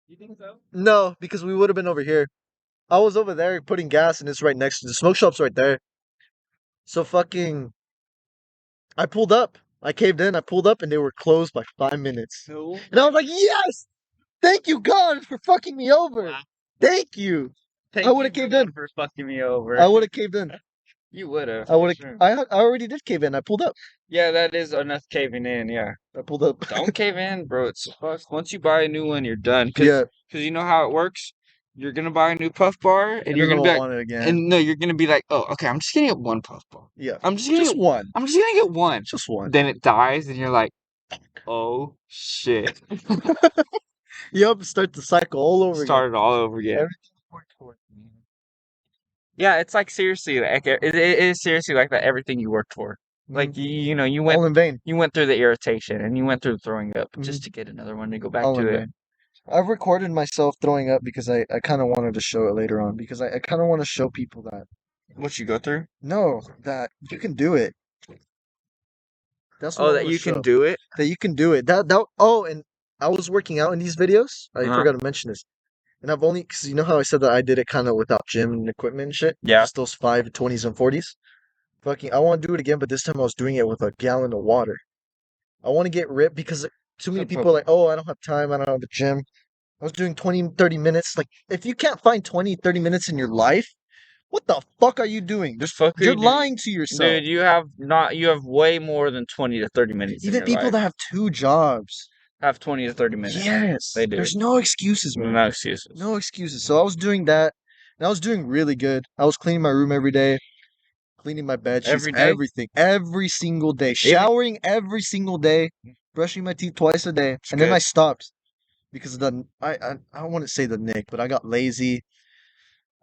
You think so? No, because we would have been over here. I was over there putting gas and it's right next to the smoke shop's right there. So fucking I pulled up. I caved in, I pulled up and they were closed by 5 minutes. No. And I was like, yes! Thank you, God, for fucking me over. Wow. Thank you. Thank I would have you, caved God, in. for fucking me over. I would have caved in. You would have. I would have. Sure. I already did cave in. I pulled up. Yeah, that is enough caving in. Yeah. I pulled up. Don't cave in, bro. It's fuck. Once you buy a new one, you're done. Yeah. Cause you know how it works. You're gonna buy a new Puff Bar, and And you're then gonna be I'll like, want it again. and no, you're gonna be like, oh, okay, I'm just gonna get one Puff Bar. Yeah. I'm just gonna Just get, one. I'm just gonna get one. Just one. Then it dies, and you're like, oh shit. Yep. Start the cycle all over Start it all over again. Everything you worked for. Yeah, it's like seriously, like it is seriously like that. Everything you worked for, like you know, you All in vain. went through the irritation, and you went through the throwing up Mhm. just to get another one to go back All to in it. vain. I've recorded myself throwing up because I kind of wanted to show it later on because I kind of want to show people that What you go through? no, that you can do it. That's what Oh, I that wanna you can show. do it. That you can do it. That oh, and I was working out in these videos. I Uh-huh. forgot to mention this. And I've only because you know how I said that I did it kind of without gym and equipment and shit. Yeah. Just those 5 20s and 40s. Fucking, I want to do it again, but this time I was doing it with a gallon of water. I want to get ripped because too many people are like, oh, I don't have time. I don't have a gym. I was doing 20, 30 minutes. Like, if you can't find 20, 30 minutes in your life, what the fuck are you doing? The fuck are You're you doing? lying to yourself. Dude, you have way more than 20 to 30 minutes in Even your people life. that have 2 jobs. Have 20 to 30 minutes. Yes. They do. There's no excuses, man. No excuses. No excuses. So I was doing that, and I was doing really good. I was cleaning my room every day, cleaning my bed sheets, Every day? everything, every single day, showering every single day, brushing my teeth twice a day, It's and then I good. stopped because of the I don't want to say the nick, but I got lazy.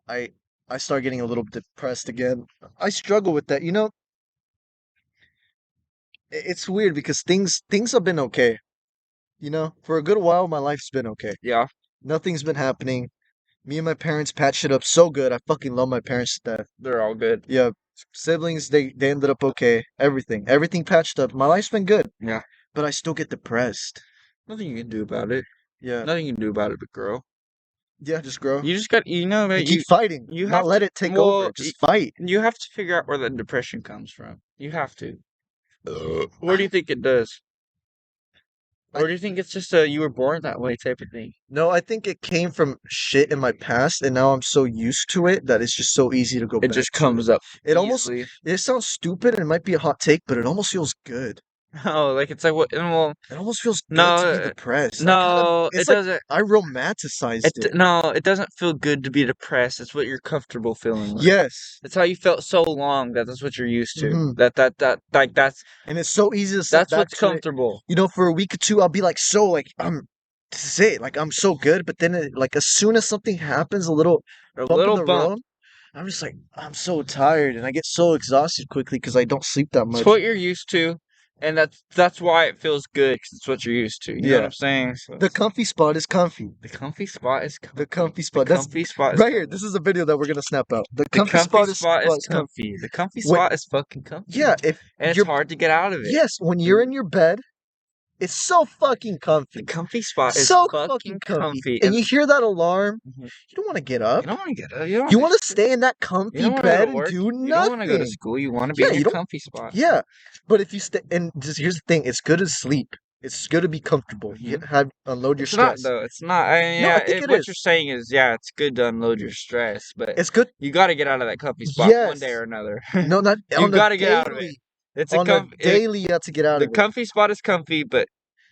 I I started getting a little depressed again. I struggle with that. You know, it's weird because things have been okay. You know, for a good while, my life's been okay. Yeah. Nothing's been happening. Me and my parents patched it up so good. I fucking love my parents to death. They're all good. Yeah, siblings, they ended up okay. Everything patched up. My life's been good. Yeah. But I still get depressed. Nothing you can do about it. Yeah. Nothing you can do about it but grow. Yeah, just grow. You just got, you know, You man, keep fighting. you Not have let to- it take well, over. Just fight. you have to figure out where the depression comes from. You have to. Where do you think it does? Or do you think it's just a you were born that way type of thing? No, I think it came from shit in my past, and now I'm so used to it that it's just so easy to go It back just to comes up. It almost easily. it sounds stupid and it might be a hot take, but it almost feels good. Oh, like it's like what? Well, It almost feels good No, to be depressed. no, It's it like doesn't. I romanticized it. No, it doesn't feel good to be depressed. It's what you're comfortable feeling like. Yes. It's how you felt so long that that's what you're used to. Mhm. Like that's And it's so easy to sit that's back what's to it. comfortable. You know, for a week or two, I'll be like, so like, this is it. Like, I'm so good. But then, like, as soon as something happens, a little A bump in little the bump. road, I'm just like, I'm so tired, and I get so exhausted quickly because I don't sleep that It's much. what you're used to, and that's why it feels good because it's what you're used to. You know what Yeah. I'm saying? So The comfy spot is comfy. the comfy spot is comfy. The comfy The spot. That's comfy spot is right here. comfy. This is a video that we're gonna snap out. The The comfy spot is comfy. comfy. The comfy Wait. spot is fucking comfy. Yeah, if And it's you're hard to get out of it. yes, when you're in your bed, it's so fucking The comfy. comfy spot is So fucking fucking comfy. comfy. And you hear that alarm, Mhm. you don't want to get up. You don't want to get up. You don't You wanna- want to stay in that you comfy don't want to go bed to and work. do You don't want to go to nothing. school. You want to be Yeah, in you your don't- comfy spot. Yeah, but if you stay, and just here's the thing: it's good to sleep. It's good to be comfortable. You have unload your It's not stress. though. It's not. I mean, No, yeah, I think it what is. you're saying is, yeah, it's good to unload your stress, but It's good. you got to get out of that comfy spot one Yes. day or another. No, not You on a gotta get out of it. daily. It's a On a comfy. daily, you have to get out The of it. comfy spot is comfy, but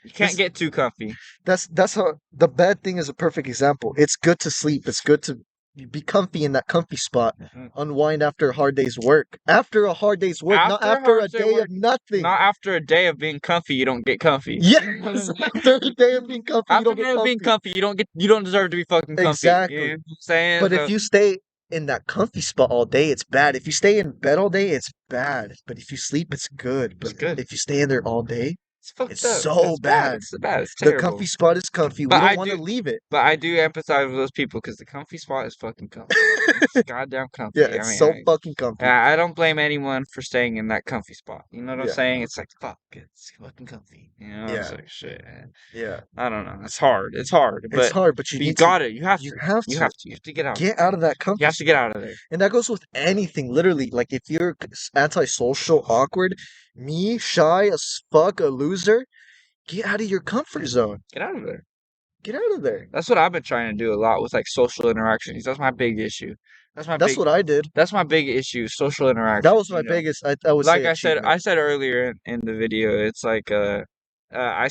you can't This- get too comfy. That's how the bed thing is a perfect example. It's good to sleep. It's good to be comfy in that comfy spot. Mhm. Unwind after a hard day's work. After a hard day's work, not After a after a hard day day of work, nothing. not after a day of being comfy, you don't get comfy. Yes, after a day of being comfy, you After a don't get day of being comfy. comfy, you don't deserve to be fucking comfy. You know Exactly. what I'm saying? But So, if you stay in that comfy spot all day, it's bad. If you stay in bed all day, it's bad. But if you sleep, it's good. it's But good. if you stay in there all day, It's fucked it's up. so It's bad. bad. It's bad. It's The terrible. comfy spot is comfy. We But I don't want to do, leave it. but I do empathize with those people because the comfy spot is fucking comfy. It's goddamn comfy. Yeah, I it's mean, so fucking comfy. I don't blame anyone for staying in that comfy spot. You know what I'm Yeah. saying? It's like fuck, it's fucking comfy. You know, it's Yeah. like shit. Man. Yeah. I don't know. It's hard. It's hard, It's but hard, but you you need got to. it. You have You to. have You to have to. You have to get out. get out of that comfy You have to get spot. out of there. And that goes with anything, literally. Like if you're antisocial, awkward, me, shy as fuck, a loser, get out of your comfort zone. Get out of there. Get out of there. That's what I've been trying to do a lot with like social interactions. That's my big issue. That's what I did. That's my big issue, social interactions. That was my you know? biggest, I would Like say, achievement. I said earlier in the video, it's like I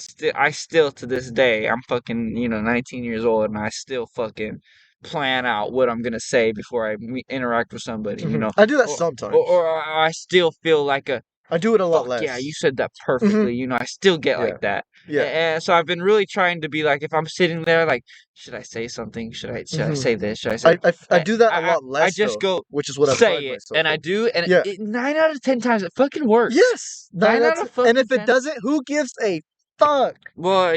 still to this day, I'm fucking 19 years old, and I still fucking plan out what I'm gonna say before I interact with somebody, I do that or sometimes. I still feel like a I do it a lot fuck less. yeah, you said that Mhm. perfectly, I still get Yeah. like that. Yeah. And so I've been really trying to be like, if I'm sitting there, like, should I say something? Should I Mhm. say this? Should I say? I do that a lot I less just though, go which is what I've say prided it, myself and I in. do, and Yeah. 9 out of 10 times it fucking works. Yes. 9 out of And fucking if it 10. doesn't, who gives a fuck? Well,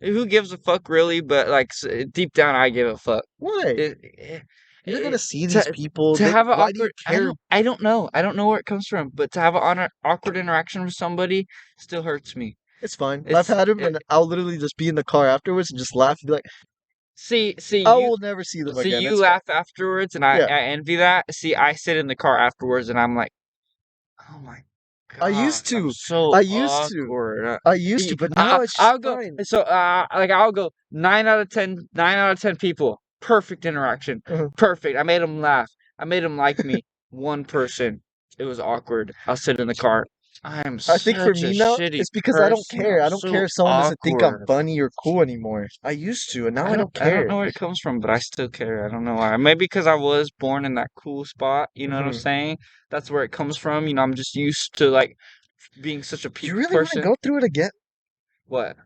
who gives a fuck really? But like deep down, I give a fuck. Why? It, You're it, gonna see these to, people. to have an Why do you awkward, care? I don't know. I don't know where it comes from, but to have an awkward interaction with somebody still hurts me. It's fine. I've It's had them, it, and I'll literally just be in the car afterwards and just laugh and be like, see I you. will never see them See, again. you It's fine. laugh afterwards, and Yeah. I envy that. See, I sit in the car afterwards, and I'm like, oh my I used gosh, I'm to. so I used to. awkward. I used to, but now it's just I'll go. fine. So, like I'll go 9 out of 10 people. Perfect interaction. Uh-huh. Perfect. I made them laugh. I made them like me. One person, it was awkward. I'll sit in the car. I'm I think for such a me now, shitty it's because I don't person. care. I'm I don't so care if someone doesn't think I'm awkward. funny or cool anymore. I used to, and now I don't I don't care. know where it comes from, but I still care. I don't know why. Maybe because I was born in that cool spot. You know what I'm Mhm. saying? That's where it comes from. I'm just used to like being such a Do you people really want to person. go through it again? What?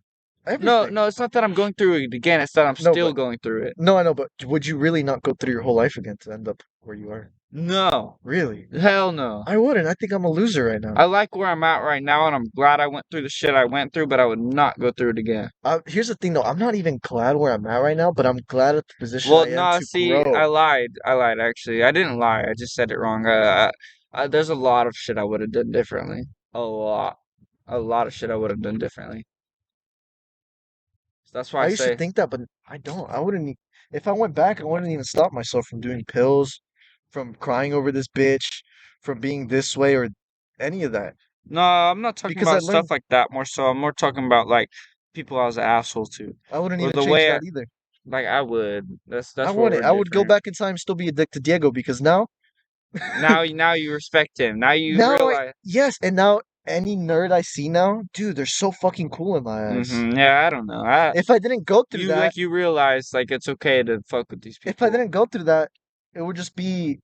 No, Everything. no, it's not that I'm going through it again. It's that I'm No, still but going through it. no, I know, but would you really not go through your whole life again to end up where you are? No, Really? hell no. I wouldn't. I think I'm a loser right now. I like where I'm at right now, and I'm glad I went through the shit I went through, but I would not go through it again. Here's the thing, though. I'm not even glad where I'm at right now, but I'm glad at the position Well, I am no, to see, grow. I lied. I lied, actually. I didn't lie. I just said it wrong. There's a lot of shit I would have done differently. A lot. A lot of shit I would have done differently. So that's why I I used to say, think that, but I don't. I wouldn't. If I went back, I wouldn't even stop myself from doing pills, from crying over this bitch, from being this way or any of that. no, I'm not talking Because I about stuff learned like that more so. I'm more talking about like people I was an asshole to. I wouldn't Or even the change way that either. like I would. That's I where wouldn't. we're I would go different. back in time, still be addicted to Diego because now, Now you respect him. Now you now realize. yes, and now any nerd I see now, dude, they're so fucking cool in my eyes. Yeah, I don't know. If I didn't go through that, You realize like it's okay to fuck with these if I people. didn't go through that, it would just be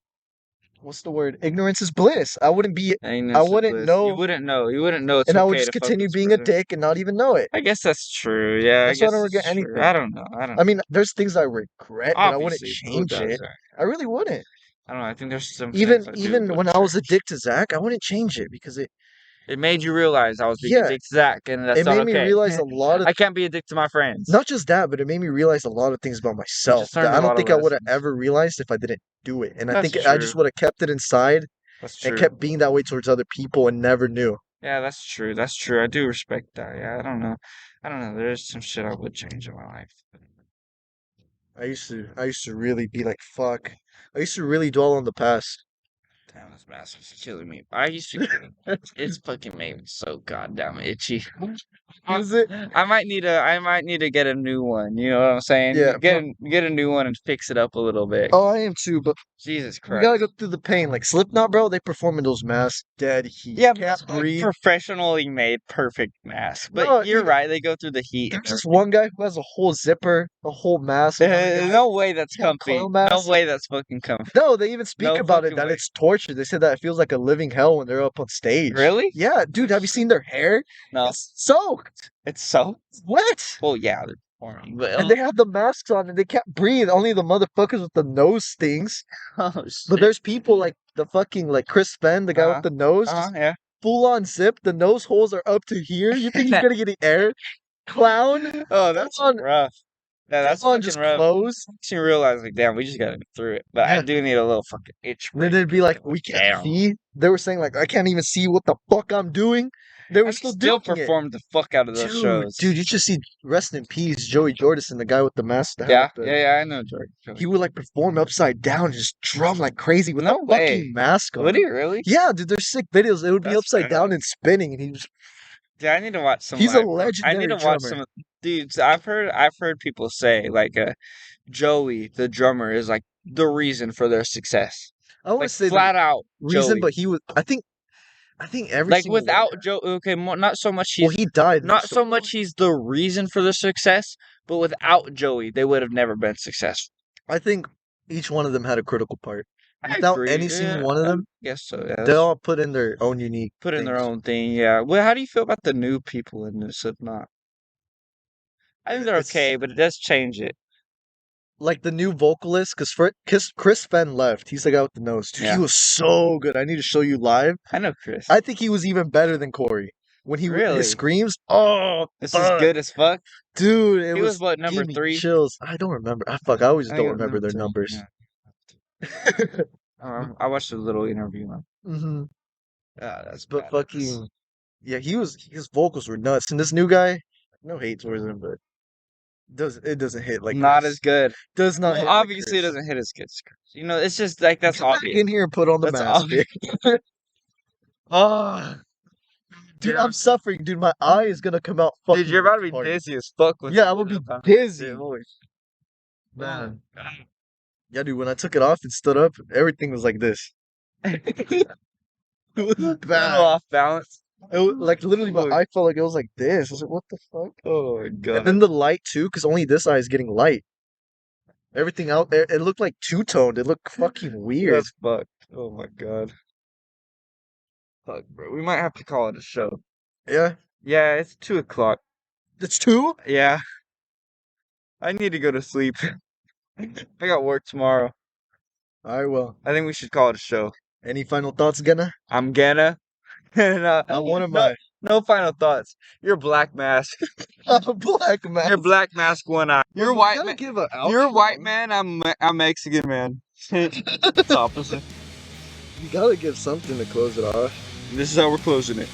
what's the word? Ignorance is bliss. I wouldn't be. And I it's a wouldn't bliss. You know, wouldn't know. You wouldn't know it's and I would okay just to fuck with continue this being a person. dick and not even know it. I guess that's true. Yeah, I That's why I guess don't it's regret true. anything. I don't know. I don't I know. mean, there's things I regret, but I wouldn't Obviously, who change does it. that? I really wouldn't. I don't know. I think there's some Even things I do, even but when I was a dick to Zach, I wouldn't change it because it made you realize I was being a yeah, dick to Zach, and that's it not made me okay. realize a lot of I can't be a dick to my friends. not just that, but it made me realize a lot of things about You myself just that learned a I don't lot of think I would have lessons. ever realized if I didn't do it. And I That's think I just true. would have kept it inside That's and true. kept being that way towards other people and never knew. Yeah, that's true. That's true. I do respect that. Yeah, I don't know. I don't know. There's some shit I would change in my life. I used to really be like, fuck. I used to really dwell on the past. Damn, this mask is killing me. I used to. It's fucking made me so goddamn itchy. Use it. I might need to get a new one. You know what I'm saying? Yeah, Get a new one and fix it up a little bit. Oh, I am too, but Jesus we gotta Christ. go through the pain. Like Slipknot, bro, they perform in those masks, dead heat. Yeah, Can't but it's like breathe. professionally made, perfect mask. But No, you're even right. They go through the heat. there's this one guy who has a whole zipper, a whole mask. Another guy, No way that's whole clown comfy. No mask. way that's fucking comfy. No, they even speak No about it fucking that way. it's torture. They said that it feels like a living hell when they're up on stage. Really? Yeah, dude, have you seen their hair? No. It's soaked, It's so. wet. Well, yeah, they're performing, but And they have the masks on and they can't breathe. Only the motherfuckers with the nose stings. oh But shit. there's people like the fucking like Chris Fenn, the guy with the nose, just Yeah. full on zip. The nose holes are up to here. You think he's gonna get the air? Clown. Oh, that's on, rough. Yeah, that's on fucking just rough. clothes. Makes you realize, like, damn, we just gotta get through it. But I Yeah. do need a little fucking itch. And then they'd be like, "We can't Damn. see." They were saying like, "I can't even see what the fuck I'm doing." They were I still still doing it. performed the fuck out of those shows. Dude, you should see rest in peace, Joey Jordison, the guy with the mask. That Yeah, had the- yeah, I know George. He would like perform upside down, just drum like crazy with No a way. fucking mask on. Would he really? Yeah, dude, there's sick videos. It would be That's upside good. down and spinning, and he was. Dude, I need to watch some. He's a live perform- I need legendary to watch drummer. some. Dudes, I've heard people say like, Joey, the drummer, is like the reason for their success. I want Like to say flat the out reason, Joey. but he was. I think every Like single without one- Joe, okay, not so much Well, he's he died. not so much he's the reason for the success, but without Joey, they would have never been successful. I think each one of them had a critical part. I Without agree. any single Yeah, one of I them, guess so. Yeah, they that's- all put in their own unique. put in their things. own thing. Yeah. Well, how do you feel about the new people in this? If not, I think they're It's- okay, but it does change it. Like the new vocalist, because Chris Fenn left. He's the guy with the nose. Dude, Yeah. he was so good. I need to show you live. I know Chris. I think he was even better than Corey when he Really? his screams. Oh, This is fuck. good as fuck. Dude. It He was what, number gave me 3? Chills. I don't remember. I always I don't think it was remember their number 3, numbers. yeah. I watched a little interview. hmm Yeah, that's But badass. fucking yeah, his vocals were nuts. And this new guy, no hate towards him, but it doesn't hit like not Chris. as good. Does not Well, hit like obviously, it Chris. doesn't hit as good as Chris. You know, it's just like that's Come back obvious. in here and put on the That's mask. obvious. Dude. Oh, Dude, I'm suffering, dude. My eye is gonna come out fucking. dude, you're about to be hard. dizzy as fuck. With Yeah, I'm gonna be dizzy. Dude, holy Man. God. Yeah, dude, when I took it off and stood up, everything was like this. It was A little bad. off balance. It was, like literally my Look. eye felt like it was like this. I was like, what the fuck? Oh my And god. then the light too, because only this eye is getting light. Everything out there, it looked like two-toned. It looked fucking weird. That's fucked. Oh my god. Fuck, bro. We might have to call it a show. Yeah. Yeah, it's 2:00. It's 2? Yeah. I need to go to sleep. I got work tomorrow. Alright, well. I think we should call it a show. Any final thoughts, Gana? I'm gonna. And, One of no, my no final thoughts. You're Black Mask. black man. You're Black Mask one eye. You're white man. Give a You're outro. white man. I'm Mexican man. It's opposite. You gotta give something to close it off. This is how we're closing it.